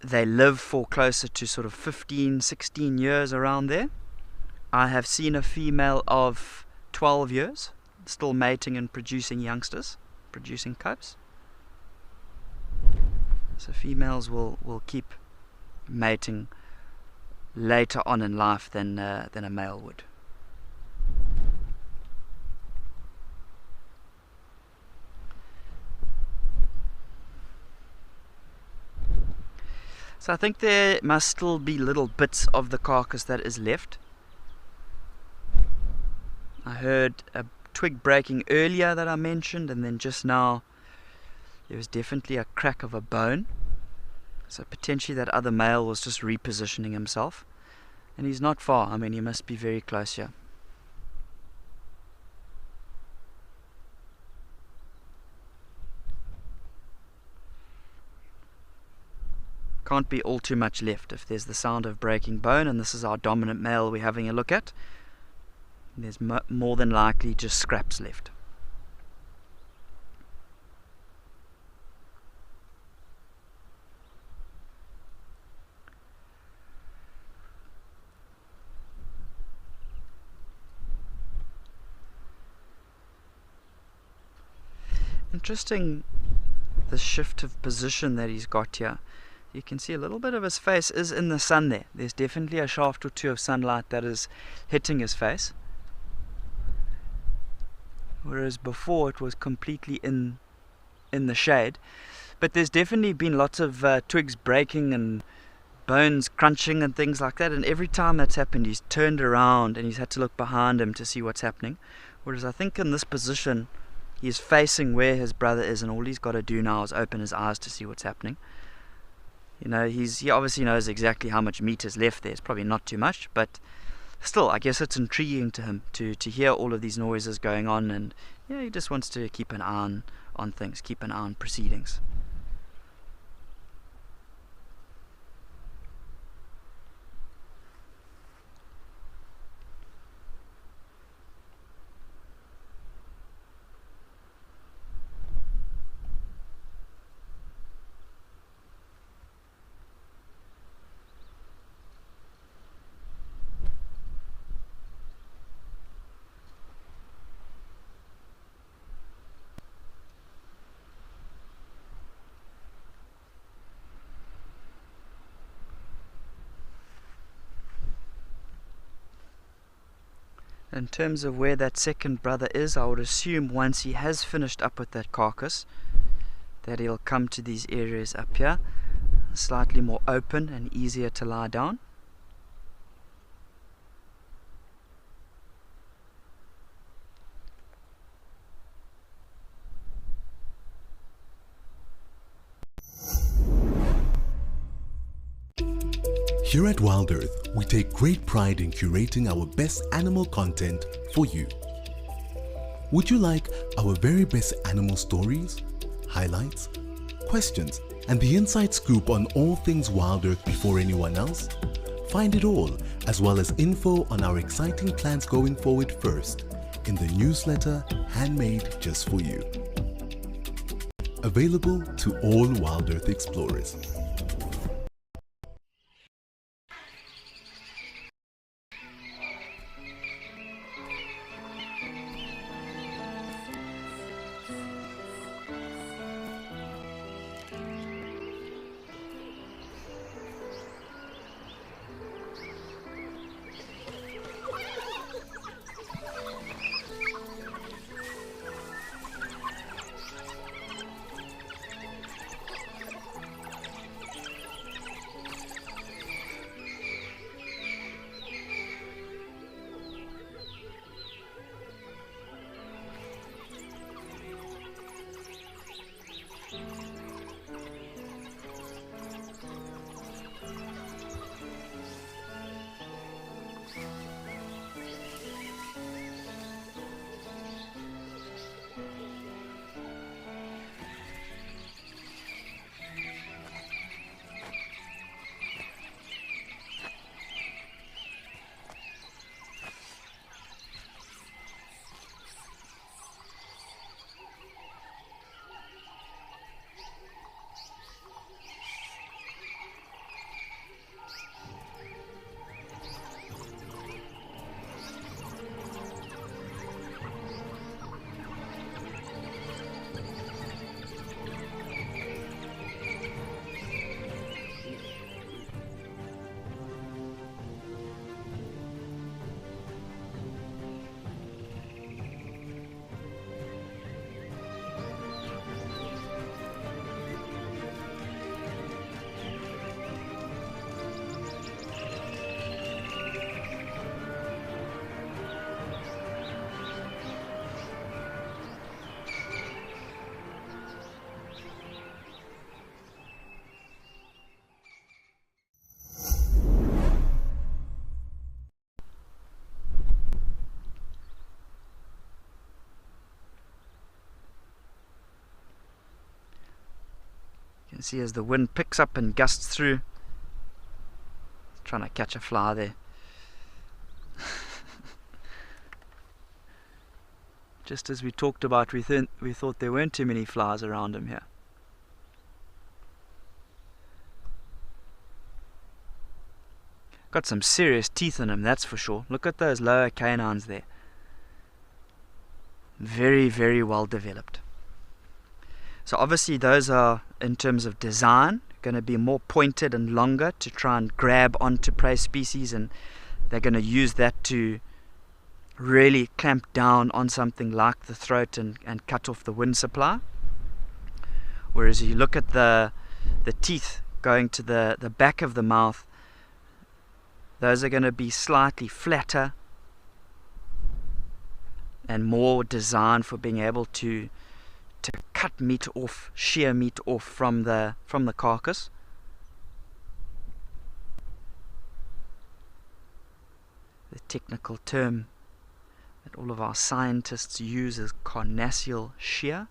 they live for closer to sort of 15, 16 years around there. I have seen a female of 12 years still mating and producing youngsters, producing cubs. So females will keep mating later on in life than a male would. So I think there must still be little bits of the carcass that is left. I heard a twig breaking earlier that I mentioned, and then just now there was definitely a crack of a bone. So potentially that other male was just repositioning himself, and he's not far. I mean, he must be very close here. Can't be all too much left. If there's the sound of breaking bone, and this is our dominant male we're having a look at, there's more than likely just scraps left. Interesting, the shift of position that he's got here. You can see a little bit of his face is in the sun there. There's definitely a shaft or two of sunlight that is hitting his face, whereas before it was completely in the shade. But there's definitely been lots of twigs breaking and bones crunching and things like that, and every time that's happened he's turned around and he's had to look behind him to see what's happening. Whereas I think in this position he's facing where his brother is, and all he's got to do now is open his eyes to see what's happening. You know, he obviously knows exactly how much meat is left there. It's probably not too much, but still, I guess it's intriguing to him to hear all of these noises going on, and yeah, he just wants to keep an eye on things, keep an eye on proceedings. In terms of where that second brother is, I would assume once he has finished up with that carcass, that he'll come to these areas up here, slightly more open and easier to lie down. Here at Wild Earth, we take great pride in curating our best animal content for you. Would you like our very best animal stories, highlights, questions, and the inside scoop on all things Wild Earth before anyone else? Find it all, as well as info on our exciting plans going forward first, in the newsletter handmade just for you. Available to all Wild Earth explorers. can see as the wind picks up and gusts through. Trying to catch a fly there. Just as we talked about, we thought there weren't too many flies around him here. Got some serious teeth in him, that's for sure. Look at those lower canines there. Very, very well developed. So obviously those are, in terms of design, going to be more pointed and longer to try and grab onto prey species, and they're going to use that to really clamp down on something like the throat and cut off the wind supply. Whereas you look at the teeth going to the back of the mouth, those are going to be slightly flatter and more designed for being able to cut meat off, shear meat off from the carcass. The technical term that all of our scientists use is carnassial shear.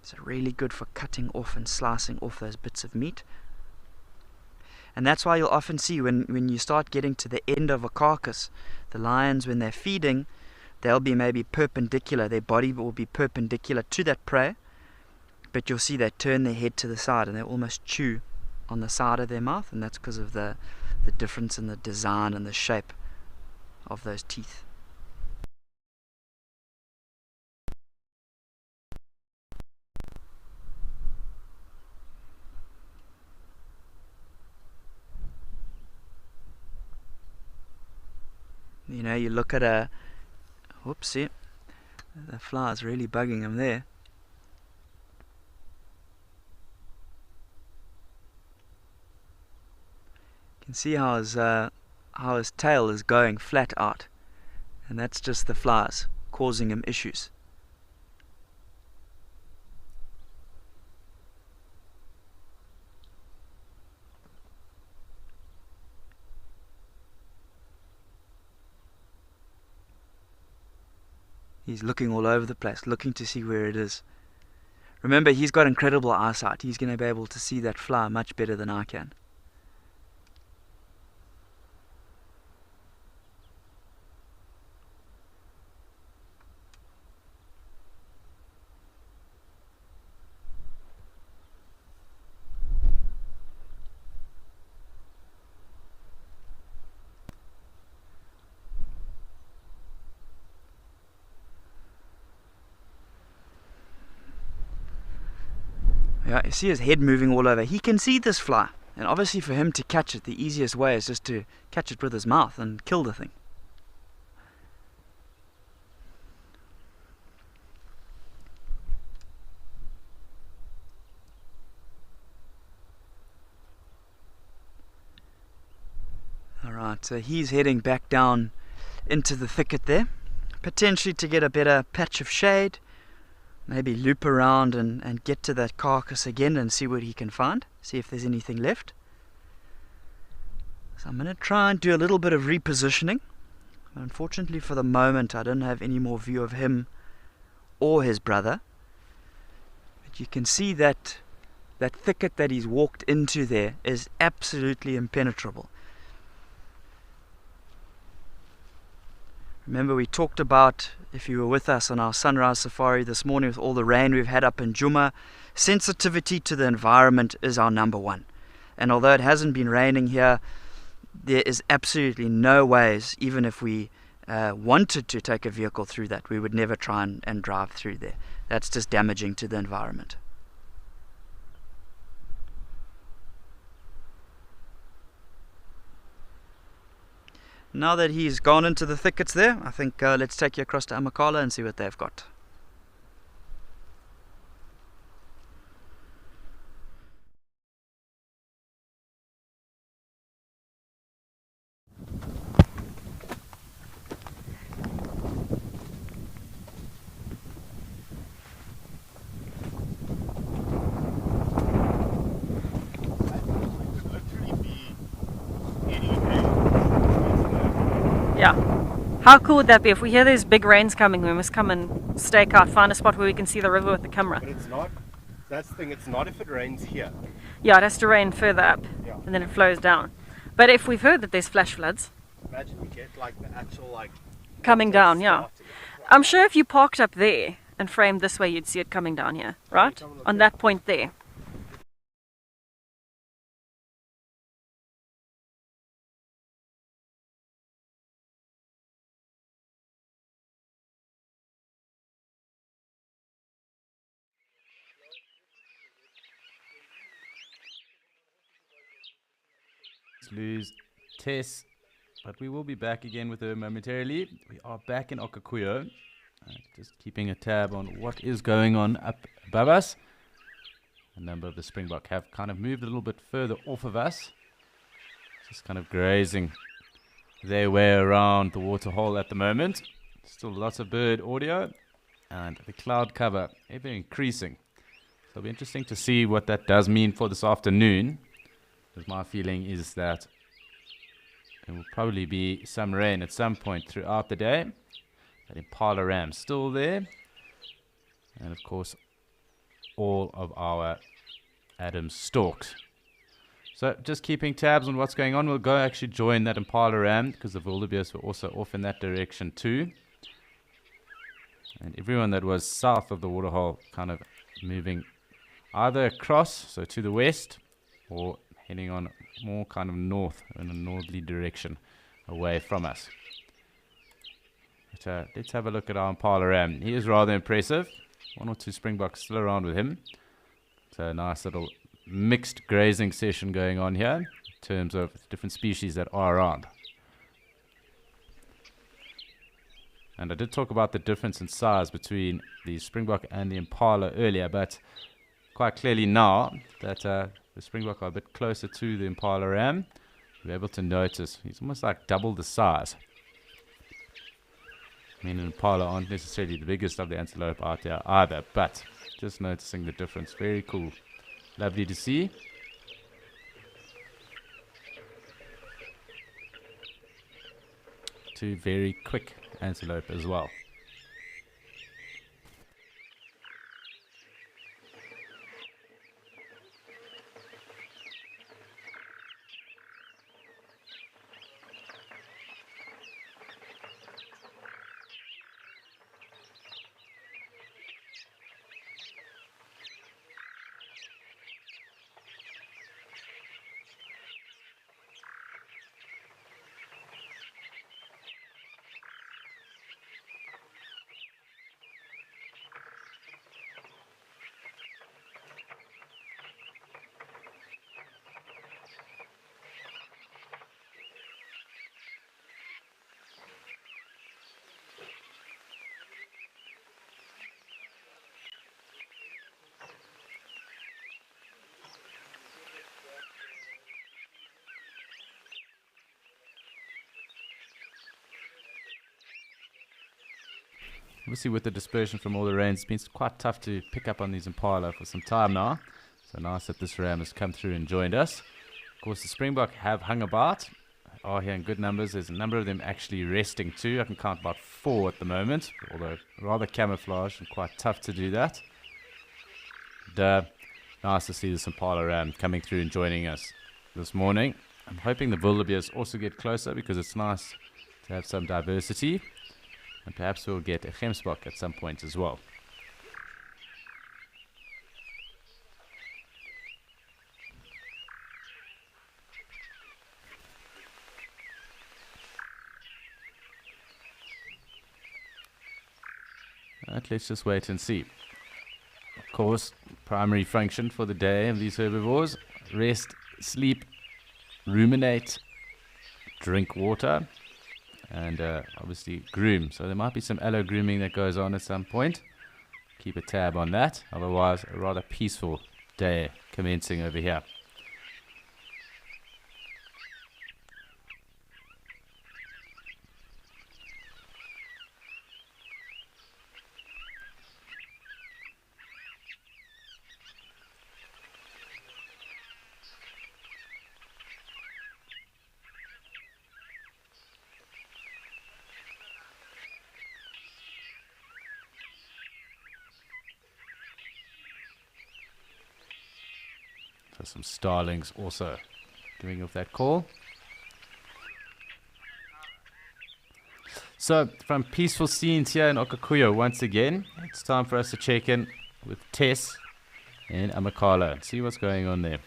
It's really good for cutting off and slicing off those bits of meat. And that's why you'll often see when you start getting to the end of a carcass, the lions, when they're feeding, they'll be maybe perpendicular, their body will be perpendicular to that prey, but you'll see they turn their head to the side and they almost chew on the side of their mouth, and that's because of the difference in the design and the shape of those teeth. You know, you look at a, whoopsie, the fly's really bugging him there. You can see how his tail is going flat out, and that's just the flies causing him issues. He's looking all over the place, looking to see where it is. Remember, he's got incredible eyesight. He's going to be able to see that fly much better than I can. Yeah, you see his head moving all over. He can see this fly, and obviously for him to catch it, the easiest way is just to catch it with his mouth and kill the thing. Alright, so he's heading back down into the thicket there, potentially to get a better patch of shade. Maybe loop around and get to that carcass again and see what he can find. See if there's anything left. So I'm going to try and do a little bit of repositioning. Unfortunately for the moment I don't have any more view of him or his brother. But you can see that thicket that he's walked into there is absolutely impenetrable. Remember, we talked about, if you were with us on our sunrise safari this morning with all the rain we've had up in Djuma, sensitivity to the environment is our number one. And although it hasn't been raining here, there is absolutely no ways, even if we wanted to take a vehicle through that, we would never try and drive through there. That's just damaging to the environment. Now that he's gone into the thickets there, I think let's take you across to Amakhala and see what they've got. Yeah. How cool would that be? If we hear these big rains coming, we must come and stake out, find a spot where we can see the river with the camera. But it's not That's the thing, it's not if it rains here. Yeah, it has to rain further up, Yeah. and then it flows down. But if we've heard that there's flash floods Imagine you get like the actual like coming water down, yeah. starting. I'm sure if you parked up there and framed this way, you'd see it coming down here, right? come and look On there. that point there. Lose Tess, but we will be back again with her momentarily. We are back in Okakuyo, just keeping a tab on what is going on up above us. A number of the Springbok have kind of moved a little bit further off of us, just kind of grazing their way around the waterhole at the moment. Still lots of bird audio, and the cloud cover ever increasing. So it'll be interesting to see what that does mean for this afternoon. Because my feeling is that it will probably be some rain at some point throughout the day. That Impala Ram still there. And of course, all of our Adams Storks. So just keeping tabs on what's going on. We'll go actually join that Impala Ram because the wildebeest were also off in that direction too. And everyone that was south of the waterhole kind of moving either across, so to the west, or heading on more kind of north, in a northerly direction away from us. But, let's have a look at our Impala Ram. He is rather impressive. One or two Springboks still around with him. So a nice little mixed grazing session going on here in terms of different species that are around. And I did talk about the difference in size between the Springbok and the Impala earlier, but quite clearly now that the Springbok are a bit closer to the Impala Ram, we're able to notice he's almost like double the size. I mean, Impala aren't necessarily the biggest of the antelope out there either, but just noticing the difference. Very cool. Lovely to see. Two very quick antelope as well. Obviously with the dispersion from all the rains, it's been quite tough to pick up on these Impala for some time now. So nice that this ram has come through and joined us. Of course, the Springbok have hung about, are here in good numbers. There's a number of them actually resting too. I can count about 4 at the moment, although rather camouflaged and quite tough to do that. And, nice to see this Impala ram coming through and joining us this morning. I'm hoping the wildebeest also get closer because it's nice to have some diversity. And perhaps we'll get a gemsbok at some point as well. Right, let's just wait and see. Of course, primary function for the day of these herbivores: rest, sleep, ruminate, drink water, and obviously groom. So there might be some allo grooming that goes on at some point. Keep a tab on that. Otherwise, a rather peaceful day commencing over here. So some starlings also giving off that call. So from peaceful scenes here in Okakuyo, once again, it's time for us to check in with Tess in Amakhala and see what's going on there.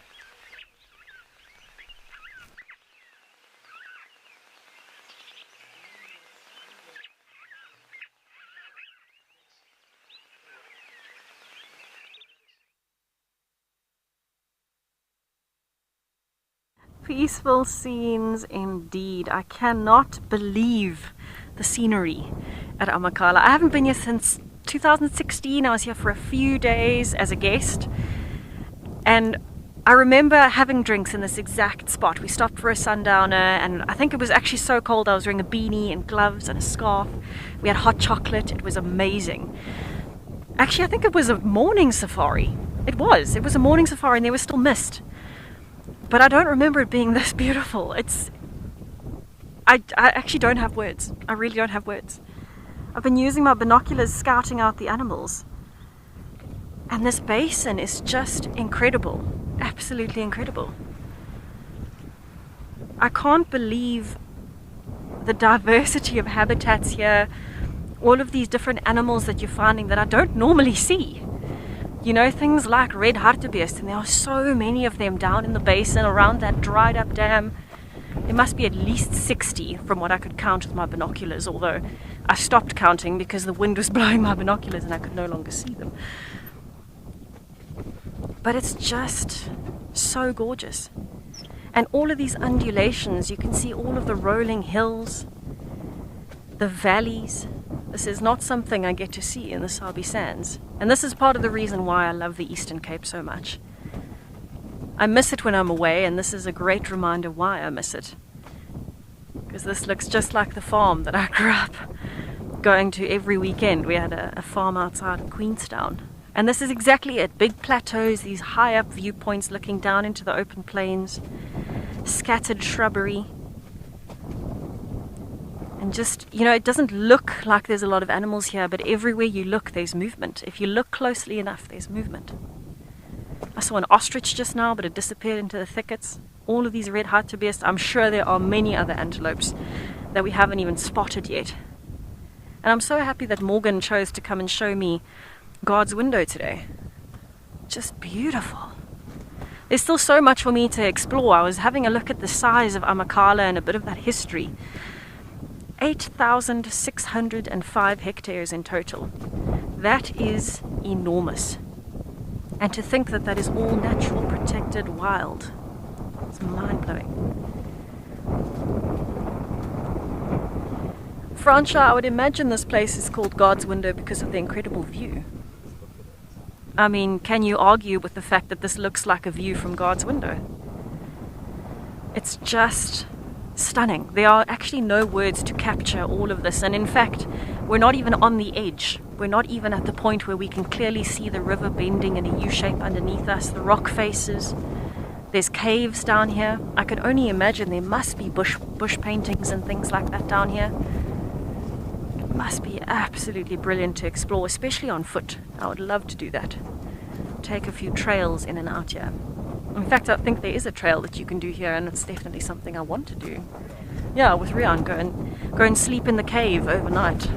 Peaceful scenes indeed. I cannot believe the scenery at Amakhala. I haven't been here since 2016. I was here for a few days as a guest, and I remember having drinks in this exact spot. We stopped for a sundowner, and I think it was actually so cold I was wearing a beanie and gloves and a scarf. We had hot chocolate. It was amazing. Actually, I think it was a morning safari. It was a morning safari, and there was still mist. But I don't remember it being this beautiful. I actually don't have words. I really don't have words. I've been using my binoculars scouting out the animals. And this basin is just incredible. Absolutely incredible. I can't believe the diversity of habitats here. All of these different animals that you're finding that I don't normally see. You know, things like red hartebeest, and there are so many of them down in the basin around that dried up dam. There must be at least 60 from what I could count with my binoculars, although I stopped counting because the wind was blowing my binoculars and I could no longer see them. But it's just so gorgeous. And all of these undulations, you can see all of the rolling hills, the valleys. This is not something I get to see in the Sabi Sands. And this is part of the reason why I love the Eastern Cape so much. I miss it when I'm away, and this is a great reminder why I miss it. Because this looks just like the farm that I grew up going to every weekend. We had a farm outside in Queenstown. And this is exactly it. Big plateaus, these high up viewpoints looking down into the open plains, scattered shrubbery. And just, you know, it doesn't look like there's a lot of animals here, but everywhere you look, there's movement. If you look closely enough, there's movement. I saw an ostrich just now, but it disappeared into the thickets. All of these red hartebeest, I'm sure there are many other antelopes that we haven't even spotted yet. And I'm so happy that Morgan chose to come and show me God's Window today. Just beautiful. There's still so much for me to explore. I was having a look at the size of Amakhala and a bit of that history. 8,605 hectares in total. That is enormous. And to think that that is all natural, protected, wild. It's mind-blowing. Francia, I would imagine this place is called God's Window because of the incredible view. I mean, can you argue with the fact that this looks like a view from God's window? It's just stunning. There are actually no words to capture all of this, and in fact, we're not even on the edge. We're not even at the point where we can clearly see the river bending in a U-shape underneath us, the rock faces. There's caves down here. I can only imagine there must be bush paintings and things like that down here. It must be absolutely brilliant to explore, especially on foot. I would love to do that. Take a few trails in and out here. In fact, I think there is a trail that you can do here, and it's definitely something I want to do. Yeah, with Rian, go and sleep in the cave overnight.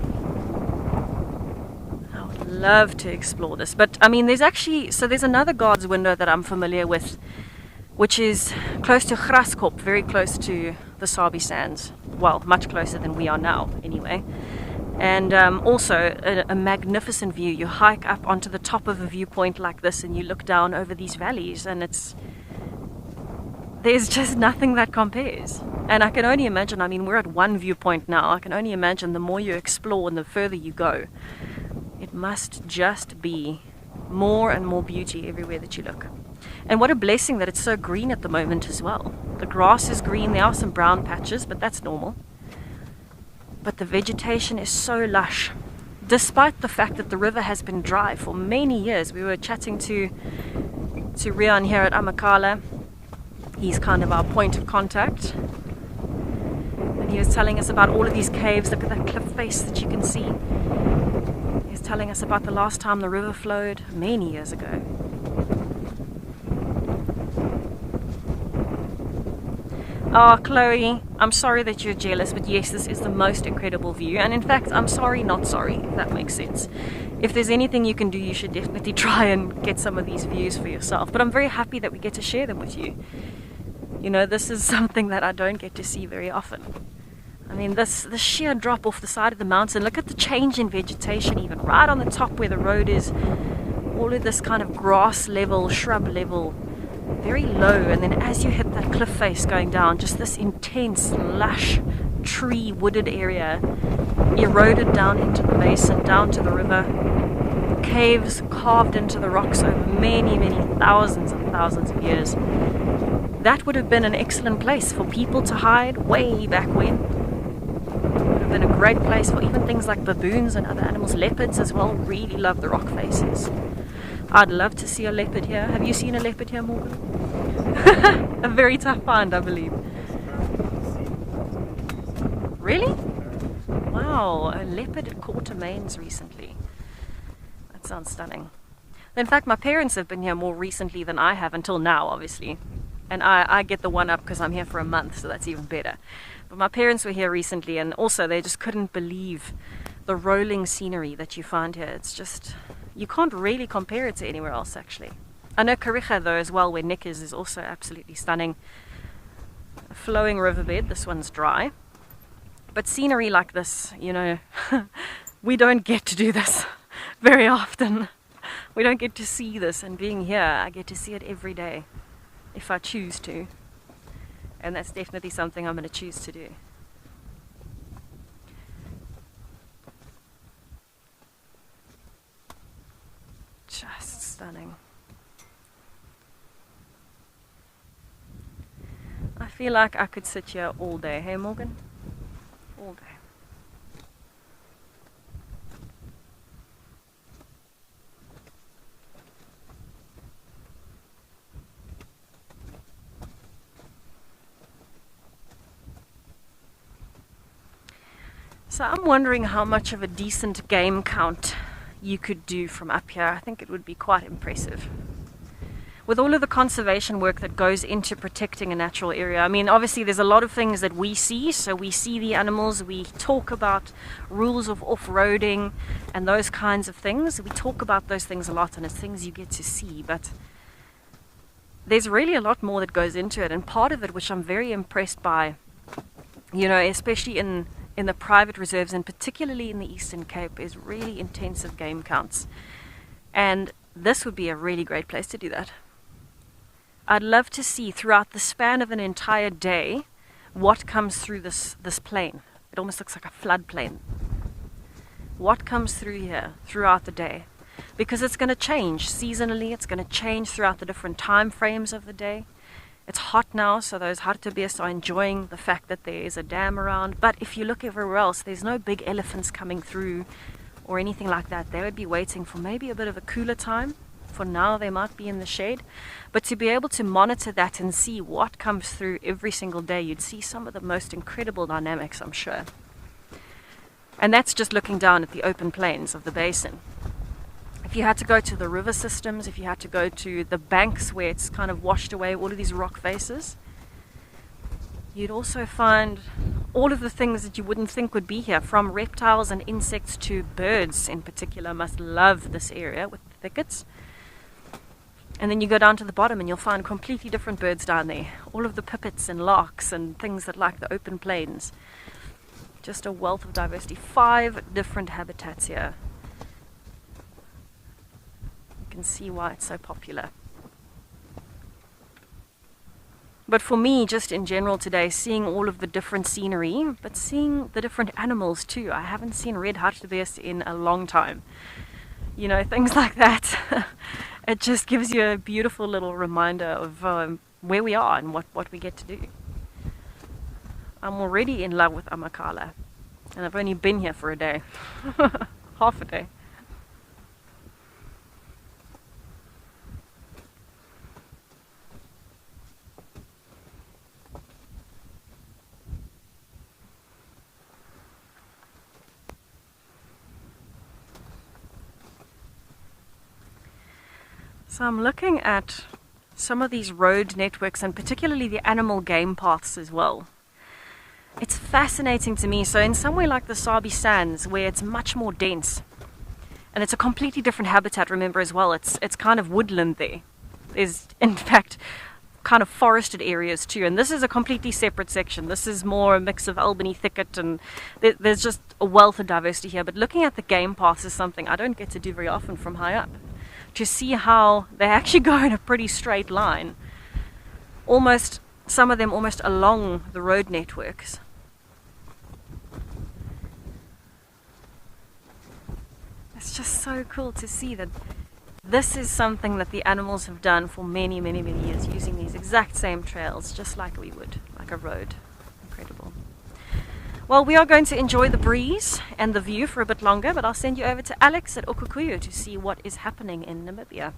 I would love to explore this. But I mean, there's another God's Window that I'm familiar with, which is close to Graskop, very close to the Sabi Sands. Well, much closer than we are now, anyway. And also a magnificent view. You hike up onto the top of a viewpoint like this and you look down over these valleys, and there's just nothing that compares. And I can only imagine, I mean, we're at one viewpoint now. I can only imagine the more you explore and the further you go, it must just be more and more beauty everywhere that you look. And what a blessing that it's so green at the moment as well. The grass is green, there are some brown patches, but that's normal. But the vegetation is so lush, despite the fact that the river has been dry for many years. We were chatting to Rian here at Amakhala. He's kind of our point of contact. And he was telling us about all of these caves. Look at that cliff face that you can see. He was telling us about the last time the river flowed, many years ago. Oh, Chloe, I'm sorry that you're jealous, but yes, this is the most incredible view. And in fact, I'm sorry, not sorry, if that makes sense. If there's anything you can do, you should definitely try and get some of these views for yourself. But I'm very happy that we get to share them with you. You know, this is something that I don't get to see very often. I mean, the sheer drop off the side of the mountain, look at the change in vegetation even, right on the top where the road is. All of this kind of grass level, shrub level, very low, and then as you hit that cliff face going down, just this intense, lush, tree wooded area, eroded down into the basin, down to the river, caves carved into the rocks over many, many thousands and thousands of years. That would have been an excellent place for people to hide way back when. It would have been a great place for even things like baboons and other animals. Leopards as well really love the rock faces. I'd love to see a leopard here. Have you seen a leopard here, Morgan? A very tough find, I believe. Really? Wow, a leopard at Quatermains recently. That sounds stunning. In fact, my parents have been here more recently than I have, until now, obviously. And I get the one up because I'm here for a month, so that's even better. But my parents were here recently, and also they just couldn't believe the rolling scenery that you find here. It's just, you can't really compare it to anywhere else, actually. I know Kariega, though, as well, where Nick is also absolutely stunning. A flowing riverbed, this one's dry. But scenery like this, you know, we don't get to do this very often. We don't get to see this, and being here, I get to see it every day, if I choose to. And that's definitely something I'm going to choose to do. Just stunning. I feel like I could sit here all day. Hey, Morgan? All day. So I'm wondering how much of a decent game count you could do from up here. I think it would be quite impressive. With all of the conservation work that goes into protecting a natural area, I mean, obviously there's a lot of things that we see. So we see the animals, we talk about rules of off-roading and those kinds of things. We talk about those things a lot, and it's things you get to see. But there's really a lot more that goes into it. And part of it, which I'm very impressed by, you know, especially in the private reserves, and particularly in the Eastern Cape, is really intensive game counts. And this would be a really great place to do that. I'd love to see throughout the span of an entire day what comes through this plain. It almost looks like a floodplain. What comes through here throughout the day? Because it's going to change seasonally, it's going to change throughout the different time frames of the day. It's hot now, so those hartebeest are enjoying the fact that there is a dam around. But if you look everywhere else, there's no big elephants coming through or anything like that. They would be waiting for maybe a bit of a cooler time. For now, they might be in the shade. But to be able to monitor that and see what comes through every single day, you'd see some of the most incredible dynamics, I'm sure. And that's just looking down at the open plains of the basin. If you had to go to the river systems, if you had to go to the banks where it's kind of washed away all of these rock faces, you'd also find all of the things that you wouldn't think would be here, from reptiles and insects to birds in particular. Must love this area with the thickets. And then you go down to the bottom and you'll find completely different birds down there. All of the pipits and larks and things that like the open plains. Just a wealth of diversity. 5 different habitats here. You can see why it's so popular. But for me, just in general today, seeing all of the different scenery, but seeing the different animals too. I haven't seen red hartebeest in a long time. You know, things like that. It just gives you a beautiful little reminder of where we are and what we get to do. I'm already in love with Amakhala, and I've only been here for a day. Half a day. So I'm looking at some of these road networks and particularly the animal game paths as well. It's fascinating to me. So in somewhere like the Sabi Sands, where it's much more dense, and it's a completely different habitat, remember as well, it's kind of woodland there. There's in fact kind of forested areas too, and this is a completely separate section. This is more a mix of Albany thicket, and there's just a wealth of diversity here. But looking at the game paths is something I don't get to do very often from high up, to see how they actually go in a pretty straight line, almost, some of them almost along the road networks. It's just so cool to see that this is something that the animals have done for many, many, many years, using these exact same trails, just like we would, like a road. Incredible. Well, we are going to enjoy the breeze and the view for a bit longer, but I'll send you over to Alex at Okukuyu to see what is happening in Namibia.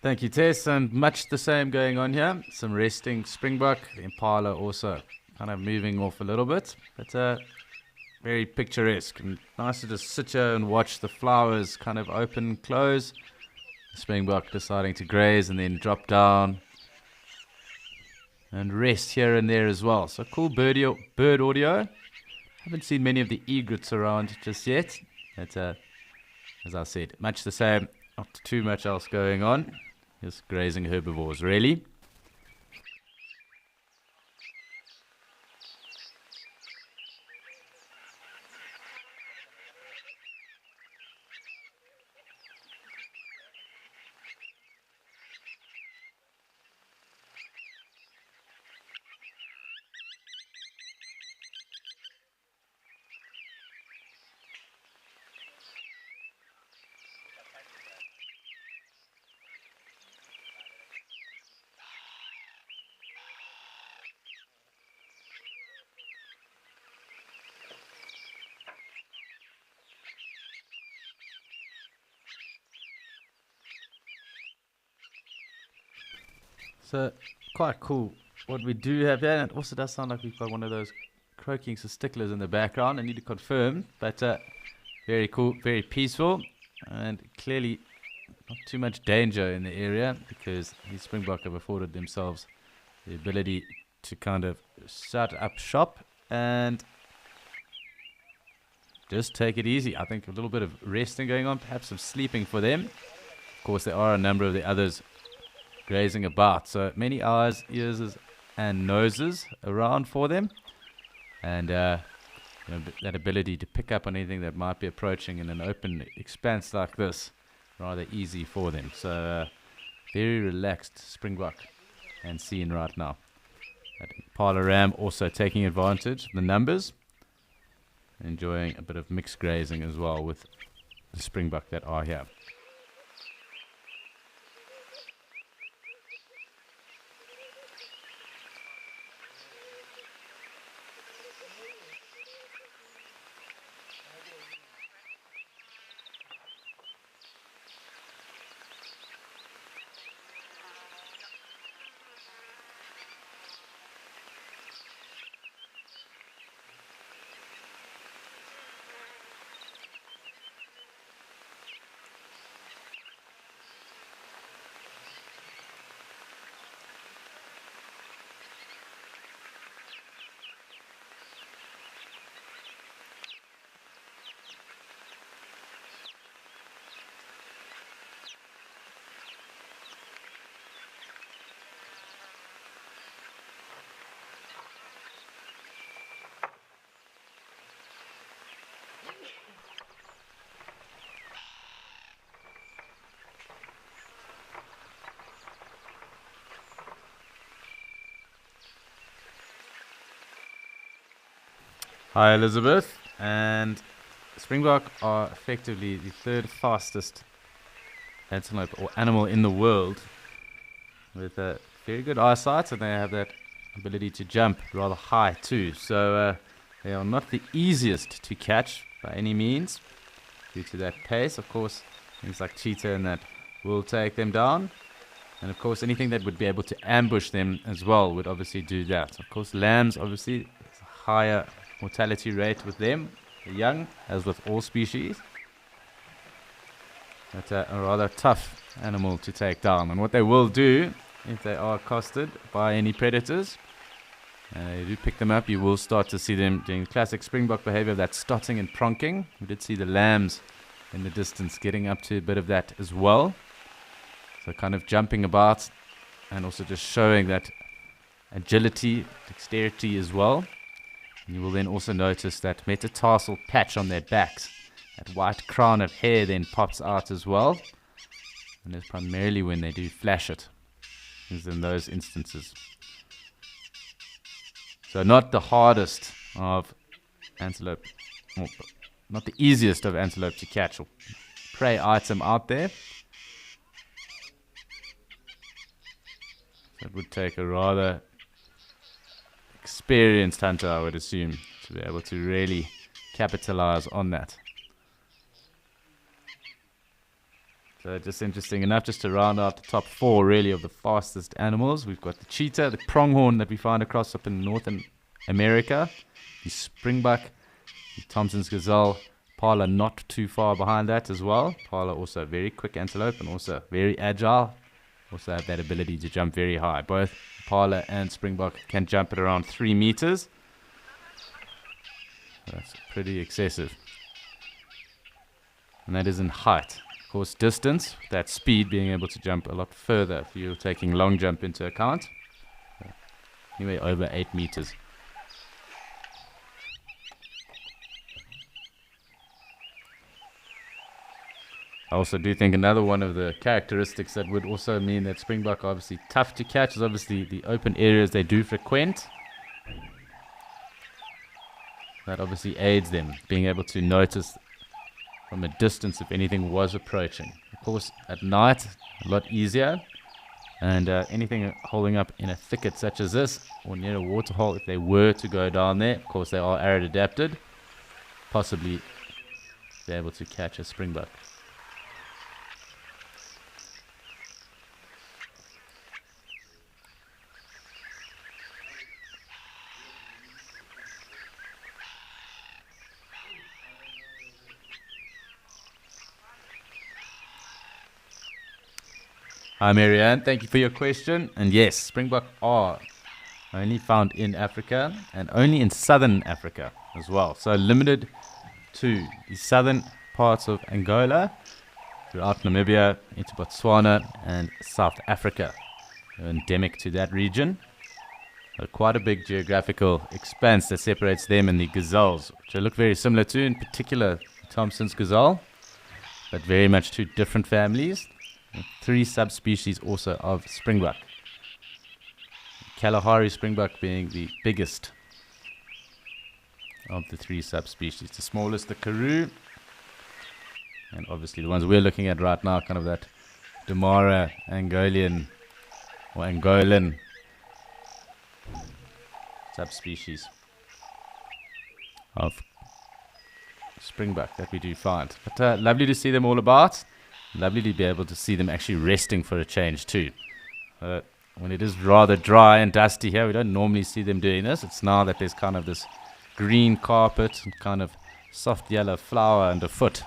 Thank you, Tess, and much the same going on here. Some resting springbok, the impala also kind of moving off a little bit, but very picturesque and nice to just sit here and watch the flowers kind of open, close. The springbok deciding to graze and then drop down and rest here and there as well. So cool bird audio. Haven't seen many of the egrets around just yet, but as I said, much the same, not too much else going on. Just grazing herbivores, really. So, quite cool what we do have here. And it also does sound like we've got one of those croaking sticklers in the background. I need to confirm, but very cool, very peaceful, and clearly not too much danger in the area, because these springbok have afforded themselves the ability to kind of set up shop and just take it easy. I think a little bit of resting going on, perhaps some sleeping for them. Of course, there are a number of the others grazing about, so many eyes, ears and noses around for them, and that ability to pick up on anything that might be approaching in an open expanse like this, rather easy for them. So very relaxed springbok and scene right now. That impala ram also taking advantage of the numbers, enjoying a bit of mixed grazing as well with the springbok that are here. Hi Elizabeth, and springbok are effectively the third fastest antelope or animal in the world, with a very good eyesight, and they have that ability to jump rather high too. So they are not the easiest to catch by any means due to that pace. Of course, things like cheetah and that will take them down, And of course, anything that would be able to ambush them as well would obviously do that. Of course, lambs, obviously, there's a higher mortality rate with them, the young, as with all species. But a rather tough animal to take down. And what they will do, if they are accosted by any predators, you do pick them up, you will start to see them doing classic springbok behavior, that stotting and pronking. We did see the lambs in the distance getting up to a bit of that as well. So kind of jumping about and also just showing that agility, dexterity as well. And you will then also notice that metatarsal patch on their backs. That white crown of hair then pops out as well. And that's primarily when they do flash it, is in those instances. So not the hardest of antelope, or not the easiest of antelope to catch or prey item out there. So it would take a rather experienced hunter, I would assume, to be able to really capitalize on that. So just interesting enough, just to round out the top 4 really of the fastest animals. We've got the cheetah, the pronghorn that we find across up in North America, the springbuck, the Thompson's gazelle, Pala not too far behind that as well. Pala also a very quick antelope and also very agile. Also have that ability to jump very high. Both Pala and springbok can jump at around 3 meters. That's pretty excessive. And that is in height. Of course, distance, that speed being able to jump a lot further if you're taking long jump into account. Anyway, over 8 meters. I also do think another one of the characteristics that would also mean that springbok are obviously tough to catch is obviously the open areas they do frequent. That obviously aids them, being able to notice from a distance if anything was approaching. Of course, at night, a lot easier. And anything holding up in a thicket such as this, or near a waterhole, if they were to go down there, of course they are arid adapted, possibly be able to catch a springbok. Hi Marianne, thank you for your question. And yes, springbok are only found in Africa and only in southern Africa as well. So limited to the southern parts of Angola, throughout Namibia, into Botswana and South Africa. They're endemic to that region. So quite a big geographical expanse that separates them and the gazelles, which I look very similar to, in particular Thompson's gazelle, but very much two different families. 3 subspecies also of springbok. Kalahari springbok being the biggest of the 3 subspecies. The smallest, the Karoo, and obviously the ones we're looking at right now, kind of that Damara Angolian or Angolan subspecies of springbok that we do find. But lovely to see them all about. Lovely to be able to see them actually resting for a change too. When it is rather dry and dusty here, we don't normally see them doing this. It's now that there's kind of this green carpet and kind of soft yellow flower underfoot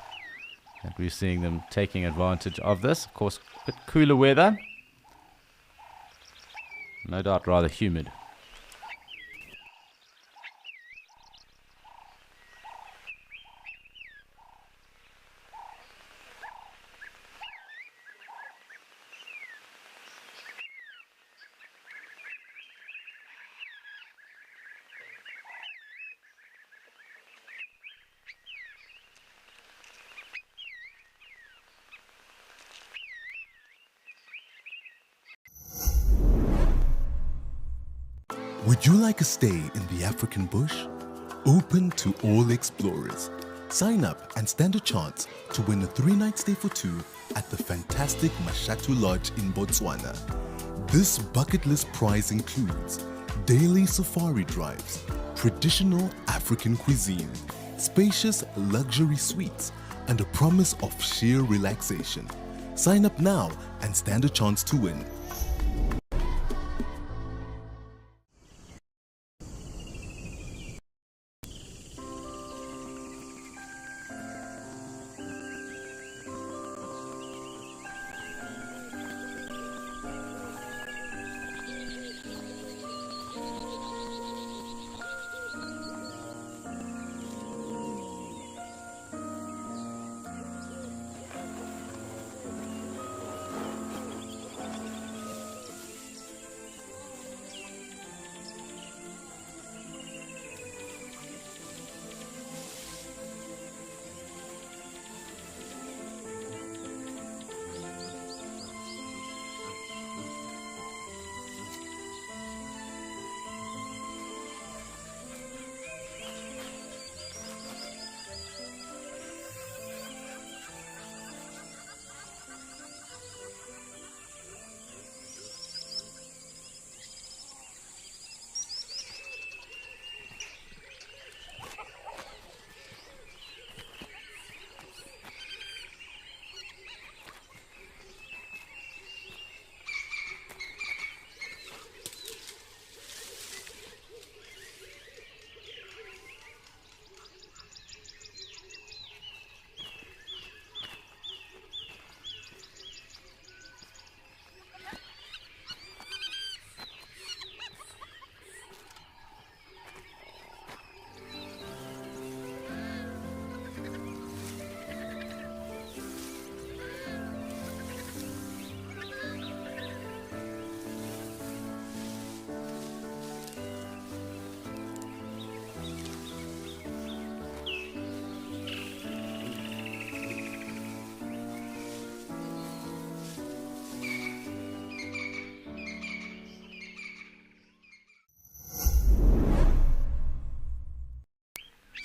that we're seeing them taking advantage of this. Of course, a bit cooler weather. No doubt rather humid. Would you like a stay in the African bush? Open to all explorers. Sign up and stand a chance to win a 3-night stay for 2 at the fantastic Mashatu Lodge in Botswana. This bucket list prize includes daily safari drives, traditional African cuisine, spacious luxury suites, and a promise of sheer relaxation. Sign up now and stand a chance to win.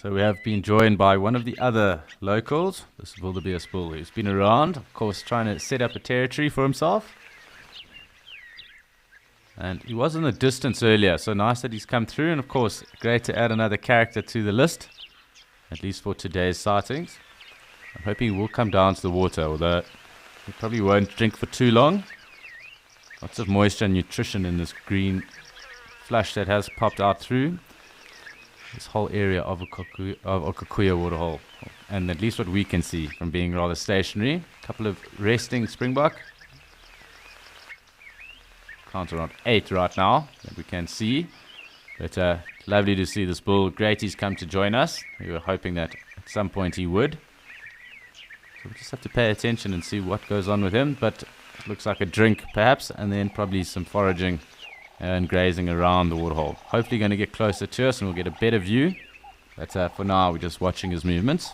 So we have been joined by one of the other locals, this wildebeest bull, who's been around, of course, trying to set up a territory for himself. And he was in the distance earlier, so nice that he's come through. And of course, great to add another character to the list, at least for today's sightings. I'm hoping he will come down to the water, although he probably won't drink for too long. Lots of moisture and nutrition in this green flush that has popped out through this whole area of Okakuya waterhole. And at least what we can see from being rather stationary. A couple of resting springbok. Count around 8 right now that we can see. But lovely to see this bull. Great he's come to join us. We were hoping that at some point he would. So we just have to pay attention and see what goes on with him. But it looks like a drink perhaps, and then probably some foraging and grazing around the waterhole. Hopefully going to get closer to us and we'll get a better view. But for now we're just watching his movements.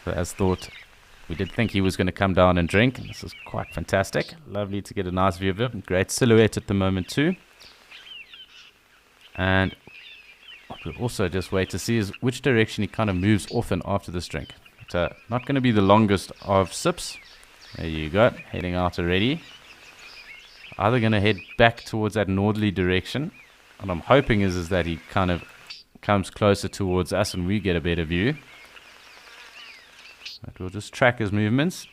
So as thought, we did think he was going to come down and drink. This is quite fantastic. Lovely to get a nice view of him. Great silhouette at the moment too. And what we'll also just wait to see is which direction he kind of moves off in after this drink. But, not going to be the longest of sips. There you go, heading out already. Either going to head back towards that northerly direction. What I'm hoping is that he kind of comes closer towards us and we get a better view. But we'll just track his movements.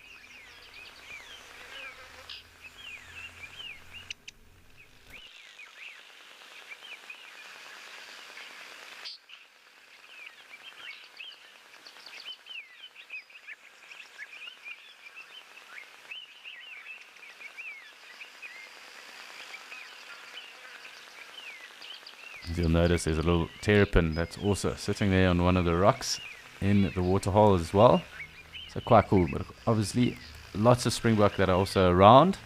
As you'll notice, there's a little terrapin that's also sitting there on one of the rocks in the waterhole as well. So quite cool, but obviously lots of springbok that are also around.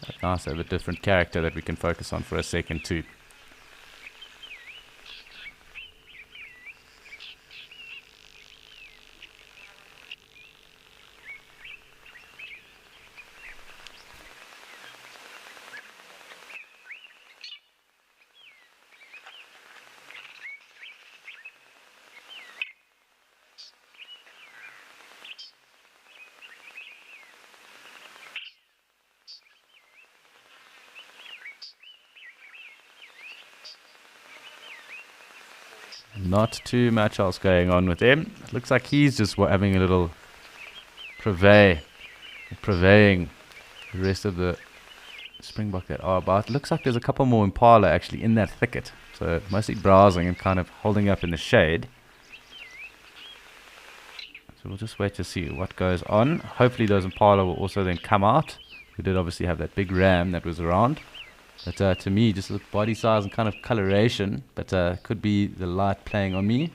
But nice to have a different character that we can focus on for a second too. Not too much else going on with him. It looks like he's just having a little purveying the rest of the springbok that are about. It looks like there's a couple more impala actually in that thicket. So mostly browsing and kind of holding up in the shade. So we'll just wait to see what goes on. Hopefully those impala will also then come out. We did obviously have that big ram that was around. But to me, just the body size and kind of coloration, but could be the light playing on me.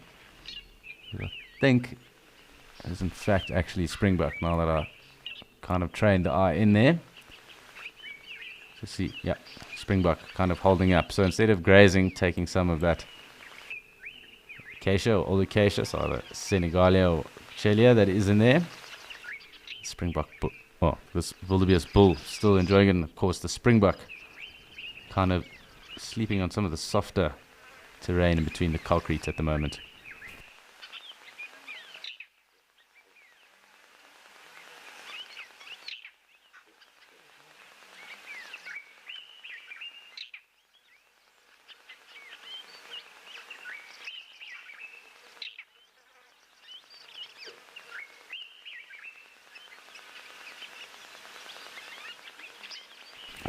I think is in fact actually springbuck, now that I kind of trained the eye in there. So see, yeah, springbuck kind of holding up. So instead of grazing, taking some of that acacia or old acacia, so either Senegalia or Chelia that is in there. Springbuck, well, this wildebeest bull still enjoying it, and of course the springbuck kind of sleeping on some of the softer terrain in between the concrete at the moment.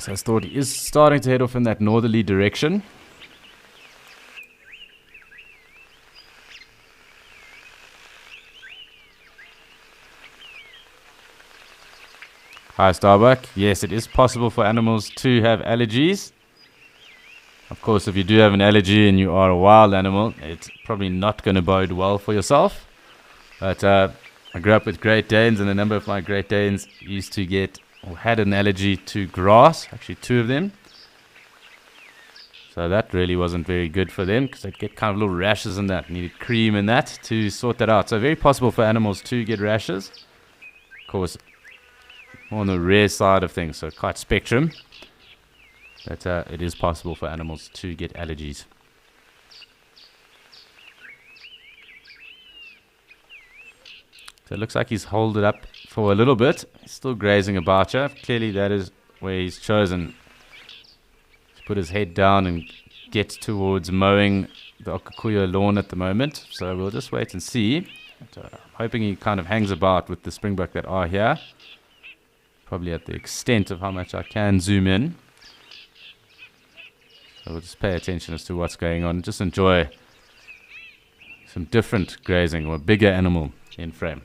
So I thought he is starting to head off in that northerly direction. Hi Starbuck. Yes, it is possible for animals to have allergies. Of course, if you do have an allergy and you are a wild animal, it's probably not going to bode well for yourself. But I grew up with Great Danes, and a number of my Great Danes used to get or had an allergy to grass, actually 2 of them. So that really wasn't very good for them, because they'd get kind of little rashes and that. Needed cream and that to sort that out. So very possible for animals to get rashes. Of course, more on the rare side of things, so quite spectrum. But it is possible for animals to get allergies. So it looks like he's held it up for a little bit. He's still grazing about here. Clearly that is where he's chosen to put his head down and get towards mowing the Okakuya lawn at the moment. So we'll just wait and see. But, I'm hoping he kind of hangs about with the springbuck that are here. Probably at the extent of how much I can zoom in. So we'll just pay attention as to what's going on. Just enjoy some different grazing or a bigger animal in frame.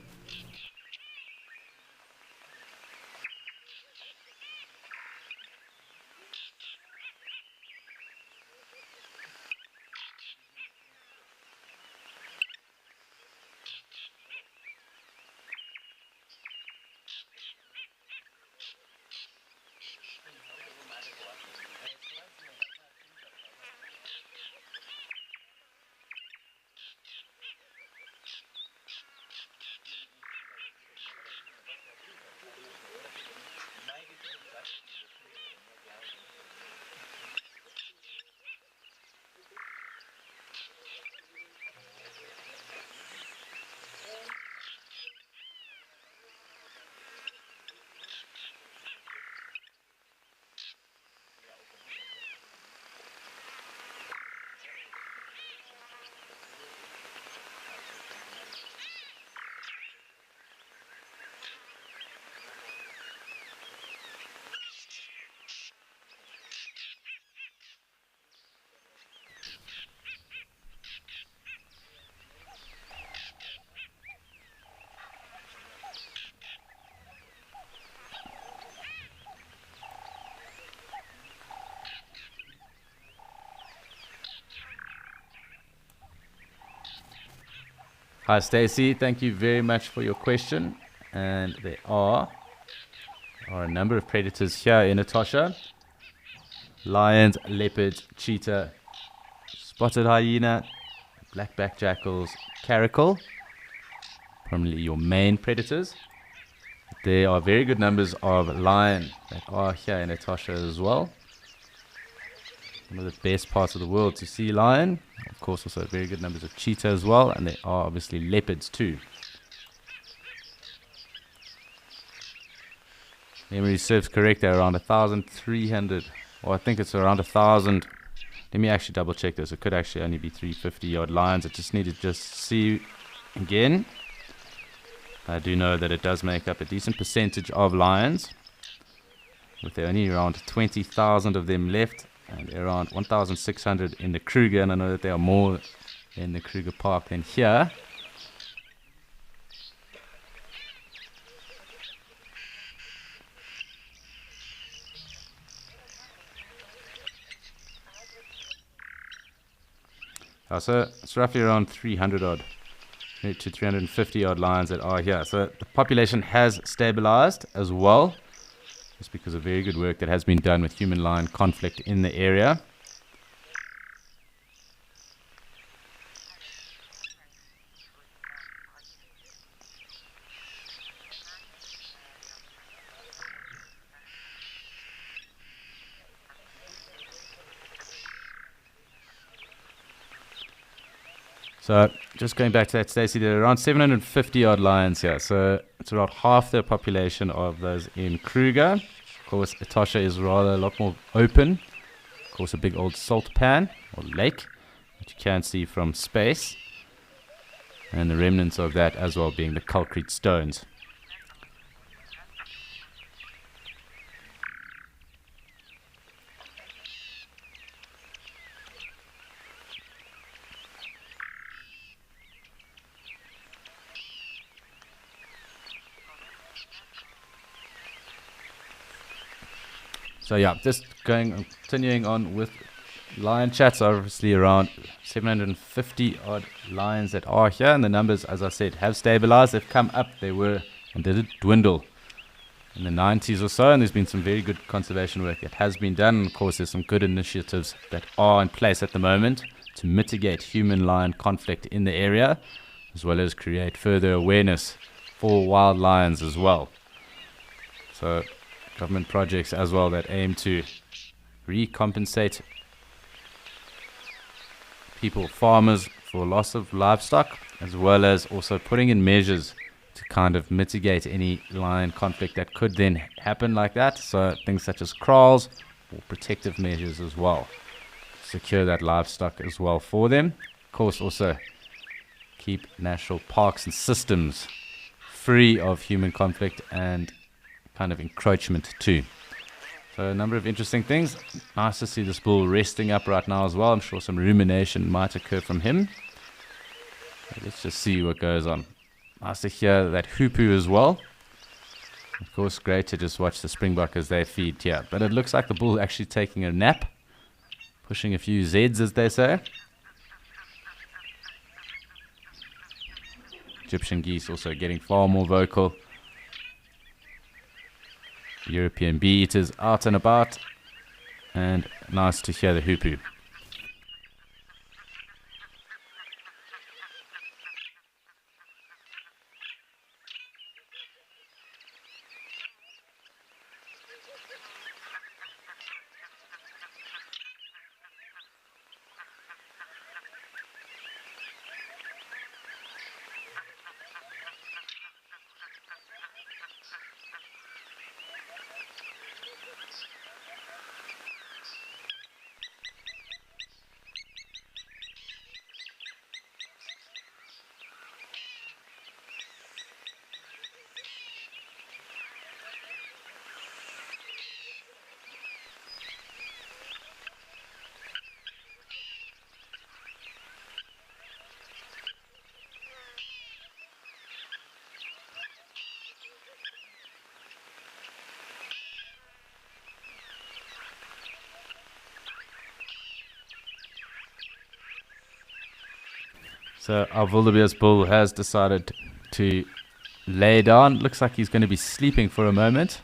Hi Stacy, thank you very much for your question. And there are a number of predators here in Etosha. Lions, leopards, cheetah, spotted hyena, black-backed jackals, caracal, primarily your main predators. There are very good numbers of lion that are here in Etosha as well. One of the best parts of the world to see lion. Of course, also very good numbers of cheetah as well, and there are obviously leopards too. Memory serves correct, they're around 1,300, or I think it's around 1,000. Let me actually double check this. It could actually only be 350 odd lions. I just need to just see again. I do know that it does make up a decent percentage of lions, with there only around 20,000 of them left, and around 1,600 in the Kruger, and I know that there are more in the Kruger Park than here. So it's roughly around 300 odd to 350 odd lions that are here. So the population has stabilized as well, just because of very good work that has been done with human-lion conflict in the area. So just going back to that, Stacey, there are around 750 odd lions here. So it's about half the population of those in Kruger. Of course, Etosha is rather a lot more open. Of course, a big old salt pan or lake that you can see from space. And the remnants of that as well being the concrete stones. So yeah, just continuing on with lion chats. Obviously around 750 odd lions that are here, and the numbers, as I said, have stabilized. They've come up. They were and did dwindle in the 90s or so, and there's been some very good conservation work that has been done. And of course, there's some good initiatives that are in place at the moment to mitigate human-lion conflict in the area, as well as create further awareness for wild lions as well. So government projects as well that aim to recompensate people, farmers, for loss of livestock, as well as also putting in measures to kind of mitigate any lion conflict that could then happen like that. So things such as kraals or protective measures as well. Secure that livestock as well for them. Of course, also keep national parks and systems free of human conflict and kind of encroachment too. So a number of interesting things. Nice to see this bull resting up right now as well. I'm sure some rumination might occur from him. But let's just see what goes on. Nice to hear that hoopoo as well. Of course, great to just watch the springbok as they feed here. But it looks like the bull actually taking a nap, pushing a few Zs, as they say. Egyptian geese also getting far more vocal. European bee eaters out and about, and nice to hear the hoopoo. So our wildebeest bull has decided to lay down. Looks like he's going to be sleeping for a moment.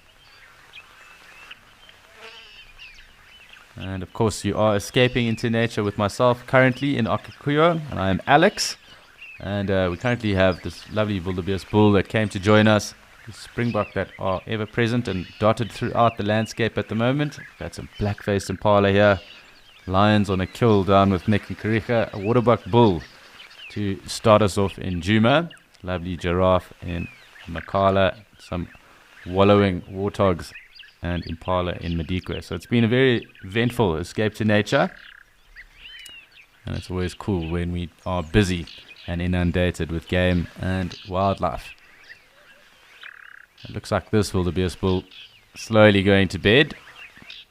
And of course you are escaping into nature with myself currently in Okikuyo, and I am Alex. And we currently have this lovely wildebeest bull that came to join us. The springbok that are ever present and dotted throughout the landscape at the moment. We've got some black-faced impala here. Lions on a kill down with Nick and Kariga. A waterbuck bull to start us off in Djuma. Lovely giraffe in Makala. Some wallowing warthogs and impala in Madikwe. So it's been a very eventful escape to nature. And it's always cool when we are busy and inundated with game and wildlife. It looks like this wildebeest bull slowly going to bed.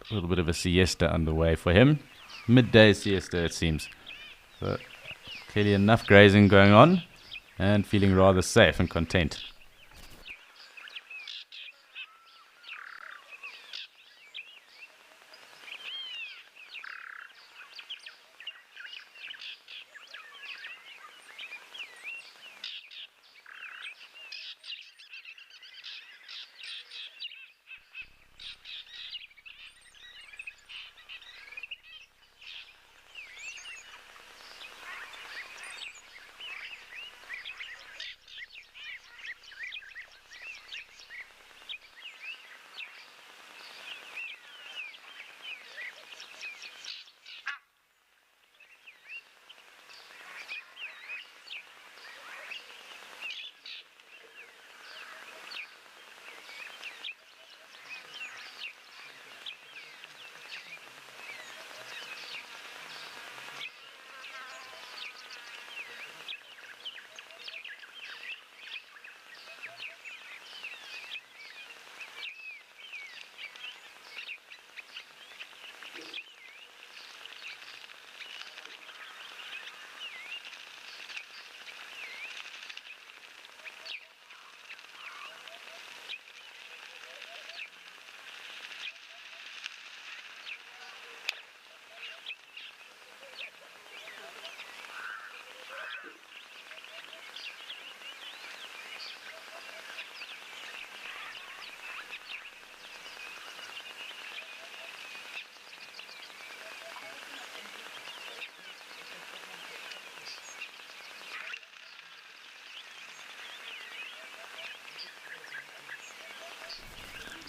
A little bit of a siesta underway for him. Midday siesta it seems. So clearly enough grazing going on and feeling rather safe and content.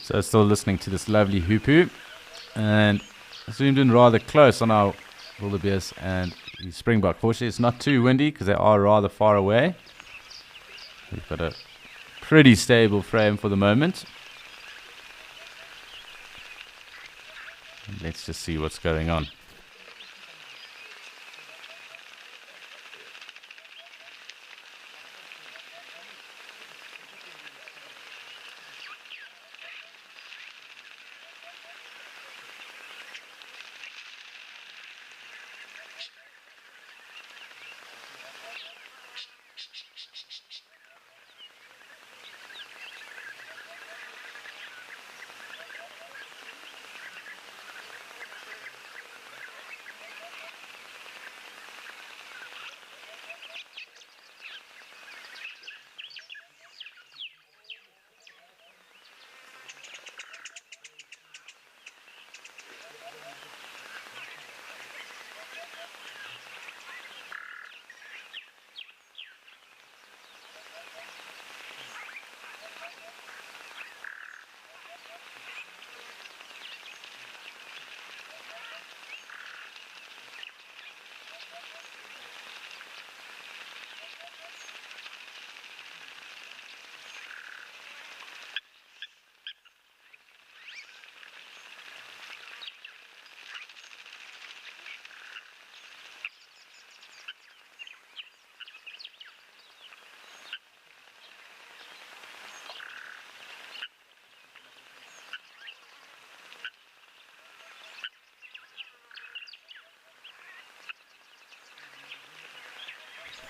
So still listening to this lovely hoopoo, and zoomed in rather close on our wildebeest and the springbok. Fortunately, it's not too windy because they are rather far away. We've got a pretty stable frame for the moment. And let's just see what's going on.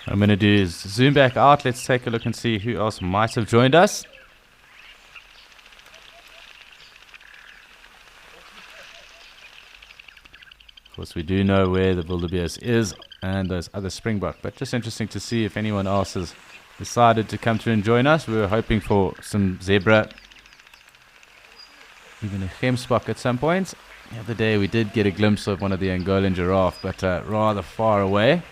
What I'm going to do is zoom back out. Let's take a look and see who else might have joined us. Of course, we do know where the wildebeest is and those other springbok, but just interesting to see if anyone else has decided to come through and join us. We were hoping for some zebra, even a gemsbok at some point. The other day we did get a glimpse of one of the Angolan giraffe, but rather far away.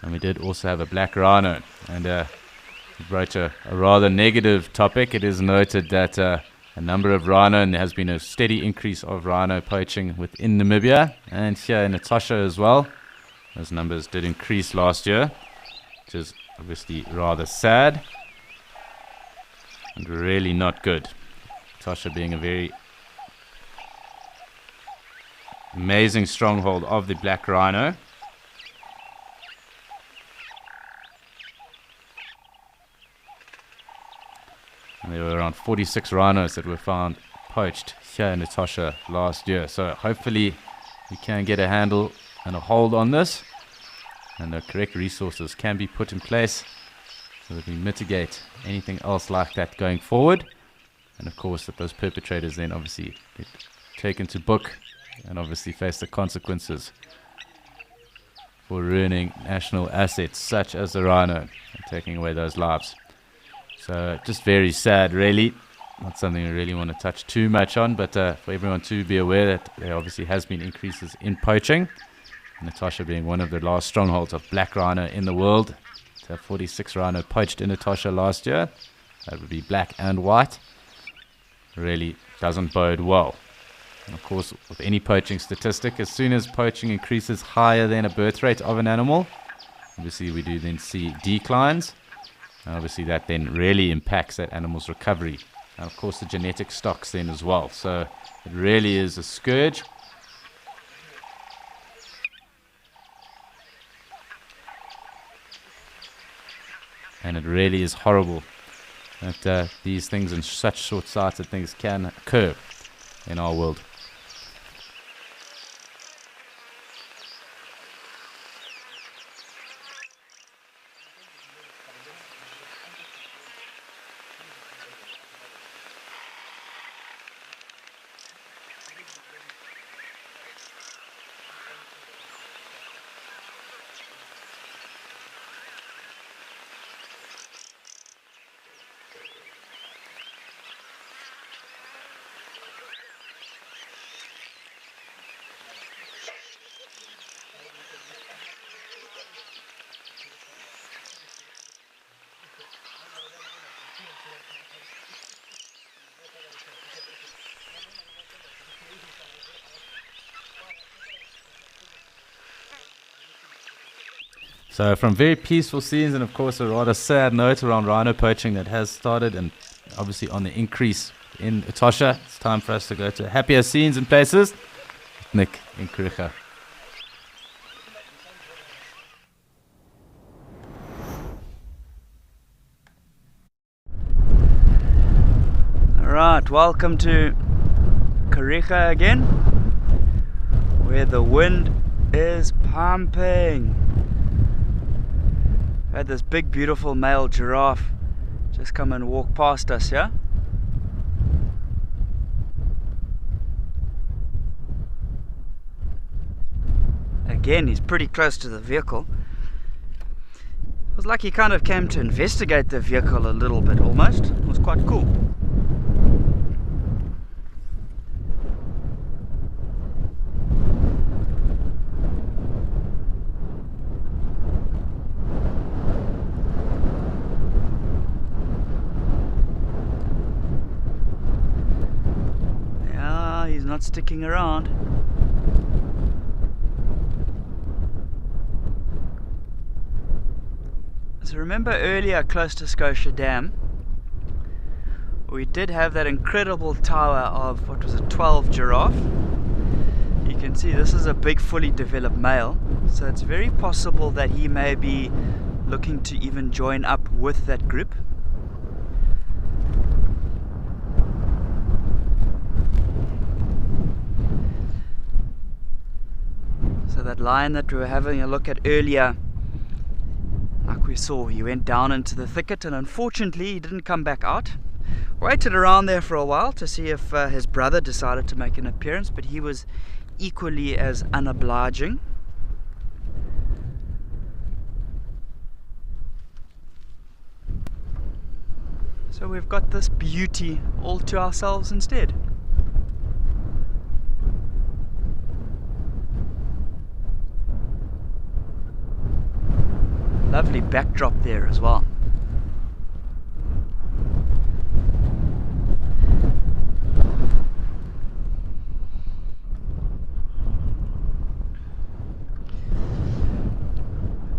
And we did also have a black rhino. And we wrote a rather negative topic. It is noted that a number of rhino, and there has been a steady increase of rhino poaching within Namibia and here in Natasha as well. Those numbers did increase last year, which is obviously rather sad and really not good. Natasha being a very amazing stronghold of the black rhino. And there were around 46 rhinos that were found poached here in Natasha last year. So hopefully we can get a handle and a hold on this, and the correct resources can be put in place so that we mitigate anything else like that going forward. And of course that those perpetrators then obviously get taken to book and obviously face the consequences for ruining national assets such as the rhino and taking away those lives. So just very sad, really. Not something I really want to touch too much on, but for everyone to be aware that there obviously has been increases in poaching. Natasha being one of the last strongholds of black rhino in the world. To have 46 rhino poached in Natasha last year, that would be black and white, really doesn't bode well. And of course, with any poaching statistic, as soon as poaching increases higher than a birth rate of an animal, obviously we do then see declines. And obviously that then really impacts that animal's recovery. And of course the genetic stocks then as well. So it really is a scourge. And it really is horrible that these things and such short-sighted things can occur in our world. So from very peaceful scenes and of course a rather sad note around rhino poaching that has started and obviously on the increase in Etosha, it's time for us to go to happier scenes and places. Nick in Kariega. Alright, welcome to Kariega again, where the wind is pumping. We had this big beautiful male giraffe just come and walk past us, yeah? Again, he's pretty close to the vehicle. It was like he kind of came to investigate the vehicle a little bit almost. It was quite cool. He's not sticking around. So remember earlier close to Scotia Dam, we did have that incredible tower of, what was it, 12 giraffe. You can see this is a big fully developed male, so it's very possible that he may be looking to even join up with that group. So that lion that we were having a look at earlier, like we saw, he went down into the thicket and unfortunately he didn't come back out. Waited around there for a while to see if his brother decided to make an appearance, but he was equally as unobliging. So we've got this beauty all to ourselves instead. Lovely backdrop there as well.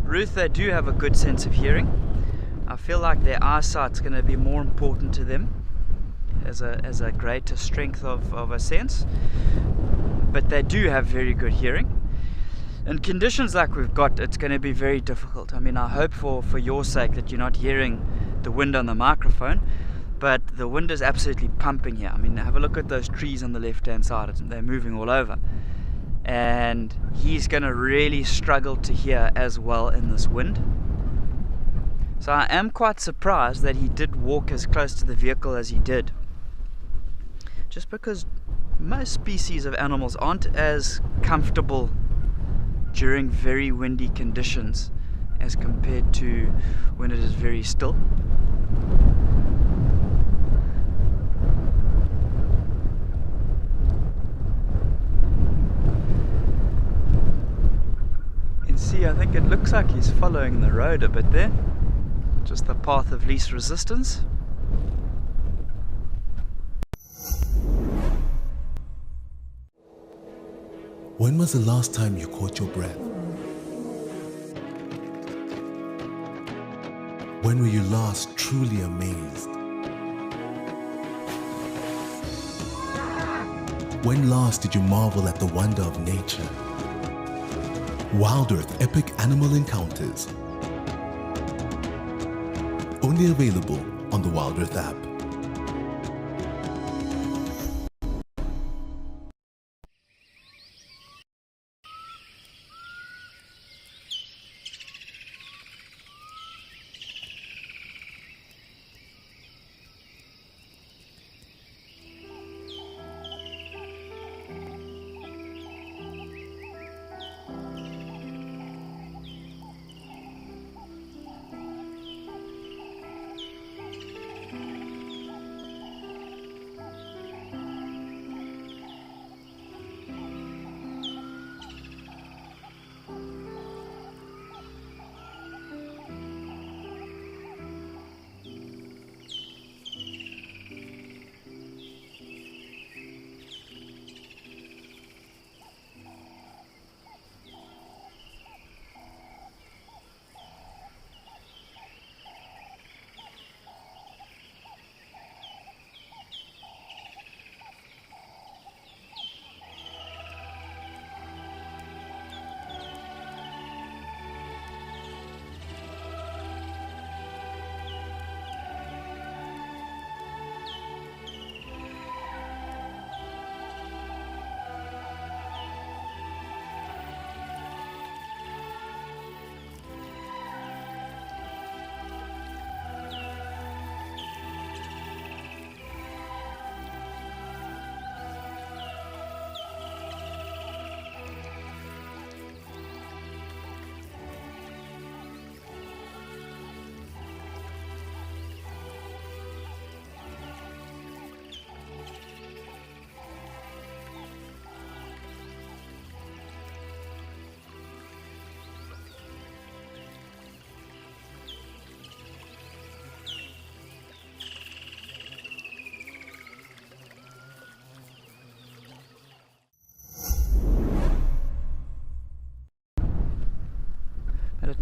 Ruth, they do have a good sense of hearing. I feel like their eyesight's going to be more important to them as a greater strength of a sense, but they do have very good hearing. In conditions like we've got, it's going to be very difficult. I mean, I hope for your sake that you're not hearing the wind on the microphone, but the wind is absolutely pumping here. I mean, have a look at those trees on the left hand side. They're moving all over. And he's going to really struggle to hear as well in this wind. So I am quite surprised that he did walk as close to the vehicle as he did. Just because most species of animals aren't as comfortable during very windy conditions as compared to when it is very still. And see, I think it looks like he's following the road a bit there, just the path of least resistance. When was the last time you caught your breath? When were you last truly amazed? When last did you marvel at the wonder of nature? Wild Earth Epic Animal Encounters. Only available on the Wild Earth app.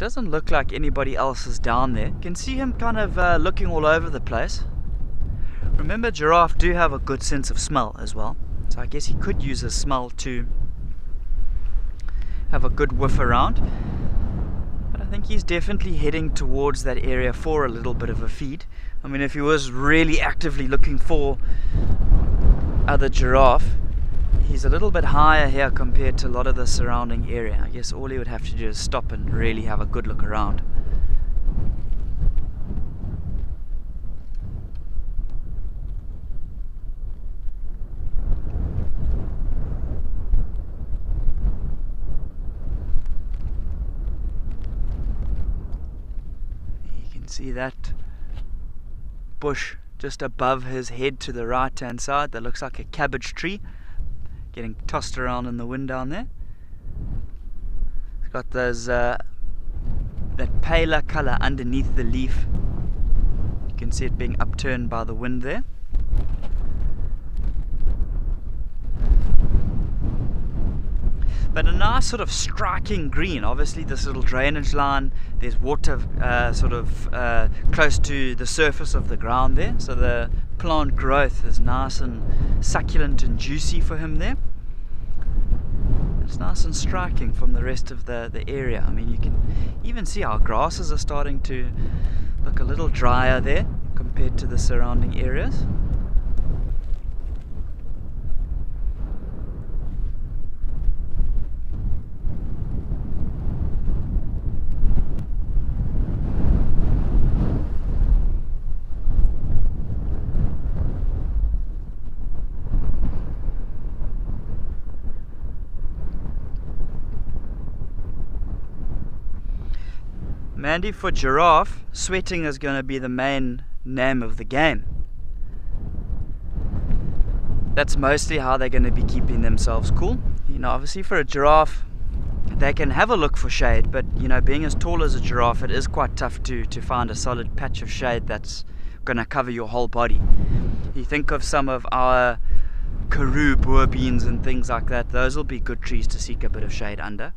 doesn't look like anybody else is down there. You can see him kind of looking all over the place. Remember, giraffe do have a good sense of smell as well, so I guess he could use his smell to have a good whiff around. But I think he's definitely heading towards that area for a little bit of a feed. I mean, if he was really actively looking for other giraffe, he's a little bit higher here compared to a lot of the surrounding area. I guess all he would have to do is stop and really have a good look around. You can see that bush just above his head to the right hand side that looks like a cabbage tree, getting tossed around in the wind down there. It's got those that paler colour underneath the leaf. You can see it being upturned by the wind there. But a nice sort of striking green. Obviously this little drainage line, there's water close to the surface of the ground there, so the plant growth is nice and succulent and juicy for him there. It's nice and striking from the rest of the area. I mean, you can even see our grasses are starting to look a little drier there compared to the surrounding areas. Mandy, for giraffe, sweating is going to be the main name of the game. That's mostly how they're going to be keeping themselves cool. You know, obviously for a giraffe, they can have a look for shade, but you know, being as tall as a giraffe, it is quite tough to find a solid patch of shade that's going to cover your whole body. You think of some of our Karoo boer beans and things like that, those will be good trees to seek a bit of shade under.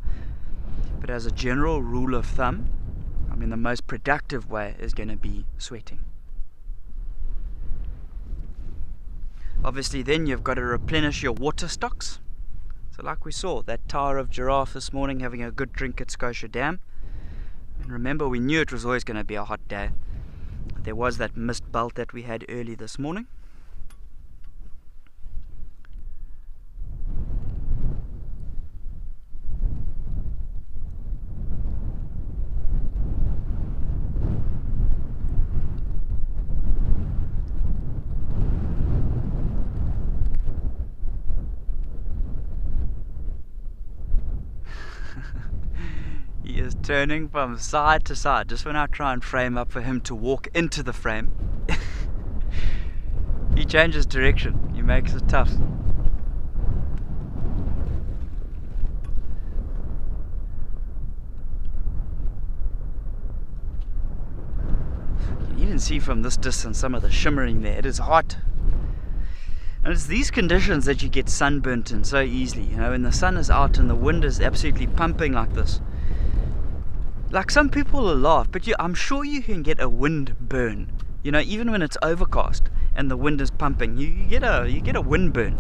But as a general rule of thumb, I mean, the most productive way is going to be sweating. Obviously then you've got to replenish your water stocks. So like we saw, that tower of giraffe this morning having a good drink at Scotia Dam. And remember, we knew it was always going to be a hot day. There was that mist belt that we had early this morning. He is turning from side to side just when I try and frame up for him to walk into the frame. He changes direction. He makes it tough. You can even see from this distance some of the shimmering there. It is hot. And it's these conditions that you get sunburnt in so easily. You know, when the sun is out and the wind is absolutely pumping like this. Like, some people will laugh, but I'm sure you can get a wind burn. You know, even when it's overcast and the wind is pumping, you get a wind burn.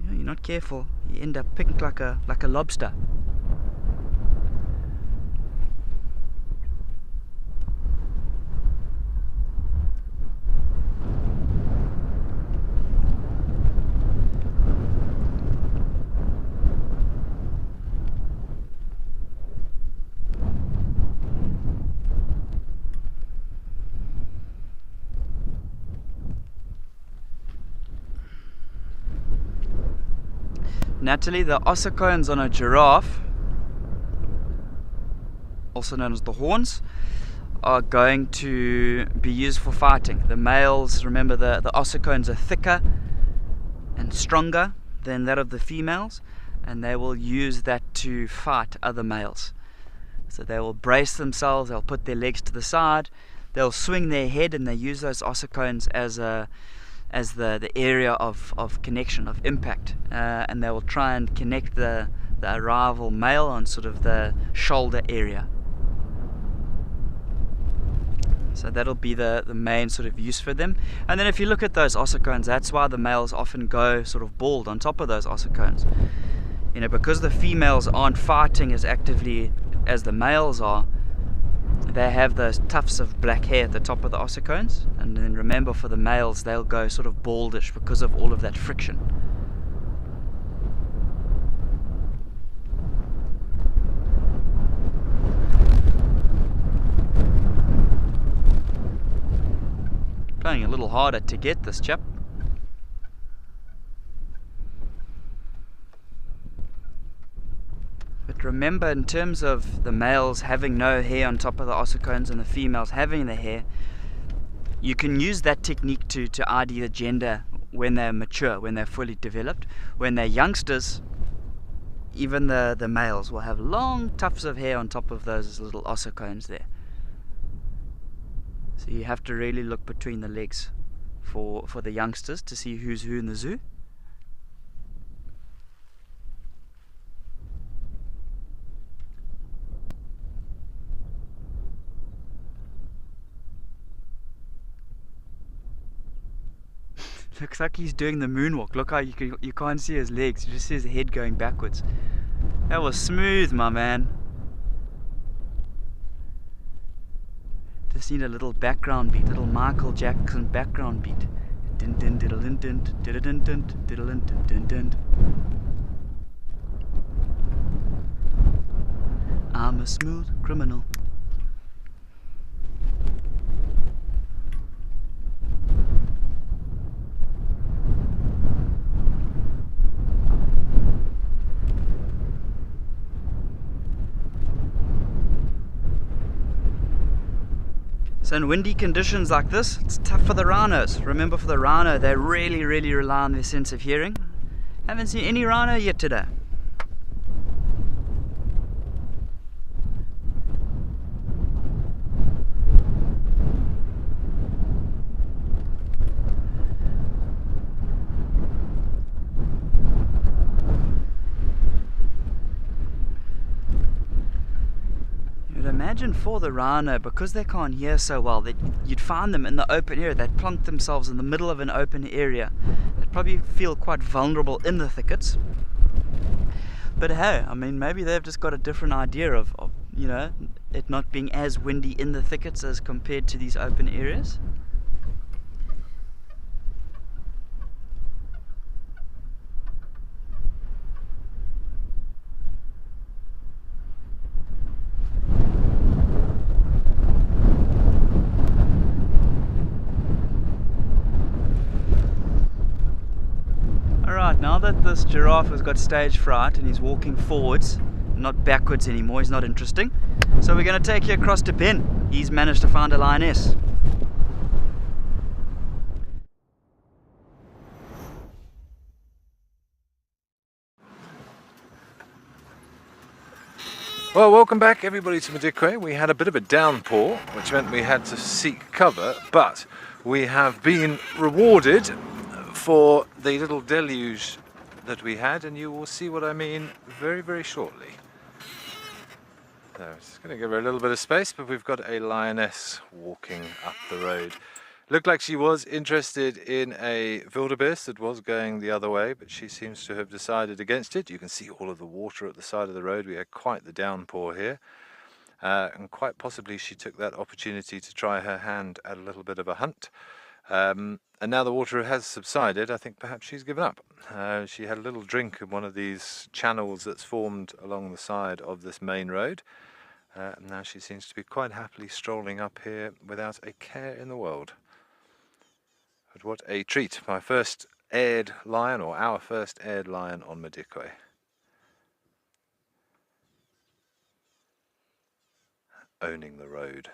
You know, you're not careful, you end up pink like a lobster. Natalie, the ossicones on a giraffe, also known as the horns, are going to be used for fighting. The males, remember, the ossicones are thicker and stronger than that of the females, and they will use that to fight other males. So they will brace themselves, they'll put their legs to the side, they'll swing their head, and they use those ossicones as the area of connection, of impact, and they will try and connect the the arrival male on sort of the shoulder area. So that'll be the main sort of use for them. And then if you look at those ossicones, that's why the males often go sort of bald on top of those ossicones. You know, because the females aren't fighting as actively as the males are, they have those tufts of black hair at the top of the ossicones. And then remember, for the males, they'll go sort of baldish because of all of that friction. Playing a little harder to get this chap. But remember, in terms of the males having no hair on top of the ossicones and the females having the hair, you can use that technique to ID the gender when they're mature, when they're fully developed. When they're youngsters, even the males will have long tufts of hair on top of those little ossicones there. So you have to really look between the legs for the youngsters to see who's who in the zoo. Looks like he's doing the moonwalk. Look how you can't see his legs, you just see his head going backwards. That was smooth, my man. Just need a little background beat, little Michael Jackson background beat. Din din diddle din din diddle din din diddle din din din. I'm a smooth criminal. So in windy conditions like this, it's tough for the rhinos. Remember, for the rhino, they really rely on their sense of hearing. Haven't seen any rhino yet today. Imagine for the rhino, because they can't hear so well, that you'd find them in the open area. They'd plonk themselves in the middle of an open area. They'd probably feel quite vulnerable in the thickets. But hey, I mean, maybe they've just got a different idea of you know, it not being as windy in the thickets as compared to these open areas. Now that this giraffe has got stage fright and he's walking forwards, not backwards anymore, he's not interesting. So we're going to take you across to Ben. He's managed to find a lioness. Well, welcome back everybody to Madikwe. We had a bit of a downpour, which meant we had to seek cover, but we have been rewarded for the little deluge that we had, and you will see what I mean very shortly. So it's going to give her a little bit of space, but we've got a lioness walking up the road. Looked like she was interested in a wildebeest that was going the other way, but she seems to have decided against it. You can see all of the water at the side of the road. We had quite the downpour here, and quite possibly she took that opportunity to try her hand at a little bit of a hunt. And now the water has subsided. I think perhaps she's given up. She had a little drink in one of these channels that's formed along the side of this main road. And now she seems to be quite happily strolling up here without a care in the world. But what a treat. My first aired lion, or our first aired lion on Madikwe. Owning the road.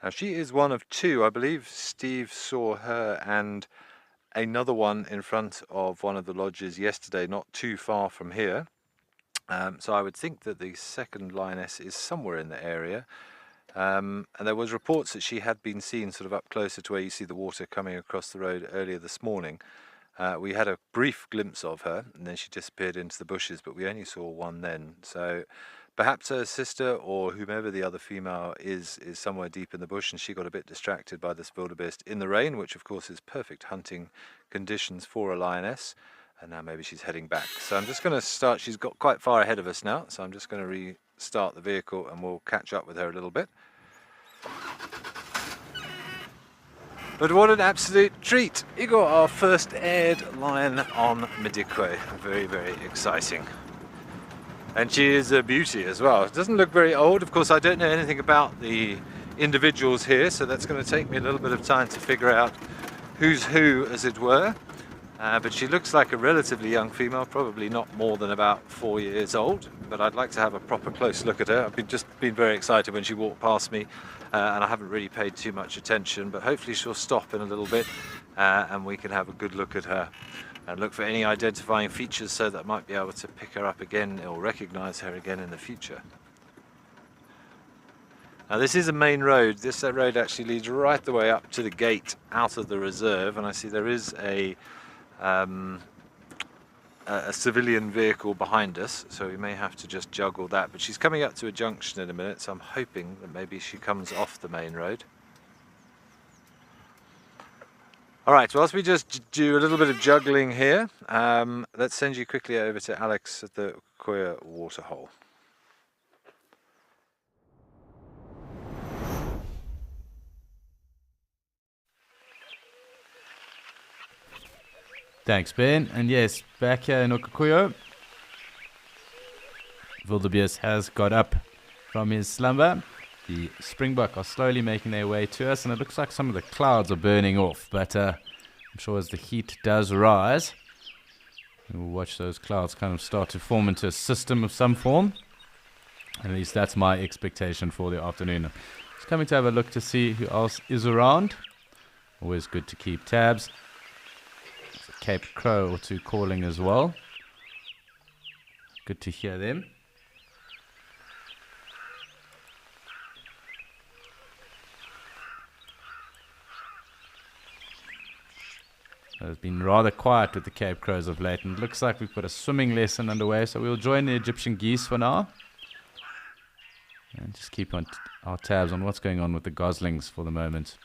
Now she is one of two. I believe Steve saw her and another one in front of one of the lodges yesterday, not too far from here. So I would think that the second lioness is somewhere in the area. And there was reports that she had been seen sort of up closer to where you see the water coming across the road earlier this morning. We had a brief glimpse of her, and then she disappeared into the bushes, but we only saw one then. So perhaps her sister or whomever the other female is somewhere deep in the bush, and she got a bit distracted by this wildebeest in the rain, which of course is perfect hunting conditions for a lioness. And now maybe she's heading back. So I'm just going to start. She's got quite far ahead of us now, so I'm just going to restart the vehicle and we'll catch up with her a little bit. But what an absolute treat! Igor, our first aired lion on Madikwe. Very, very exciting. And she is a beauty as well. Doesn't look very old. Of course, I don't know anything about the individuals here, so that's going to take me a little bit of time to figure out who's who, as it were. But she looks like a relatively young female, probably not more than about 4 years old. But I'd like to have a proper close look at her. I've just been very excited when she walked past me, and I haven't really paid too much attention. But hopefully she'll stop in a little bit, and we can have a good look at her and look for any identifying features so that I might be able to pick her up again or recognise her again in the future. Now this is a main road. This road actually leads right the way up to the gate out of the reserve, and I see there is a civilian vehicle behind us, so we may have to just juggle that. But she's coming up to a junction in a minute, so I'm hoping that maybe she comes off the main road. Alright, whilst we just do a little bit of juggling here, let's send you quickly over to Alex at the Koya waterhole. Thanks, Ben. And yes, back here in Okakuyo, wildebeest has got up from his slumber. The springbok are slowly making their way to us, and it looks like some of the clouds are burning off, but I'm sure as the heat does rise, we'll watch those clouds kind of start to form into a system of some form. At least that's my expectation for the afternoon. Just coming to have a look to see who else is around. Always good to keep tabs. Cape Crow or two calling as well. Good to hear them. It's been rather quiet with the Cape Crows of late, and it looks like we've got a swimming lesson underway, so we'll join the Egyptian geese for now and just keep on our tabs on what's going on with the goslings for the moment.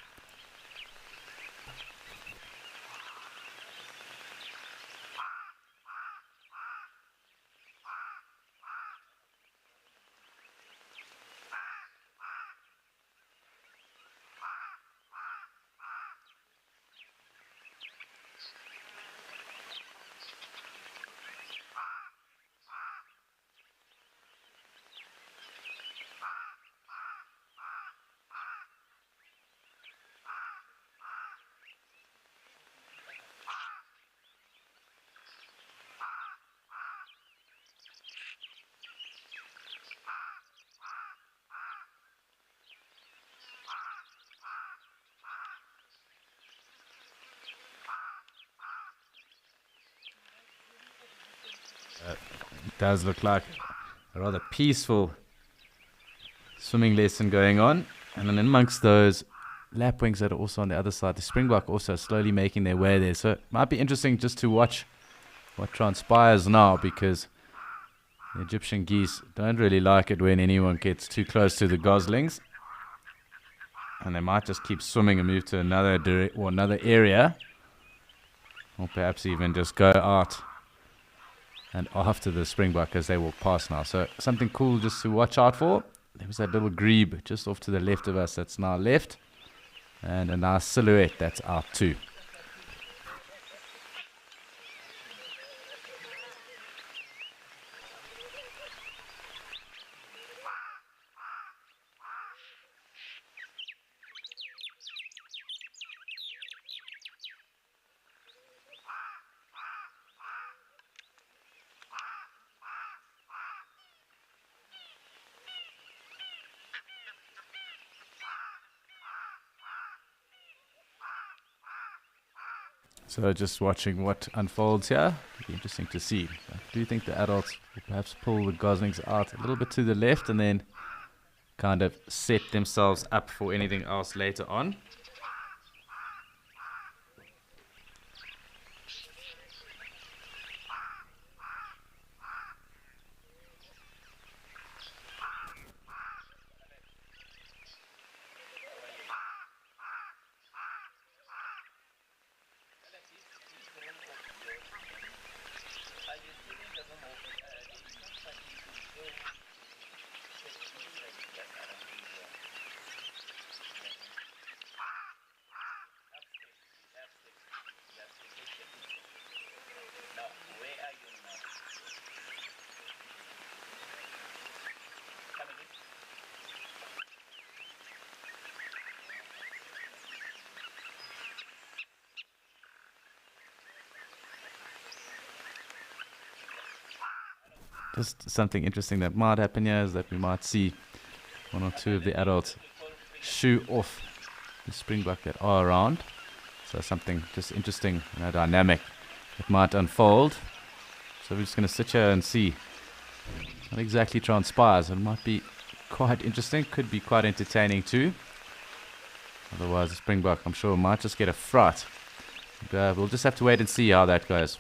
It does look like a rather peaceful swimming lesson going on, and then amongst those lapwings that are also on the other side, the springbok also slowly making their way there. So it might be interesting just to watch what transpires now, because the Egyptian geese don't really like it when anyone gets too close to the goslings, and they might just keep swimming and move to another area, or perhaps even just go out and after the springbok as they walk past now. So something cool just to watch out for. There was that little grebe just off to the left of us that's now left, and a nice silhouette that's out too. So just watching what unfolds here. It'll be interesting to see. I do think the adults will perhaps pull the goslings out a little bit to the left and then kind of set themselves up for anything else later on. just something interesting that might happen here is that we might see one or two of the adults shoo off the springbuck that are around. So something just interesting, dynamic that might unfold. So we're just going to sit here and see what exactly transpires. It might be quite interesting, could be quite entertaining too. Otherwise, the springbuck, I'm sure, might just get a fright. But, we'll just have to wait and see how that goes.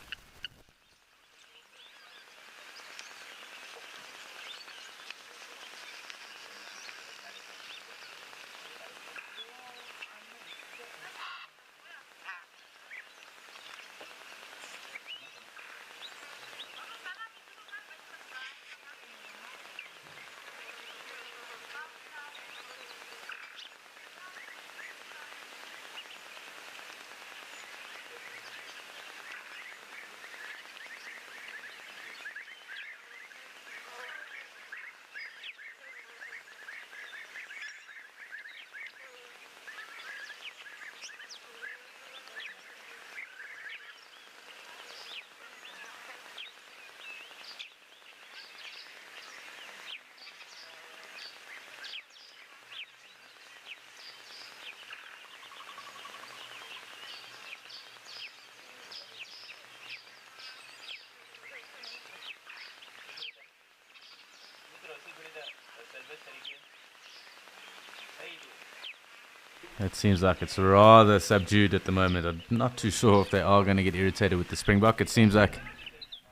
It seems like it's rather subdued at the moment. I'm not too sure if they are going to get irritated with the springbuck. It seems like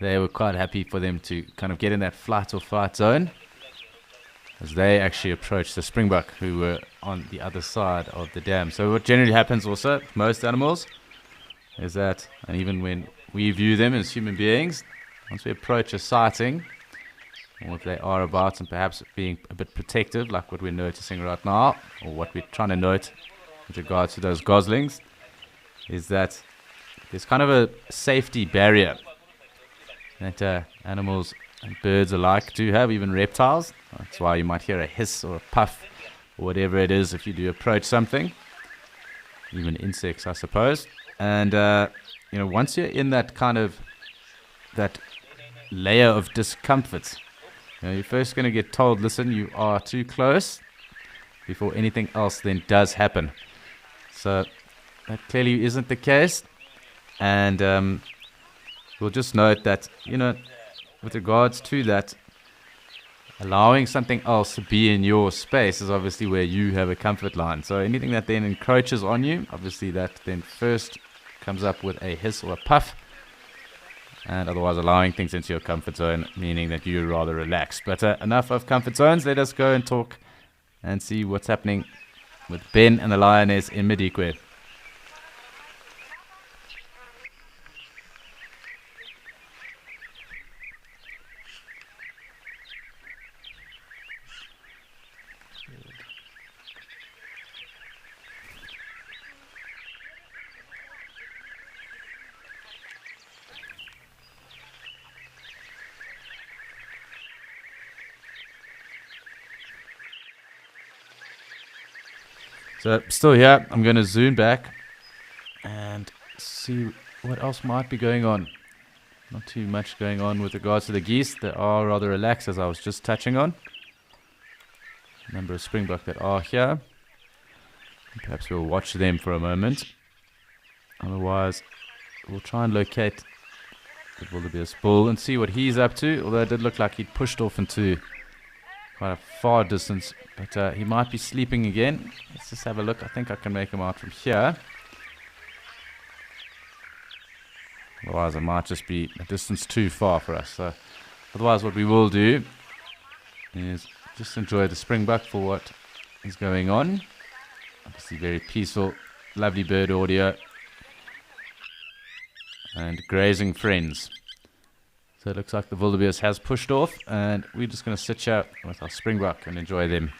they were quite happy for them to kind of get in that flight or fight zone as they actually approached the springbuck who were on the other side of the dam. So what generally happens also with most animals is that, and even when we view them as human beings, once we approach a sighting, or if they are about and perhaps being a bit protective, like what we're noticing right now, or what we're trying to note with regards to those goslings, is that there's kind of a safety barrier that animals and birds alike do have, even reptiles. That's why you might hear a hiss or a puff or whatever it is if you do approach something, even insects, I suppose. And once you're in that kind of that layer of discomfort, you're first going to get told, listen, you are too close, before anything else then does happen. So that clearly isn't the case. And we'll just note that, with regards to that, allowing something else to be in your space is obviously where you have a comfort line. So anything that then encroaches on you, obviously that then first comes up with a hiss or a puff. And otherwise allowing things into your comfort zone, meaning that you're rather relaxed. But enough of comfort zones. Let us go and talk and see what's happening with Ben and the lioness in Madikwe. So still here, I'm going to zoom back and see what else might be going on. Not too much going on with regards to the geese. They are rather relaxed, as I was just touching on. A number of springbuck that are here. Perhaps we'll watch them for a moment. Otherwise, we'll try and locate the wildebeest bull and see what he's up to. Although it did look like he'd pushed off into quite a far distance, but he might be sleeping again. Let's just have a look. I think I can make him out from here. Otherwise, it might just be a distance too far for us. So, otherwise, what we will do is just enjoy the springbuck for what is going on. Obviously, very peaceful, lovely bird audio, and grazing friends. So it looks like the wildebeest has pushed off, and we're just going to sit here with our springbuck and enjoy them.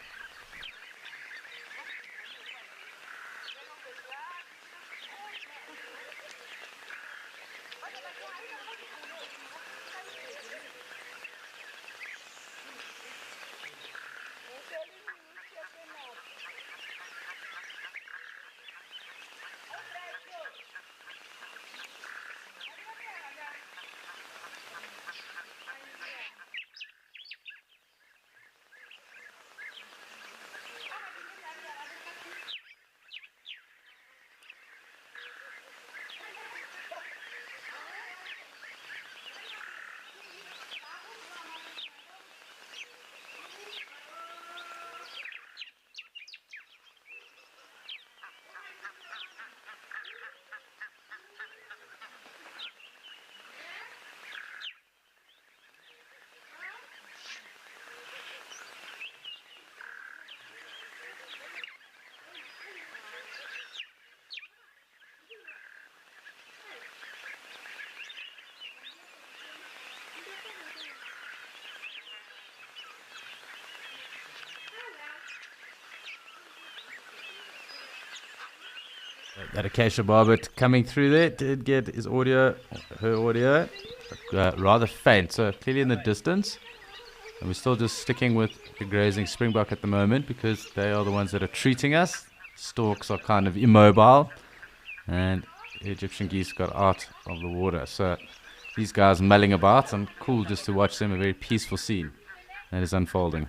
That acacia barbet coming through there did get his audio, her audio, rather faint. So clearly in the distance. And we're still just sticking with the grazing springbok at the moment because they are the ones that are treating us. Storks are kind of immobile. And the Egyptian geese got out of the water. So these guys mulling about, and cool just to watch them. A very peaceful scene that is unfolding.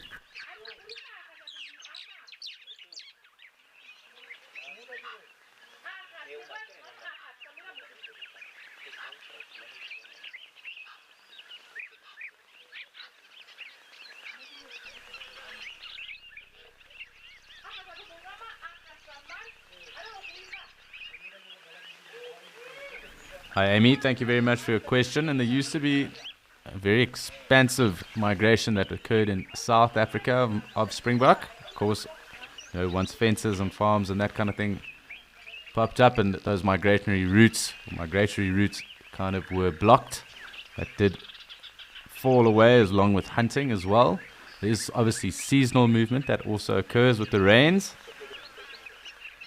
Hi Amy, thank you very much for your question. And there used to be a very expansive migration that occurred in South Africa of springbok. Of course, once fences and farms and that kind of thing popped up, and those migratory routes kind of were blocked. That did fall away along with hunting as well. There's obviously seasonal movement that also occurs with the rains.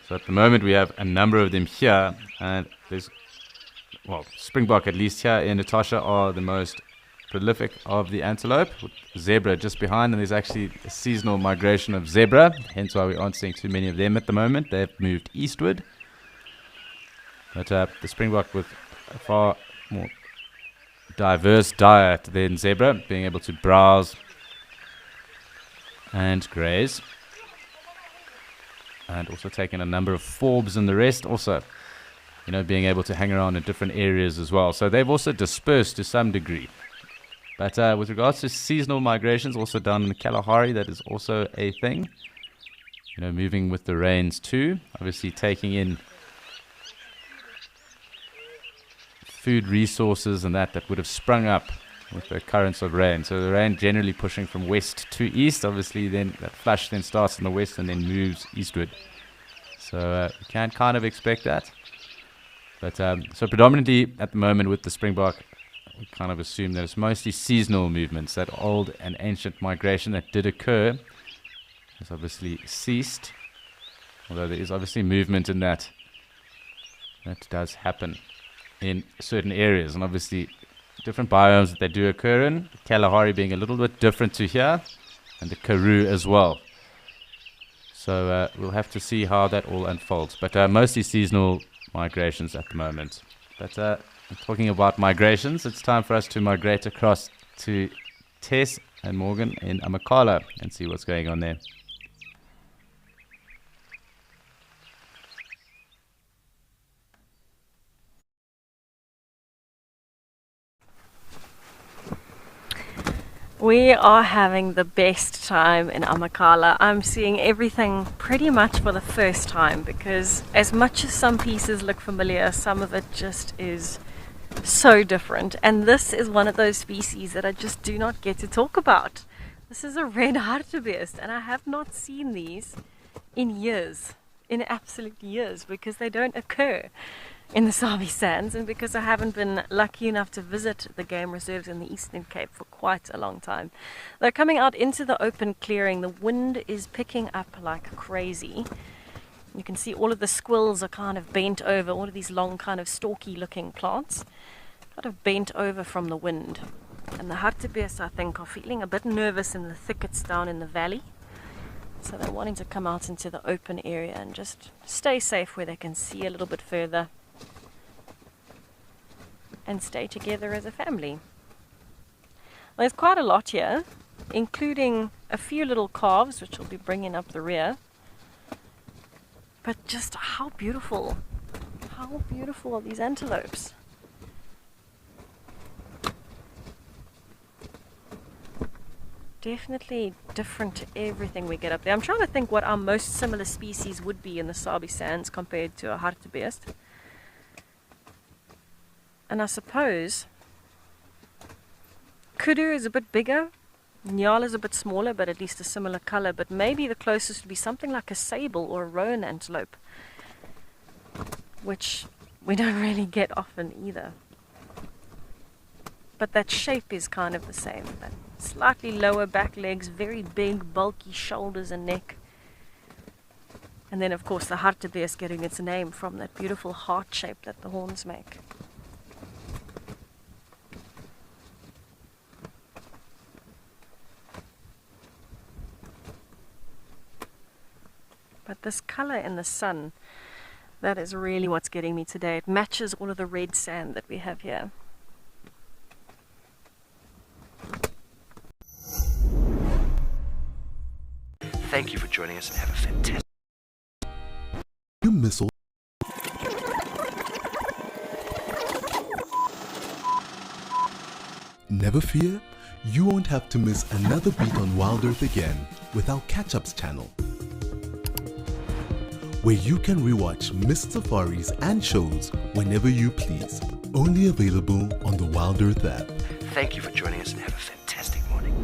So at the moment we have a number of them here, and there's springbok, at least here in Natasha, are the most prolific of the antelope, with zebra just behind, and there's actually a seasonal migration of zebra, hence why we aren't seeing too many of them at the moment. They've moved eastward. But the springbok with a far more diverse diet than zebra, being able to browse and graze, and also taking a number of forbs and the rest also. Being able to hang around in different areas as well. So they've also dispersed to some degree. But with regards to seasonal migrations, also down in the Kalahari, that is also a thing. Moving with the rains too. Obviously taking in food resources and that would have sprung up with the currents of rain. So the rain generally pushing from west to east. Obviously then that flush then starts in the west and then moves eastward. So you can kind of expect that. But so predominantly at the moment with the springbok, we kind of assume that it's mostly seasonal movements. That old and ancient migration that did occur has obviously ceased. Although there is obviously movement in that. That does happen in certain areas. And obviously different biomes that they do occur in. Kalahari being a little bit different to here. And the Karoo as well. So we'll have to see how that all unfolds. But mostly seasonal migrations at the moment. But talking about migrations, it's time for us to migrate across to Tess and Morgan in Amakhala and see what's going on there. We are having the best time in Amakhala. I'm seeing everything pretty much for the first time because as much as some pieces look familiar, some of it just is so different. And this is one of those species that I just do not get to talk about. This is a red hartebeest, and I have not seen these in years, in absolute years, because they don't occur in the Sabi Sands, and because I haven't been lucky enough to visit the game reserves in the Eastern Cape for quite a long time. They're coming out into the open clearing. The wind is picking up like crazy. You can see all of the squills are kind of bent over, all of these long kind of stalky looking plants kind of bent over from the wind. And the hartebeest, I think, are feeling a bit nervous in the thickets down in the valley. So they're wanting to come out into the open area and just stay safe where they can see a little bit further and stay together as a family. There's quite a lot here, including a few little calves which will be bringing up the rear. But just how beautiful are these antelopes? Definitely different to everything we get up there. I'm trying to think what our most similar species would be in the Sabi Sands compared to a hartebeest. And I suppose kudu is a bit bigger, nyala is a bit smaller, but at least a similar color. But maybe the closest would be something like a sable or a roan antelope, which we don't really get often either. But that shape is kind of the same. That slightly lower back legs, very big, bulky shoulders and neck. And then of course the hartebeest getting its name from that beautiful heart shape that the horns make. But this color in the sun, that is really what's getting me today. It matches all of the red sand that we have here. Thank you for joining us and have a fantastic... You miss all. Never fear, you won't have to miss another beat on Wild Earth again with our Catch-Ups channel, where you can rewatch missed safaris and shows whenever you please. Only available on the Wild Earth app. Thank you for joining us and have a fantastic morning.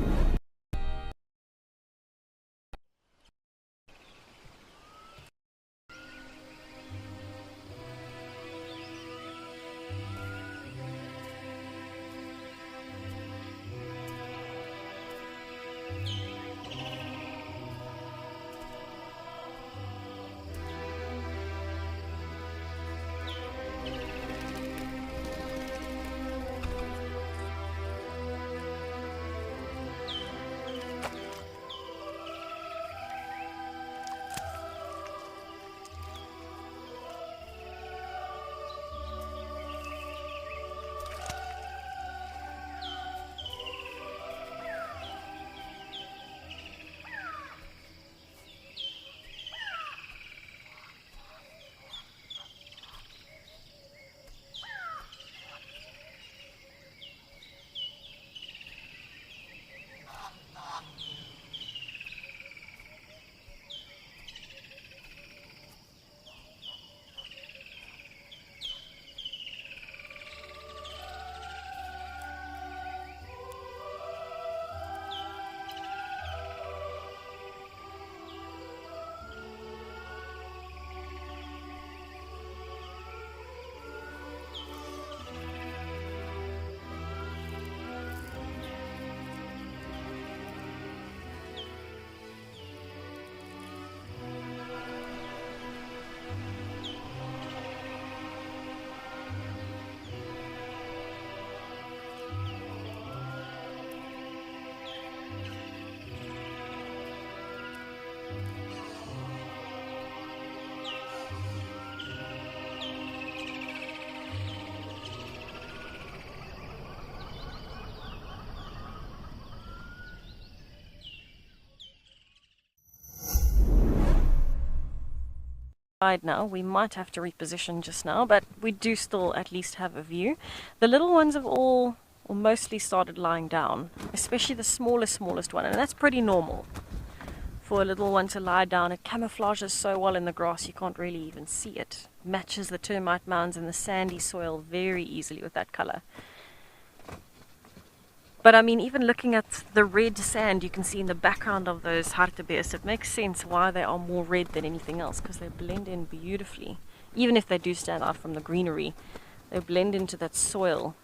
Now we might have to reposition just now, but we do still at least have a view. The little ones have all or mostly started lying down, especially the smallest one, and that's pretty normal for a little one to lie down. It camouflages so well in the grass you can't really even see it. Matches the termite mounds and the sandy soil very easily with that color. But I mean, even looking at the red sand you can see in the background of those hartebeest, it makes sense why they are more red than anything else, because they blend in beautifully. Even if they do stand out from the greenery, they blend into that soil.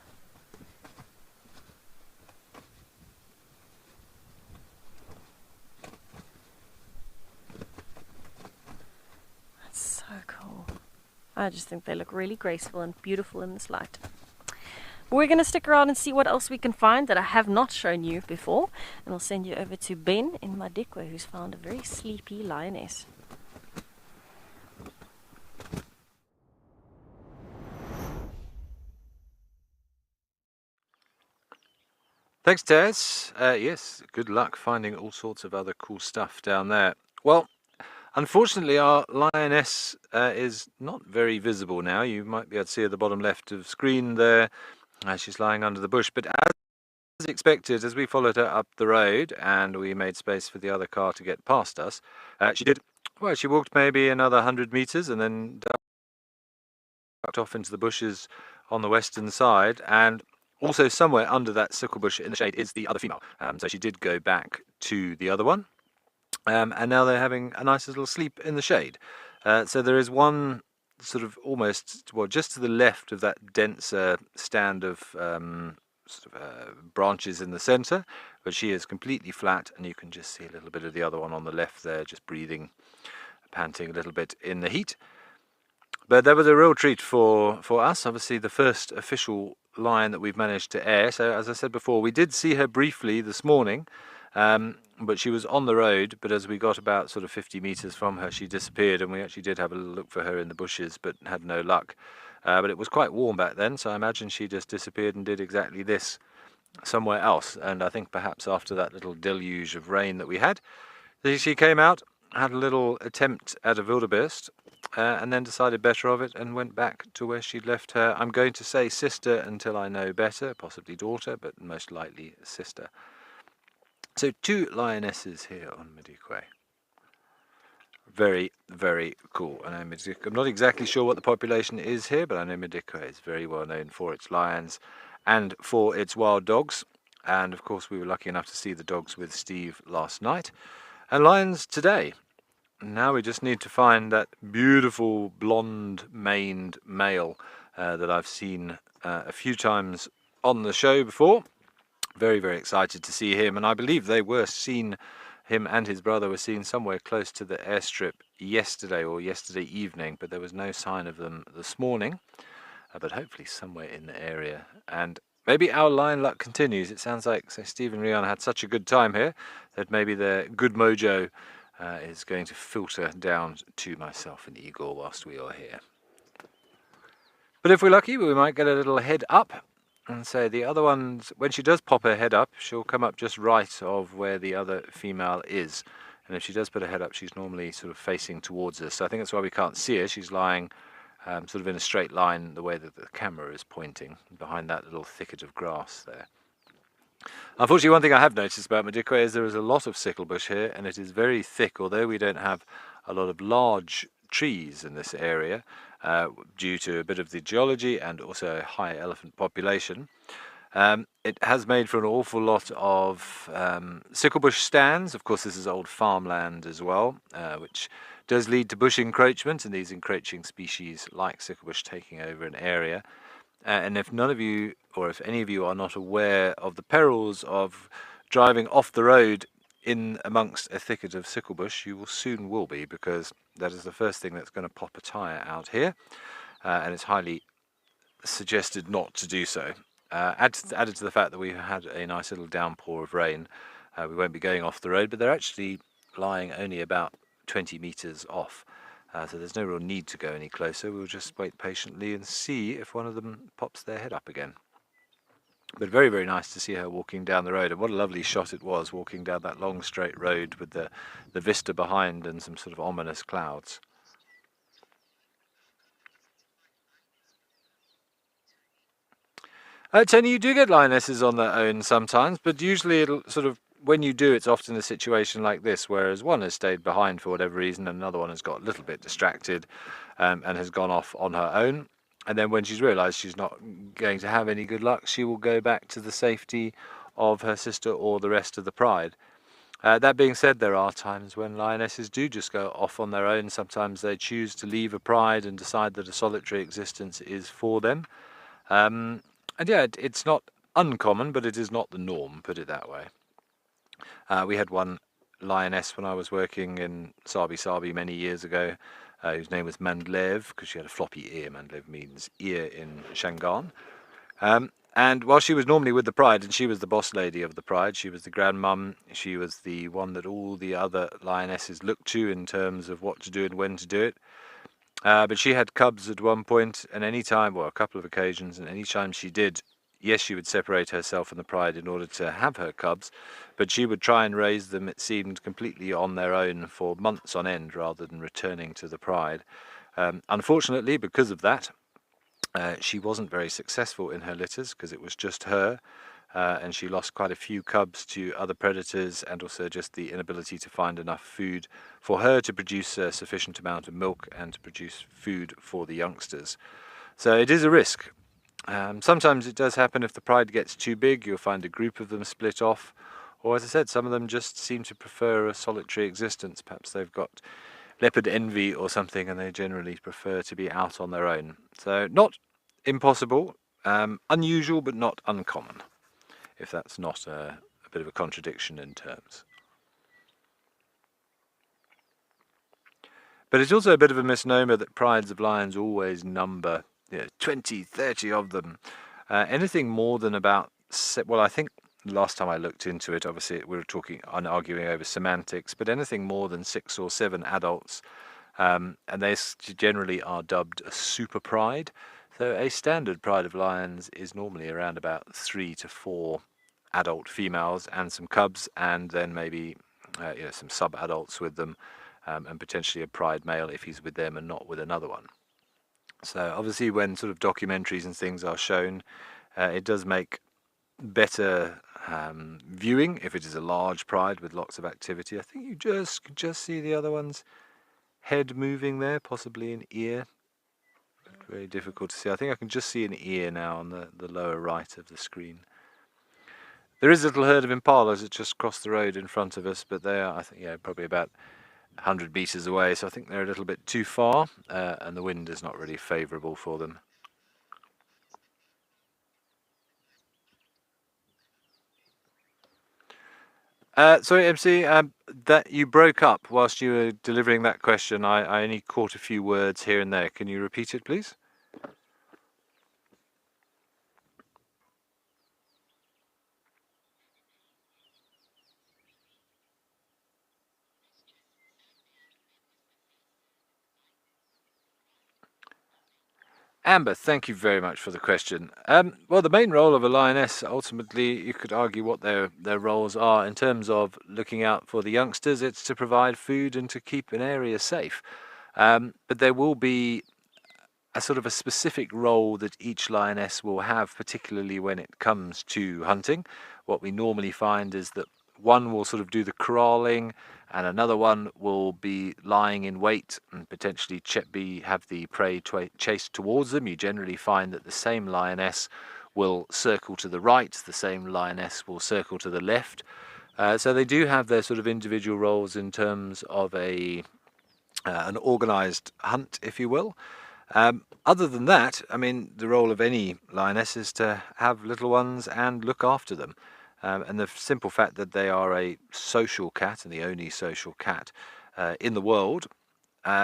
That's so cool. I just think they look really graceful and beautiful in this light. We're going to stick around and see what else we can find that I have not shown you before. And I'll send you over to Ben in Madikwe, who's found a very sleepy lioness. Thanks, Taz. Yes, good luck finding all sorts of other cool stuff down there. Well, unfortunately, our lioness is not very visible now. You might be able to see at the bottom left of screen there. She's lying under the bush, but as expected, as we followed her up the road and we made space for the other car to get past us, she walked maybe another 100 meters and then ducked off into the bushes on the western side, and also somewhere under that sickle bush in the shade is the other female. So she did go back to the other one, and now they're having a nice little sleep in the shade. So there is one sort of almost, well, just to the left of that denser stand of branches in the center, but she is completely flat, and you can just see a little bit of the other one on the left there, just breathing panting a little bit in the heat. But that was a real treat for us. Obviously, the first official lion that we've managed to air. So, as I said before, we did see her briefly this morning, but she was on the road. But as we got about sort of 50 meters from her, she disappeared, and we actually did have a little look for her in the bushes, but had no luck. But it was quite warm back then, so I imagine she just disappeared and did exactly this somewhere else. And I think perhaps after that little deluge of rain that we had, she came out, had a little attempt at a wildebeest, and then decided better of it and went back to where she'd left her, I'm going to say sister until I know better, possibly daughter, but most likely sister. So 2 lionesses here on Madikwe. Very, very cool. I'm not exactly sure what the population is here, but I know Madikwe is very well known for its lions and for its wild dogs. And of course we were lucky enough to see the dogs with Steve last night. And lions today. Now we just need to find that beautiful blonde-maned male that I've seen a few times on the show before. Very, very excited to see him, and I believe they were seen, him and his brother were seen somewhere close to the airstrip yesterday or yesterday evening, but there was no sign of them this morning, but hopefully somewhere in the area. And maybe our lion luck continues. It sounds like Steve and Rihanna had such a good time here that maybe their good mojo is going to filter down to myself and Igor whilst we are here. But if we're lucky, we might get a little head up. And so the other ones, when she does pop her head up, she'll come up just right of where the other female is. And if she does put her head up, she's normally sort of facing towards us. So I think that's why we can't see her. She's lying sort of in a straight line the way that the camera is pointing, behind that little thicket of grass there. Unfortunately, one thing I have noticed about Madikwe is there is a lot of sicklebush here, and it is very thick, although we don't have a lot of large trees in this area due to a bit of the geology and also a high elephant population. It has made for an awful lot of sicklebush stands. Of course, this is old farmland as well, which does lead to bush encroachment and these encroaching species like sicklebush taking over an area. And if none of you, or if any of you are not aware of the perils of driving off the road in amongst a thicket of sicklebush, you will soon will be, because that is the first thing that's going to pop a tyre out here, and it's highly suggested not to do so. Added to the fact that we had a nice little downpour of rain, we won't be going off the road, but they're actually lying only about 20 metres off. So there's no real need to go any closer. We'll just wait patiently and see if one of them pops their head up again. But very, very nice to see her walking down the road. And what a lovely shot it was, walking down that long straight road with the vista behind and some sort of ominous clouds. Tony, you do get lionesses on their own sometimes, but usually it'll sort of, when you do, it's often a situation like this, whereas one has stayed behind for whatever reason and another one has got a little bit distracted and has gone off on her own. And then when she's realised she's not going to have any good luck, she will go back to the safety of her sister or the rest of the pride. That being said, there are times when lionesses do just go off on their own. Sometimes they choose to leave a pride and decide that a solitary existence is for them. And yeah, it's not uncommon, but it is not the norm, put it that way. We had one lioness when I was working in Sabi many years ago, whose name was Mandlev, because she had a floppy ear. Mandlev means ear in Shangaan. And while she was normally with the pride, and she was the boss lady of the pride, she was the grandmum, she was the one that all the other lionesses looked to in terms of what to do and when to do it. But she had cubs at one point, and any time, well, a couple of occasions, and any time she did, yes, she would separate herself from the pride in order to have her cubs, but she would try and raise them, it seemed, completely on their own for months on end rather than returning to the pride. Unfortunately, because of that, she wasn't very successful in her litters because it was just her, and she lost quite a few cubs to other predators and also just the inability to find enough food for her to produce a sufficient amount of milk and to produce food for the youngsters. So it is a risk. Sometimes it does happen if the pride gets too big, you'll find a group of them split off, or as I said, some of them just seem to prefer a solitary existence. Perhaps they've got leopard envy or something and they generally prefer to be out on their own. So not impossible, unusual but not uncommon, if that's not a bit of a contradiction in terms. But it's also a bit of a misnomer that prides of lions always number 20, 30 of them. Anything more than about, well, I think last time I looked into it, obviously we were talking and arguing over semantics, but anything more than 6 or 7 adults, and they generally are dubbed a super pride. So a standard pride of lions is normally around about 3 to 4 adult females and some cubs, and then maybe some sub-adults with them, and potentially a pride male if he's with them and not with another one. So obviously when sort of documentaries and things are shown, it does make better viewing if it is a large pride with lots of activity. I think you can just see the other one's head moving there, possibly an ear. Very difficult to see. I think I can just see an ear now on the lower right of the screen. There is a little herd of impalas that just crossed the road in front of us, but they are, I think, probably about 100 meters away, so I think they're a little bit too far, and the wind is not really favorable for them. Sorry, MC, that you broke up whilst you were delivering that question. I only caught a few words here and there. Can you repeat it, please? Amber, thank you very much for the question. Well, the main role of a lioness, ultimately, you could argue what their roles are in terms of looking out for the youngsters. It's to provide food and to keep an area safe. But there will be a sort of a specific role that each lioness will have, particularly when it comes to hunting. What we normally find is that one will sort of do the corralling, and another one will be lying in wait and potentially have the prey chased towards them. You generally find that the same lioness will circle to the right, the same lioness will circle to the left. So they do have their sort of individual roles in terms of an organised hunt, if you will. Other than that, I mean, the role of any lioness is to have little ones and look after them. And the simple fact that they are a social cat, and the only social cat in the world,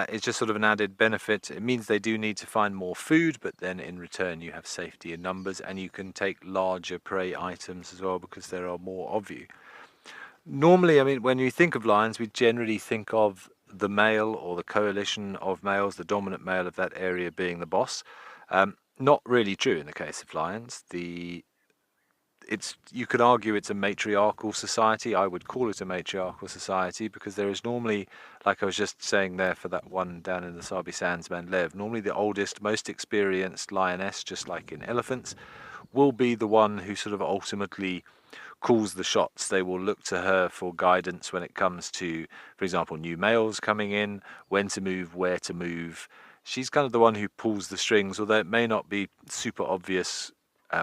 is just sort of an added benefit. It means they do need to find more food, but then in return you have safety in numbers, and you can take larger prey items as well because there are more of you. Normally, I mean, when you think of lions, we generally think of the male or the coalition of males, the dominant male of that area being the boss. Not really true in the case of lions. You could argue it's a matriarchal society. I would call it a matriarchal society because there is normally, like I was just saying there for that one down in the Sabi Sands, Mandlev, normally the oldest, most experienced lioness, just like in elephants, will be the one who sort of ultimately calls the shots. They will look to her for guidance when it comes to, for example, new males coming in, when to move, where to move. She's kind of the one who pulls the strings, although it may not be super obvious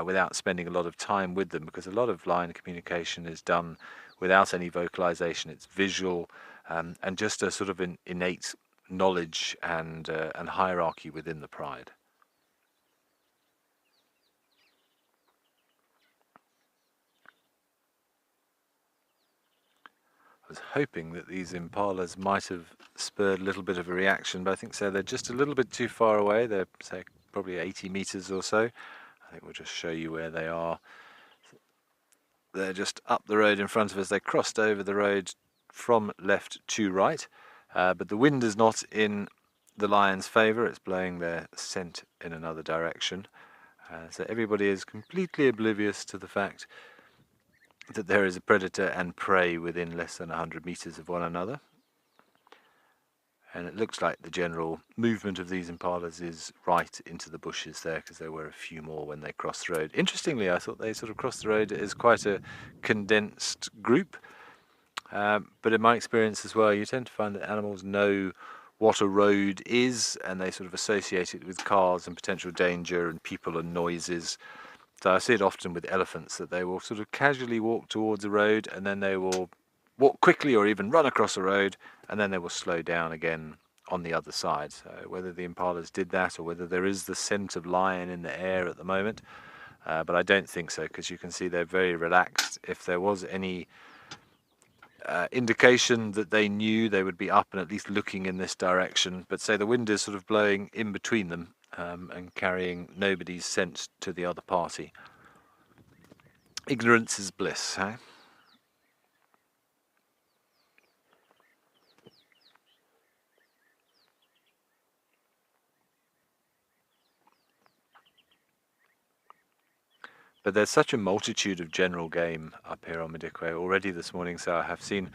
without spending a lot of time with them, because a lot of lion communication is done without any vocalization. It's visual and just a sort of an innate knowledge and hierarchy within the pride. I was hoping that these impalas might have spurred a little bit of a reaction, but I think so. They're just a little bit too far away. They're, say, probably 80 meters or so. I think we'll just show you where they are. They're just up the road in front of us. They crossed over the road from left to right, but the wind is not in the lion's favour. It's blowing their scent in another direction. So everybody is completely oblivious to the fact that there is a predator and prey within less than 100 meters of one another. And it looks like the general movement of these impalas is right into the bushes there, because there were a few more when they crossed the road. Interestingly, I thought they sort of crossed the road as quite a condensed group. But in my experience as well, you tend to find that animals know what a road is, and they sort of associate it with cars and potential danger and people and noises. So I see it often with elephants, that they will sort of casually walk towards a road, and then they will walk quickly or even run across a road, and then they will slow down again on the other side. So whether the impalas did that or whether there is the scent of lion in the air at the moment, but I don't think so, because you can see they're very relaxed. If there was any indication that they knew they would be up and at least looking in this direction, but say the wind is sort of blowing in between them and carrying nobody's scent to the other party. Ignorance is bliss, eh? But there's such a multitude of general game up here on Madikwe already this morning, so I have seen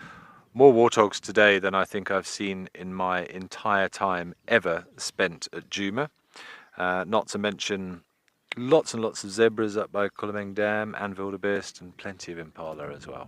more warthogs today than I think I've seen in my entire time ever spent at Djuma. Not to mention lots and lots of zebras up by Kulameng Dam and wildebeest, and plenty of impala as well.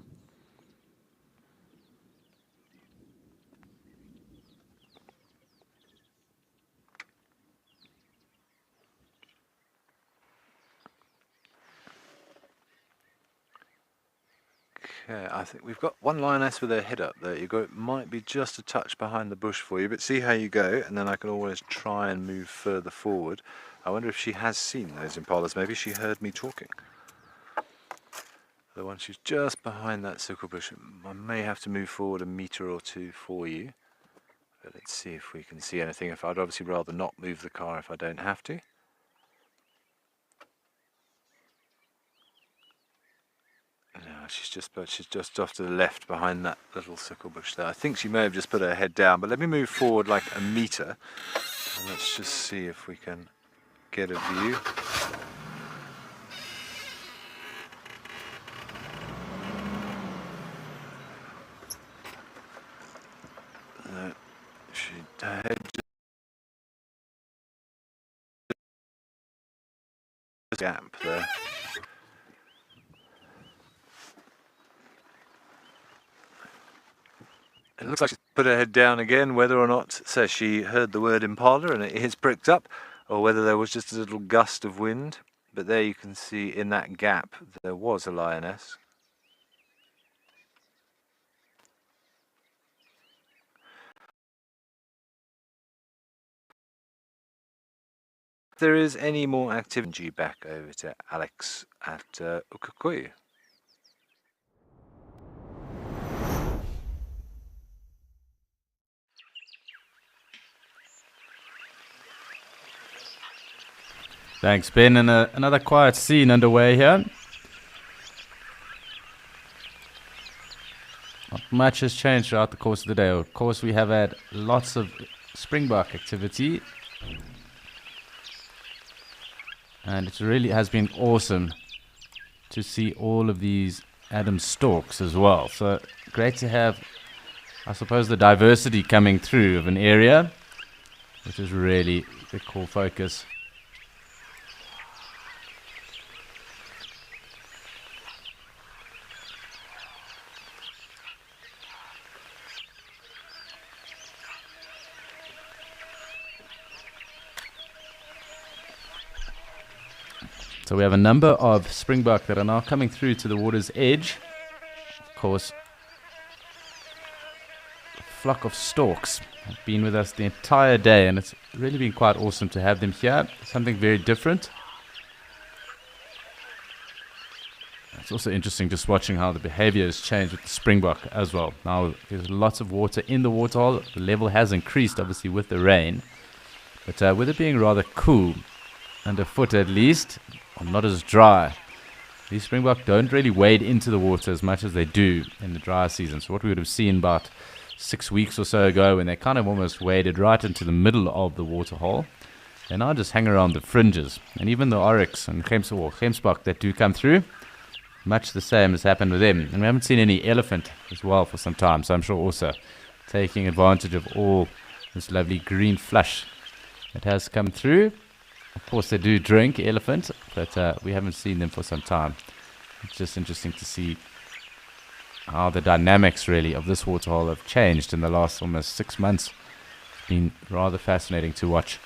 Okay, I think we've got one lioness with her head up there. You go. It might be just a touch behind the bush for you, but see how you go, and then I can always try and move further forward. I wonder if she has seen those impalas. Maybe she heard me talking. The one she's just behind that circle bush. I may have to move forward a metre or two for you. But let's see if we can see anything. If I'd obviously rather not move the car if I don't have to. No, she's just off to the left behind that little circle bush there. I think she may have just put her head down, but let me move forward like a metre. And let's just see if we can get a view. Her head just gap there. It looks like she's put her head down again, whether or not so she heard the word impala and it is pricked up, or whether there was just a little gust of wind. But there you can see in that gap there was a lioness. If there is any more activity, back over to Alex at Ukukui. Thanks, Ben. And another quiet scene underway here. Not much has changed throughout the course of the day. Of course, we have had lots of springbok activity. And it really has been awesome to see all of these Adam storks as well. So great to have, I suppose, the diversity coming through of an area, which is really the core focus. So we have a number of springbok that are now coming through to the water's edge. Of course, a flock of storks have been with us the entire day, and it's really been quite awesome to have them here. Something very different. It's also interesting just watching how the behavior has changed with the springbok as well. Now there's lots of water in the waterhole. The level has increased, obviously, with the rain. But with it being rather cool, underfoot at least, or not as dry, these springbok don't really wade into the water as much as they do in the dry season. So what we would have seen about 6 weeks or so ago, when they kind of almost waded right into the middle of the waterhole, they now just hang around the fringes. And even the oryx and gemsbok that do come through, much the same has happened with them. And we haven't seen any elephant as well for some time, so I'm sure also taking advantage of all this lovely green flush that has come through. Of course, they do drink elephant, but we haven't seen them for some time. It's just interesting to see how the dynamics really of this waterhole have changed in the last almost 6 months. It's been rather fascinating to watch.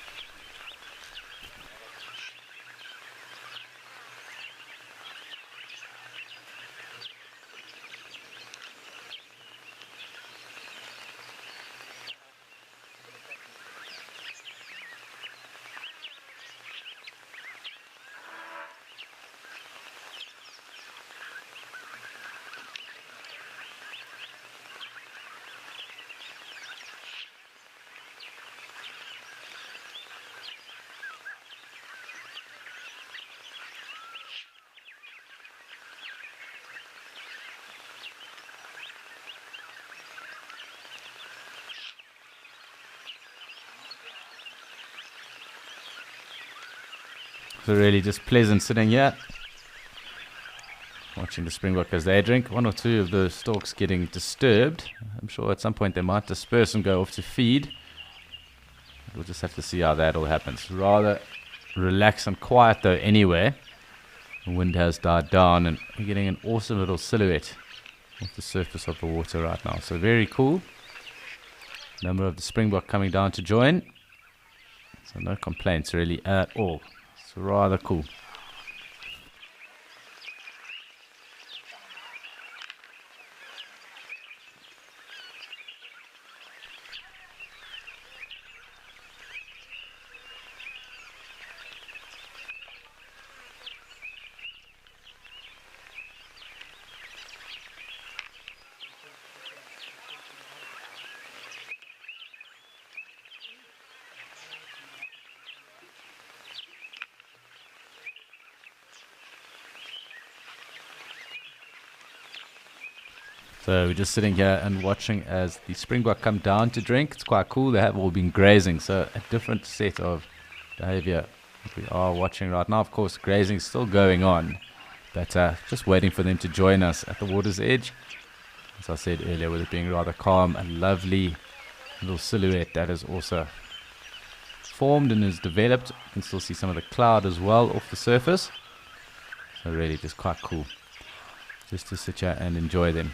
So really just pleasant sitting here, watching the springbok as they drink. One or two of the storks getting disturbed. I'm sure at some point they might disperse and go off to feed. We'll just have to see how that all happens. Rather relaxed and quiet though anyway. The wind has died down and we're getting an awesome little silhouette off the surface of the water right now. So very cool. Number of the springbok coming down to join. So no complaints really at all. It's rather cool. So we're just sitting here and watching as the springbok come down to drink. It's quite cool. They have all been grazing, so a different set of behavior we are watching right now. Of course, grazing is still going on, but just waiting for them to join us at the water's edge. As I said earlier, with it being rather calm, a lovely little silhouette that is also formed and is developed. You can still see some of the cloud as well off the surface. So really just quite cool just to sit here and enjoy them.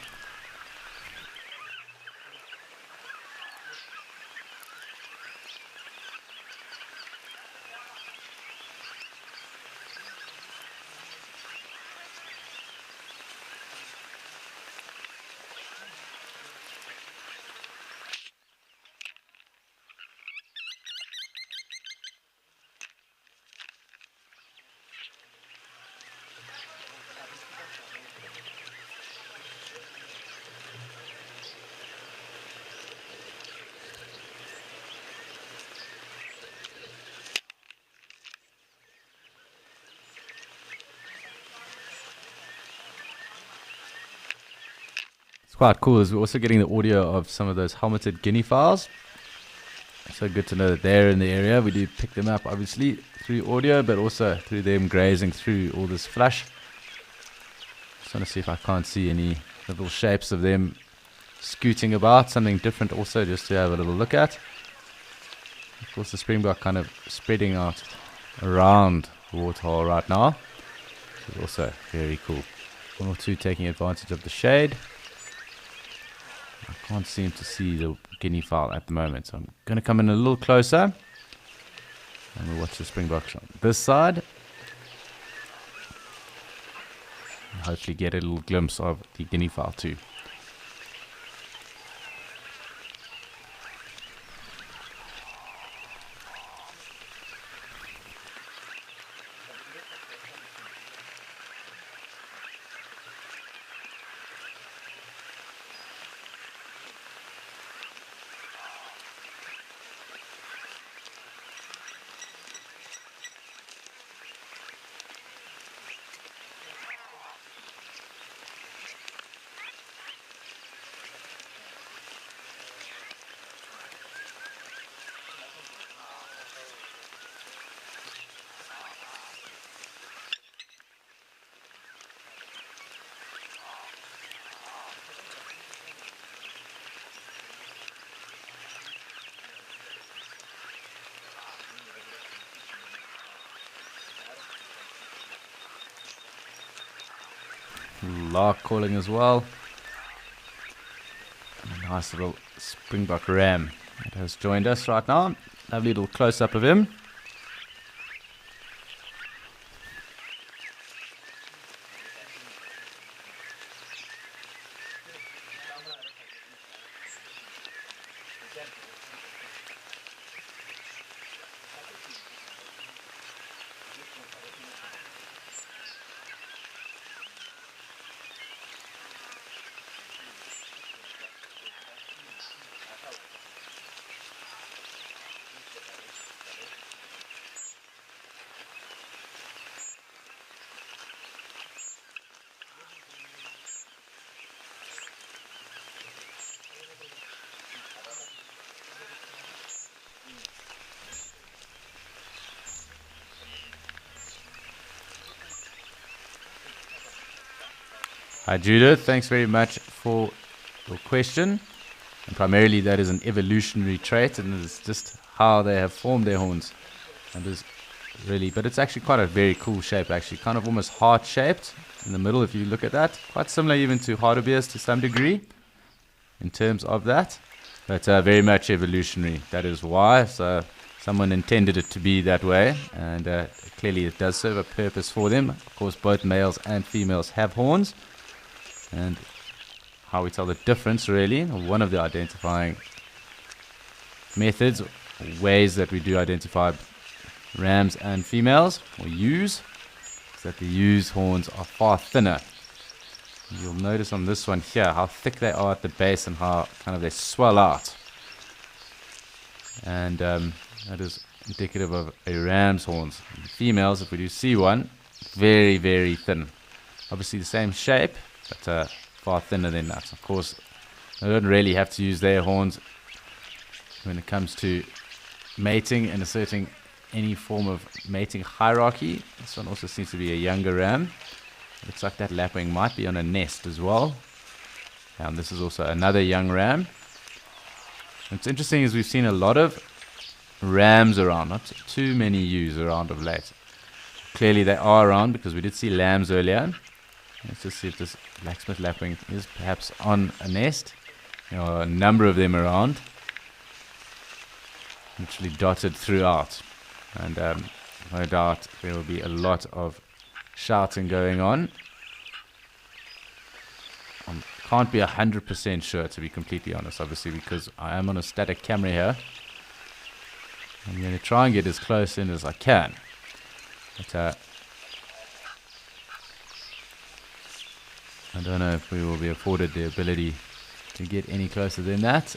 It's quite cool as we're also getting the audio of some of those helmeted guinea fowls. So good to know that they're in the area. We do pick them up obviously through audio, but also through them grazing through all this flush. Just want to see if I can't see any little shapes of them scooting about, something different also just to have a little look at. Of course the springbok kind of spreading out around the waterhole right now, which is also very cool. One or two taking advantage of the shade. I can't seem to see the guinea fowl at the moment, so I'm going to come in a little closer and we'll watch the springboks on this side and hopefully get a little glimpse of the guinea fowl too. Lark calling as well. And a nice little springbok ram that has joined us right now. Lovely little close up of him. Hi Judith, thanks very much for your question. And primarily that is an evolutionary trait, and it's just how they have formed their horns. And it's really, but it's actually quite a very cool shape actually, kind of almost heart shaped in the middle if you look at that. Quite similar even to hartebeest to some degree in terms of that, but very much evolutionary. That is why. So someone intended it to be that way, and clearly it does serve a purpose for them. Of course, both males and females have horns, and how we tell the difference really, one of the identifying methods, ways that we do identify rams and females, or ewes, is that the ewes' horns are far thinner. You'll notice on this one here how thick they are at the base and how kind of they swell out. And that is indicative of a ram's horns. The females, if we do see one, very, very thin. Obviously the same shape, but far thinner than that. Of course, they don't really have to use their horns when it comes to mating and asserting any form of mating hierarchy. This one also seems to be a younger ram. Looks like that lapwing might be on a nest as well. And this is also another young ram. What's interesting is we've seen a lot of rams around, not too many ewes around of late. Clearly they are around because we did see lambs earlier. Let's just see if this blacksmith lapwing is perhaps on a nest. There are a number of them around, literally dotted throughout. And no doubt there will be a lot of shouting going on. I can't be 100% sure, to be completely honest, obviously, because I am on a static camera here. I'm going to try and get as close in as I can. But I don't know if we will be afforded the ability to get any closer than that.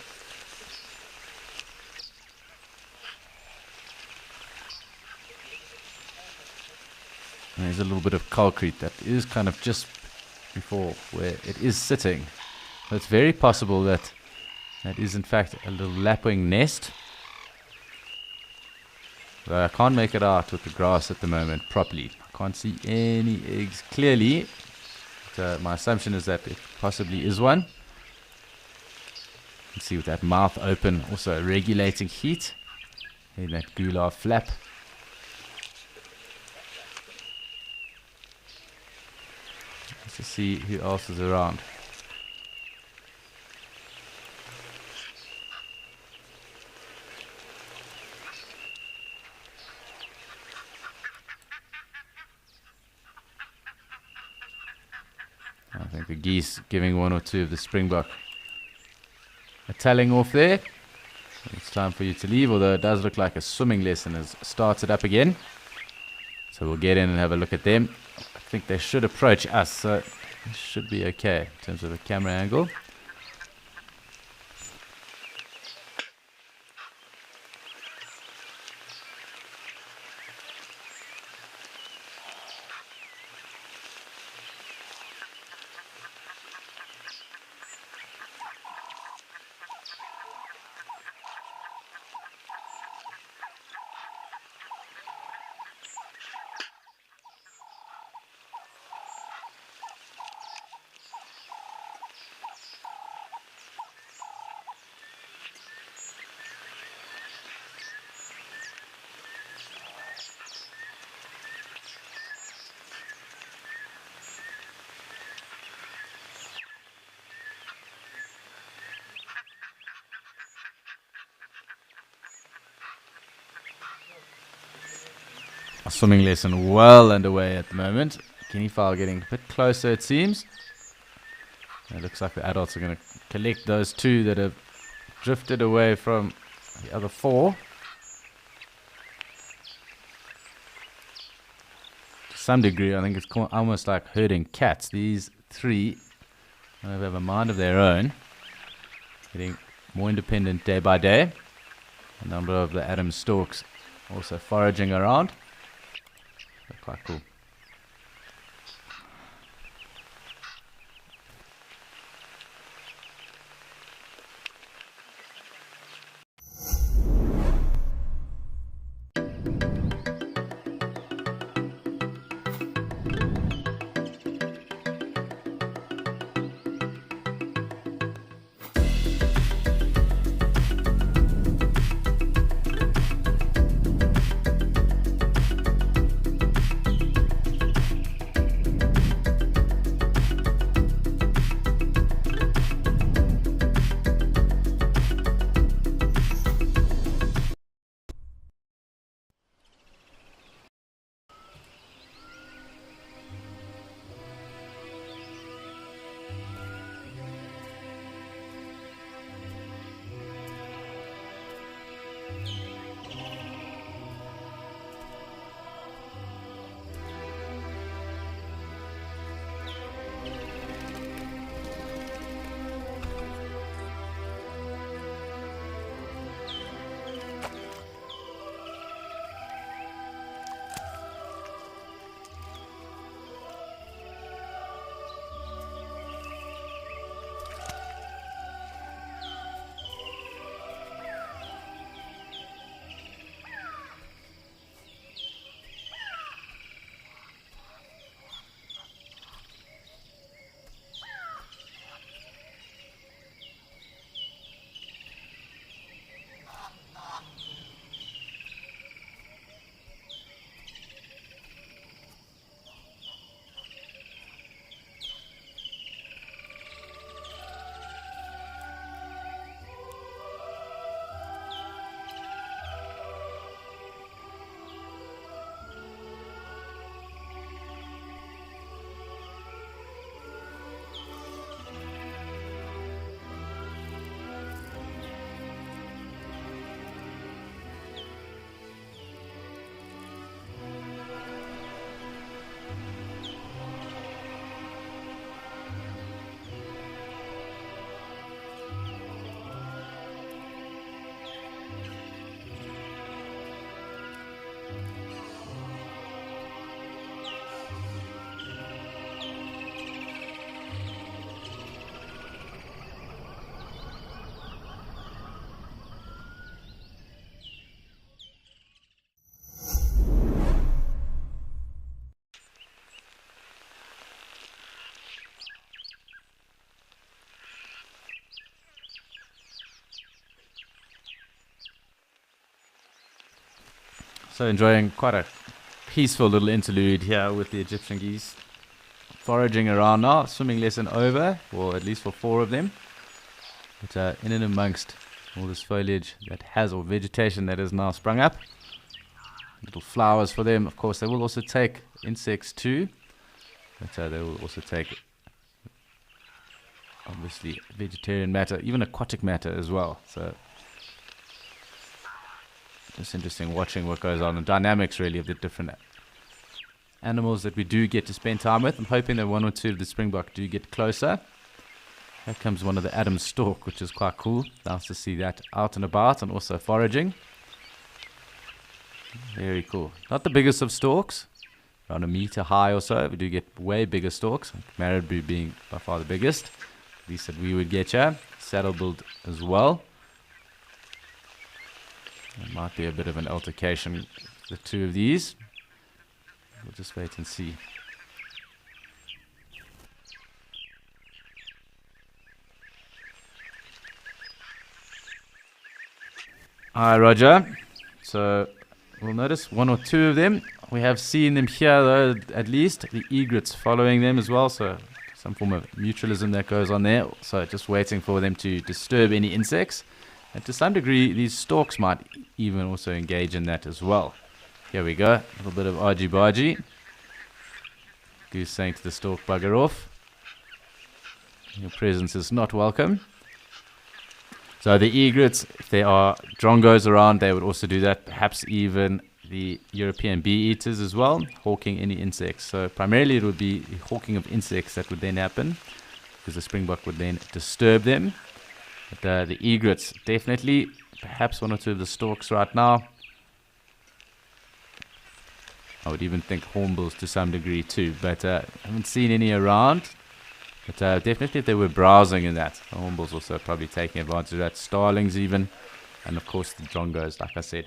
And there's a little bit of concrete that is kind of just before where it is sitting. So it's very possible that that is in fact a little lapwing nest. But I can't make it out with the grass at the moment properly. I can't see any eggs clearly. But, my assumption is that it possibly is one. You can see with that mouth open, also regulating heat. And that gular flap. Let's just see who else is around. I think the geese giving one or two of the springbok a telling off there. It's time for you to leave, although it does look like a swimming lesson has started up again. So we'll get in and have a look at them. I think they should approach us, so it should be okay in terms of the camera angle. A swimming lesson well underway at the moment. Guinea fowl getting a bit closer, it seems. It looks like the adults are going to collect those two that have drifted away from the other four. To some degree, I think it's almost like herding cats. These three have a mind of their own, getting more independent day by day. A number of the Adams storks also foraging around. They're quite cool. So enjoying quite a peaceful little interlude here with the Egyptian geese. Foraging around now, swimming lesson over, or at least for 4 of them. But in and amongst all this foliage that has, or vegetation that has now sprung up. Little flowers for them. Of course, they will also take insects too. But they will also take, obviously, vegetarian matter, even aquatic matter as well. So it's interesting watching what goes on, the dynamics really of the different animals that we do get to spend time with. I'm hoping that 1 or 2 of the springbok do get closer. Here comes one of the Adam's stork, which is quite cool. Nice to see that out and about and also foraging. Very cool. Not the biggest of storks, around 1 meter high or so. We do get way bigger storks, marabou being by far the biggest, at least that we would get here. Saddle-billed as well. There might be a bit of an altercation, the 2 of these. We'll just wait and see. Hi, Roger. So we'll notice 1 or 2 of them. We have seen them here, though, at least. The egrets following them as well. So some form of mutualism that goes on there. So just waiting for them to disturb any insects. And to some degree, these storks might even also engage in that as well. Here we go. A little bit of argy-bargy. Goose saying to the stork, bugger off. Your presence is not welcome. So the egrets, if there are drongos around, they would also do that. Perhaps even the European bee-eaters as well, hawking any insects. So primarily it would be the hawking of insects that would then happen, because the springbok would then disturb them. But the egrets, definitely. Perhaps 1 or 2 of the storks right now. I would even think hornbills to some degree too, but I haven't seen any around. But definitely if they were browsing in that, the hornbills also probably taking advantage of that. Starlings even, and of course the drongos, like I said.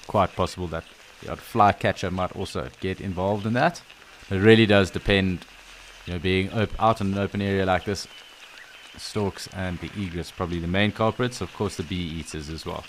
Quite possible that the odd flycatcher might also get involved in that. It really does depend, being out in an open area like this. Storks and the egrets probably the main culprits. Of course the bee eaters as well.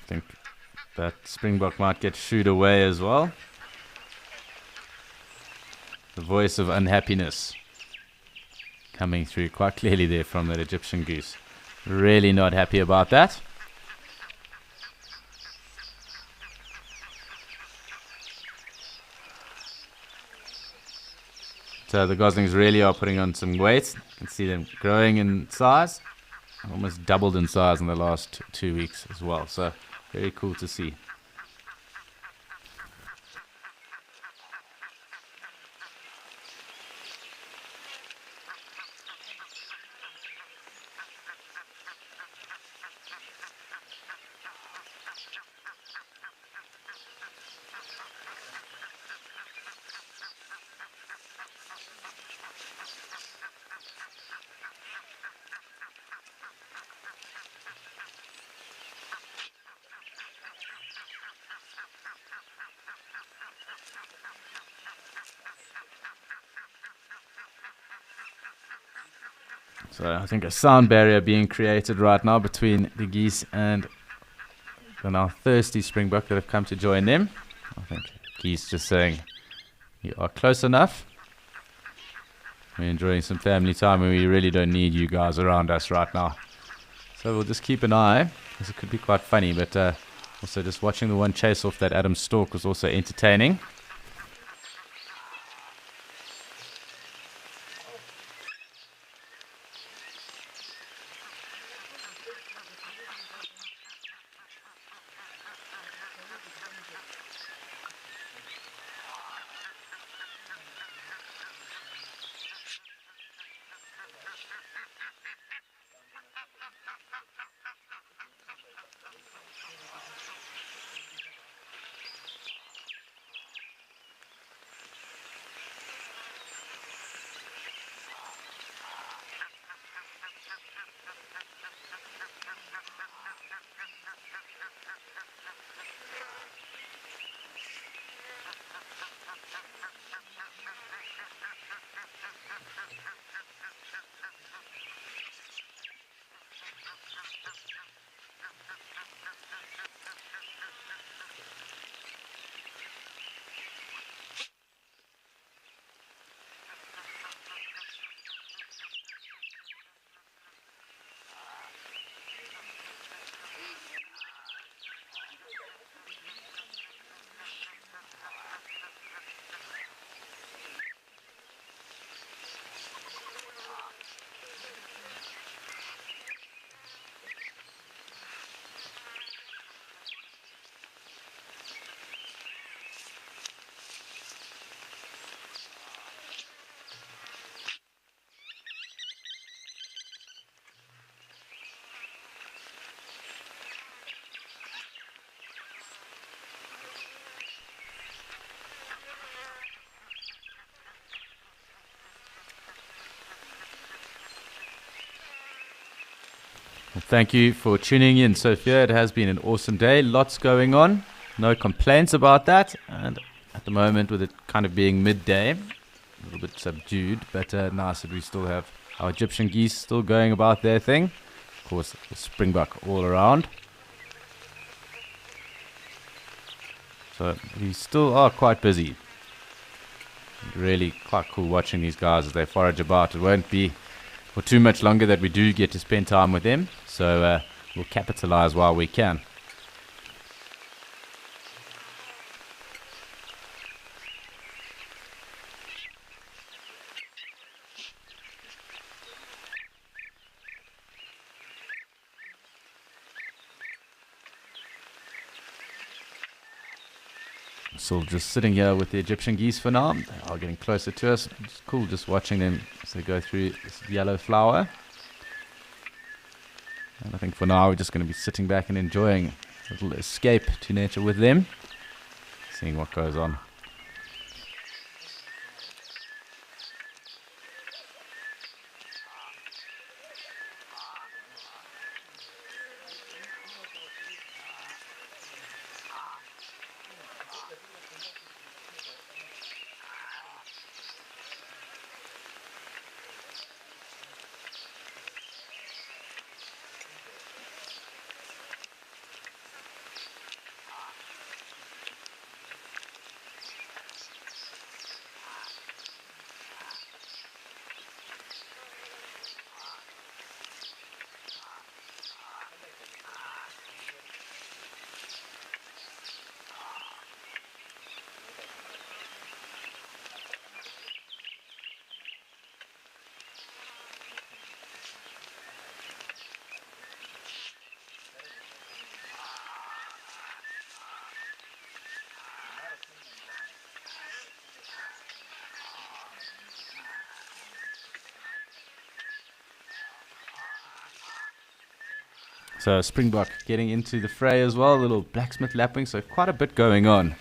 think that springbok might get shooed away as well. The voice of unhappiness coming through quite clearly there from that Egyptian goose. Really not happy about that. So the goslings really are putting on some weight. You can see them growing in size. Almost doubled in size in the last 2 weeks as well. So very cool to see. So I think a sound barrier being created right now between the geese and the now thirsty springbok that have come to join them. I think geese just saying, you are close enough. We're enjoying some family time and we really don't need you guys around us right now. So we'll just keep an eye, because it could be quite funny, but also just watching the one chase off that Adam Stork was also entertaining. Well, thank you for tuning in, Sophia. It has been an awesome day. Lots going on. No complaints about that. And at the moment, with it kind of being midday, a little bit subdued, but nice that we still have our Egyptian geese still going about their thing. Of course, the springbok all around. So we still are quite busy. Really quite cool watching these guys as they forage about. It won't be for too much longer that we do get to spend time with them. So we'll capitalize while we can. Still just sitting here with the Egyptian geese for now. They are getting closer to us. It's cool just watching them as they go through this yellow flower. And I think for now we're just going to be sitting back and enjoying a little escape to nature with them, seeing what goes on. So Springbok getting into the fray as well, a little blacksmith lapwing, so quite a bit going on.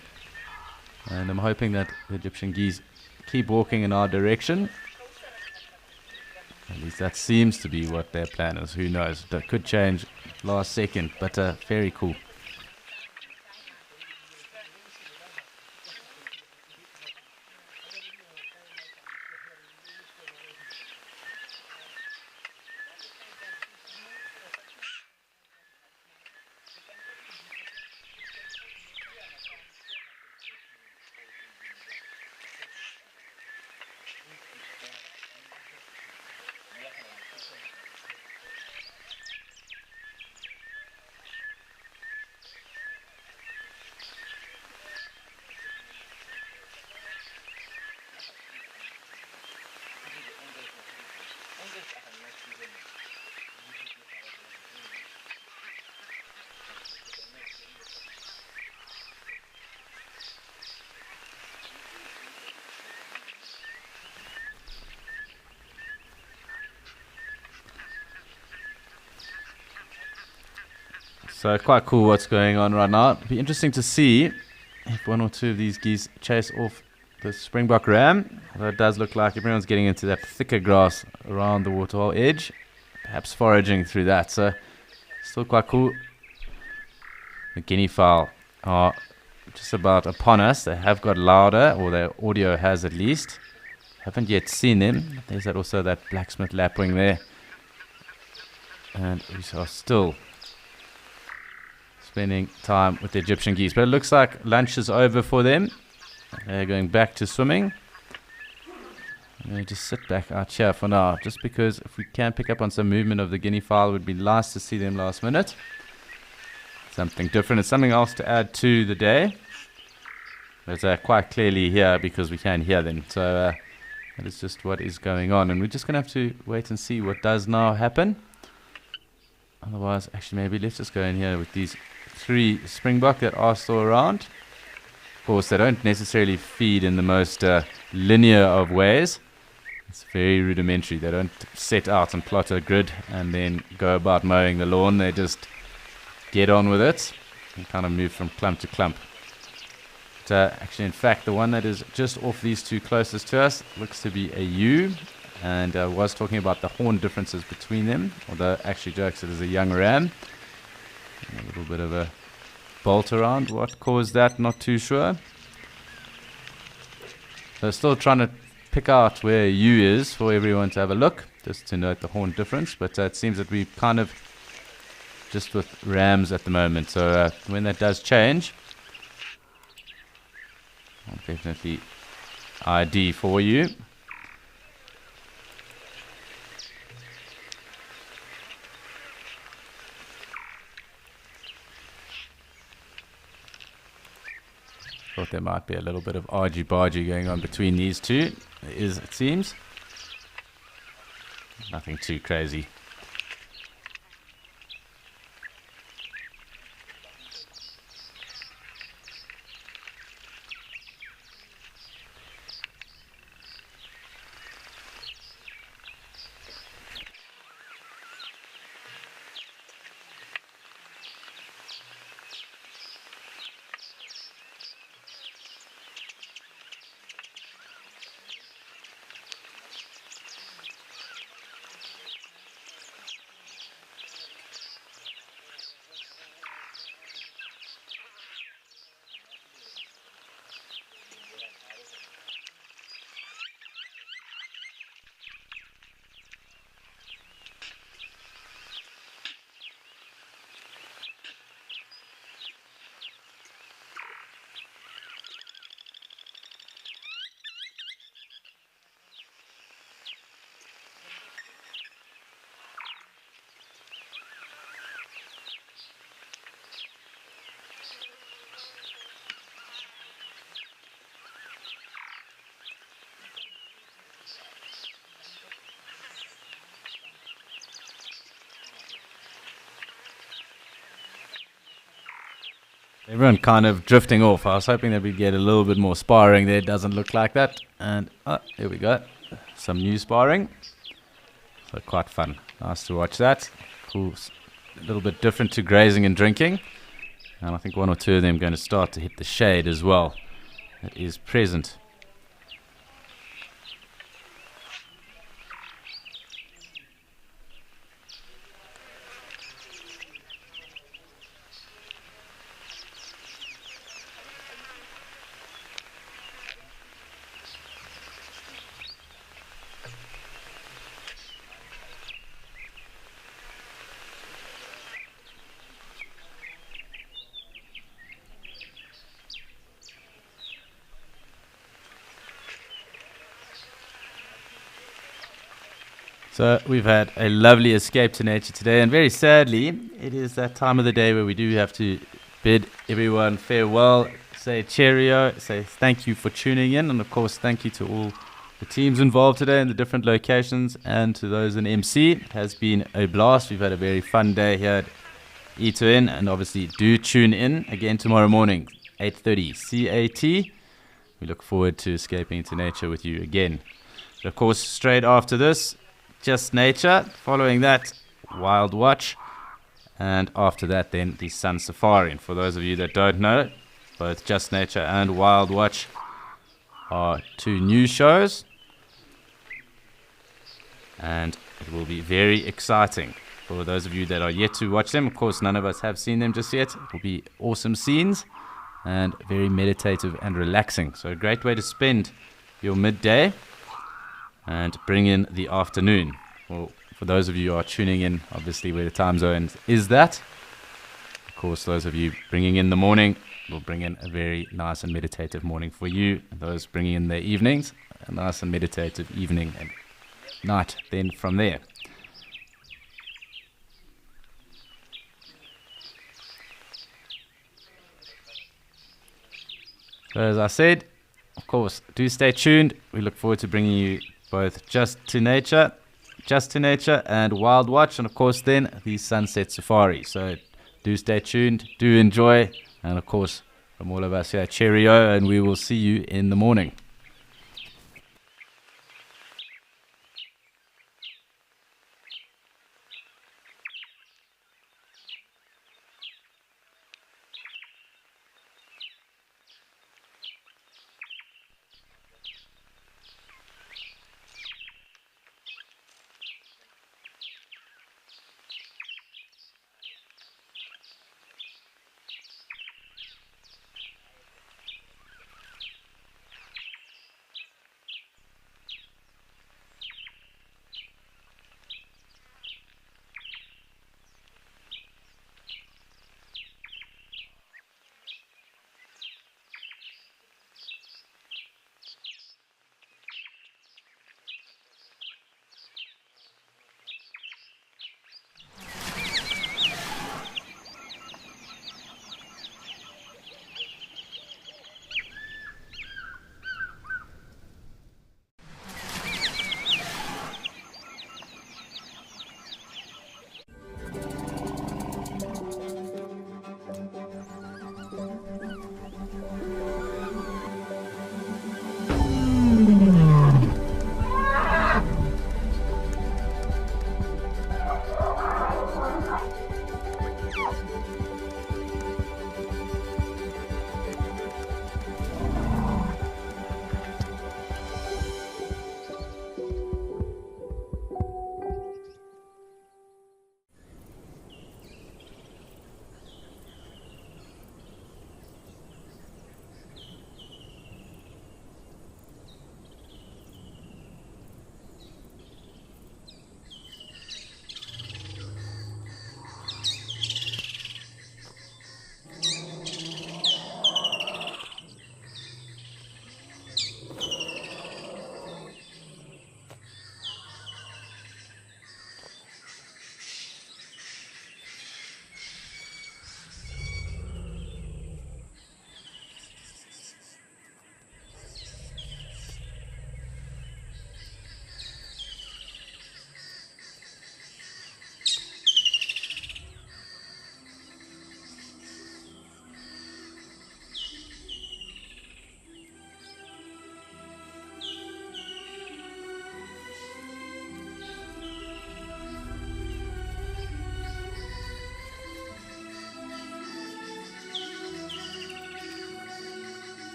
And I'm hoping that the Egyptian geese keep walking in our direction. At least that seems to be what their plan is. Who knows? That could change last second, but very cool. So quite cool what's going on right now. It'll be interesting to see if one or two of these geese chase off the Springbok ram. Although it does look like everyone's getting into that thicker grass around the waterhole edge, perhaps foraging through that. So still quite cool. The guinea fowl are just about upon us. They have got louder, or their audio has at least. Haven't yet seen them. There's also that blacksmith lapwing there. And we are still spending time with the Egyptian geese. But it looks like lunch is over for them. They're going back to swimming. I'm going to just sit back out here for now, just because if we can pick up on some movement of the guinea fowl, it would be nice to see them last minute. Something different. It's something else to add to the day. It's quite clearly here because we can hear them. So that is just what is going on. And we're just going to have to wait and see what does now happen. Otherwise, actually, maybe let's just go in here with these 3 Springbok that are still around. Of course, they don't necessarily feed in the most linear of ways. It's very rudimentary. They don't set out and plot a grid and then go about mowing the lawn. They just get on with it and kind of move from clump to clump. But actually, in fact, the one that is just off these 2 closest to us looks to be a ewe. And I was talking about the horn differences between them, although actually jokes it is a young ram. And a little bit of a bolt around. What caused that? Not too sure. So still trying to pick out where ewe is for everyone to have a look, just to note the horn difference. But it seems that we're kind of just with rams at the moment. So when that does change, I'll definitely ID for you. Thought there might be a little bit of argy-bargy going on between these two. There is, it seems. Nothing too crazy. Everyone kind of drifting off. I was hoping that we'd get a little bit more sparring there. It doesn't look like that. And there we go. Some new sparring. So quite fun. Nice to watch that. Cool a little bit different to grazing and drinking. And I think one or two of them are going to start to hit the shade as well. That is present. So we've had a lovely escape to nature today, and very sadly, it is that time of the day where we do have to bid everyone farewell, say cheerio, say thank you for tuning in, and of course thank you to all the teams involved today in the different locations, and to those in MC. It has been a blast. We've had a very fun day here at E2N, and obviously do tune in again tomorrow morning, 8:30 CAT. We look forward to escaping into nature with you again. But of course, straight after this, Just Nature, following that, Wild Watch, and after that then the Sun Safari. And for those of you that don't know, both Just Nature and Wild Watch are two new shows, and it will be very exciting for those of you that are yet to watch them. Of course, none of us have seen them just yet. It will be awesome scenes and very meditative and relaxing. So a great way to spend your midday and bring in the afternoon. Well, for those of you who are tuning in, obviously where the time zone is that, of course, those of you bringing in the morning will bring in a very nice and meditative morning for you. And those bringing in their evenings, a nice and meditative evening and night then from there. So as I said, of course, do stay tuned. We look forward to bringing you both Just Nature and Wild Watch, and of course then the Sunset Safari. So do stay tuned, do enjoy, and of course from all of us here, cheerio, and we will see you in the morning.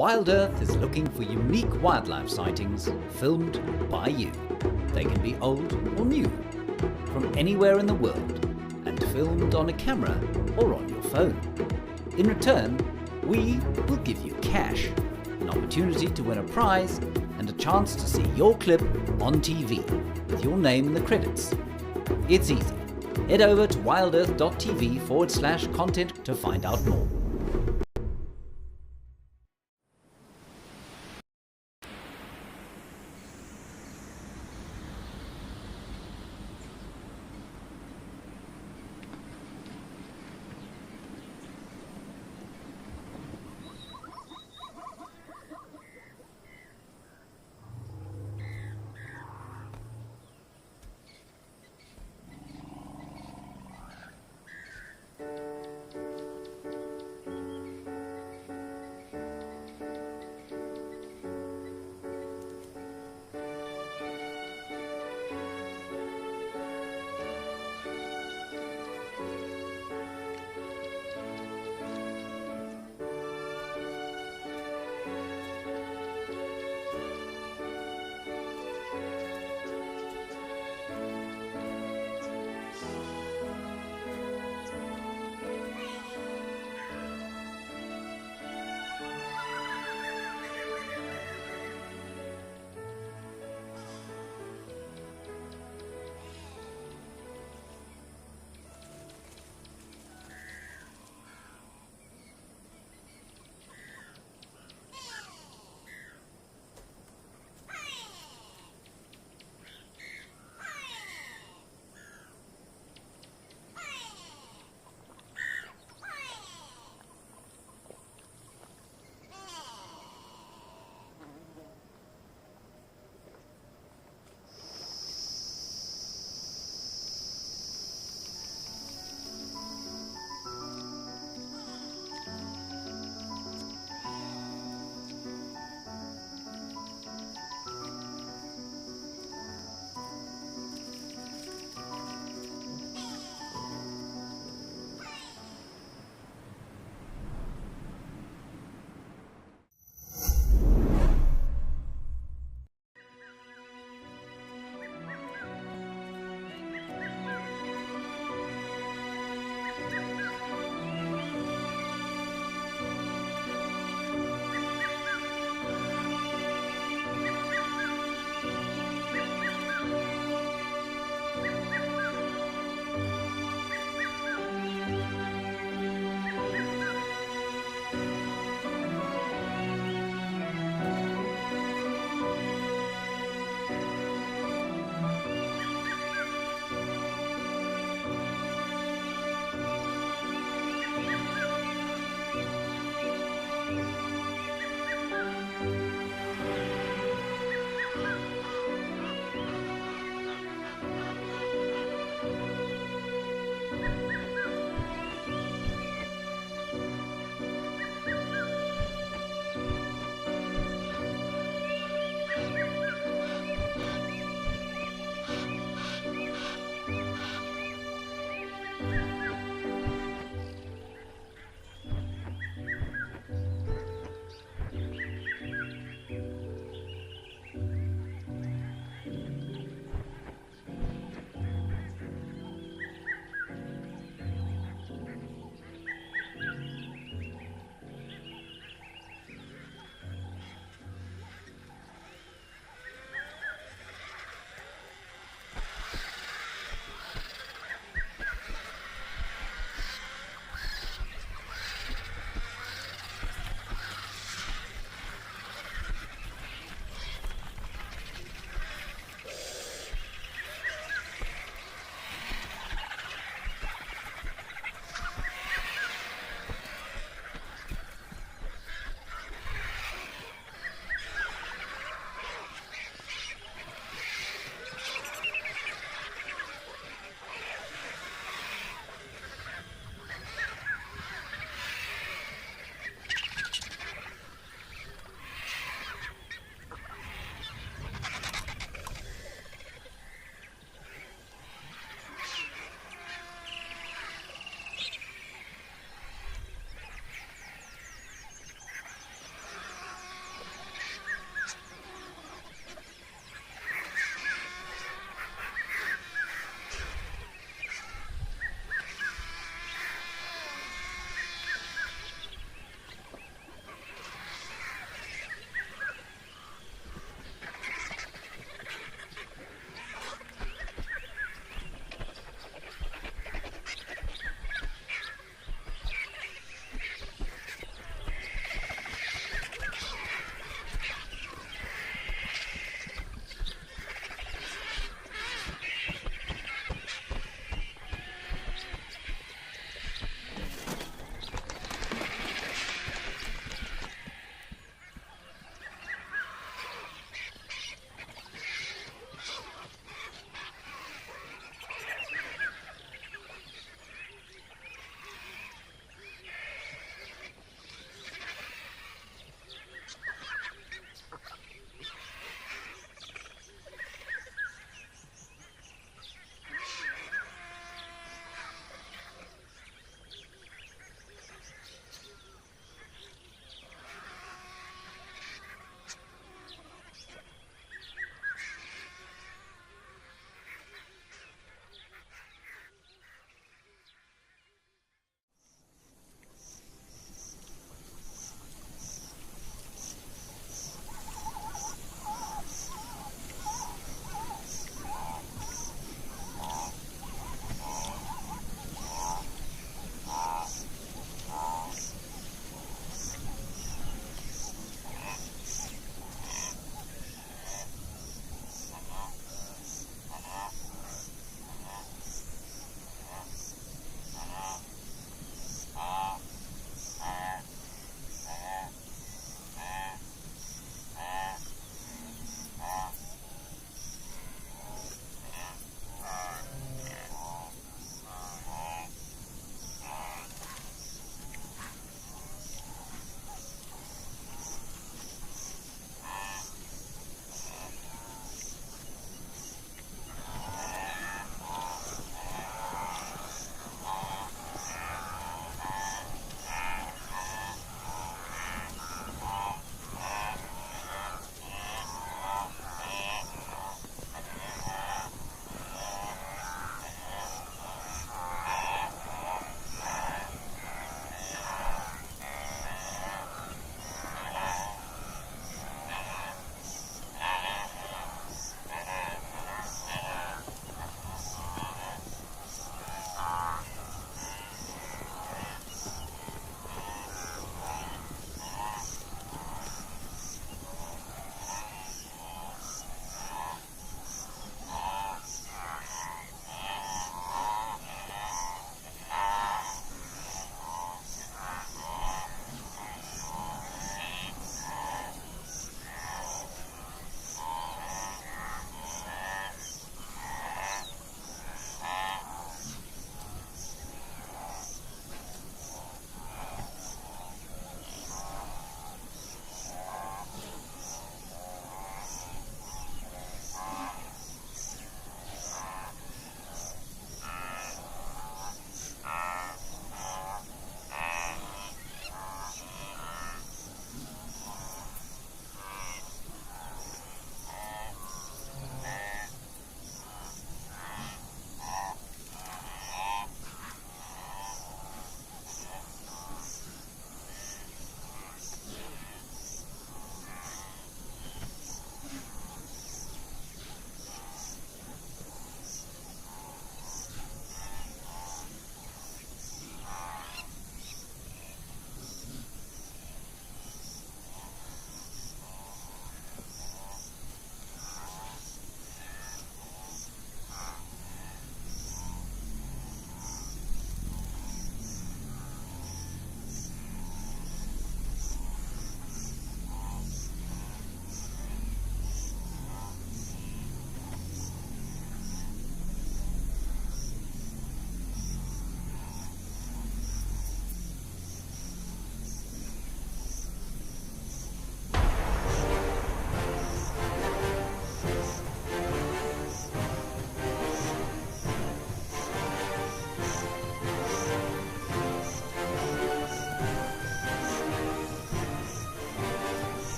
Wild Earth is looking for unique wildlife sightings filmed by you. They can be old or new, from anywhere in the world, and filmed on a camera or on your phone. In return, we will give you cash, an opportunity to win a prize, and a chance to see your clip on TV with your name in the credits. It's easy. Head over to wildearth.tv/content to find out more.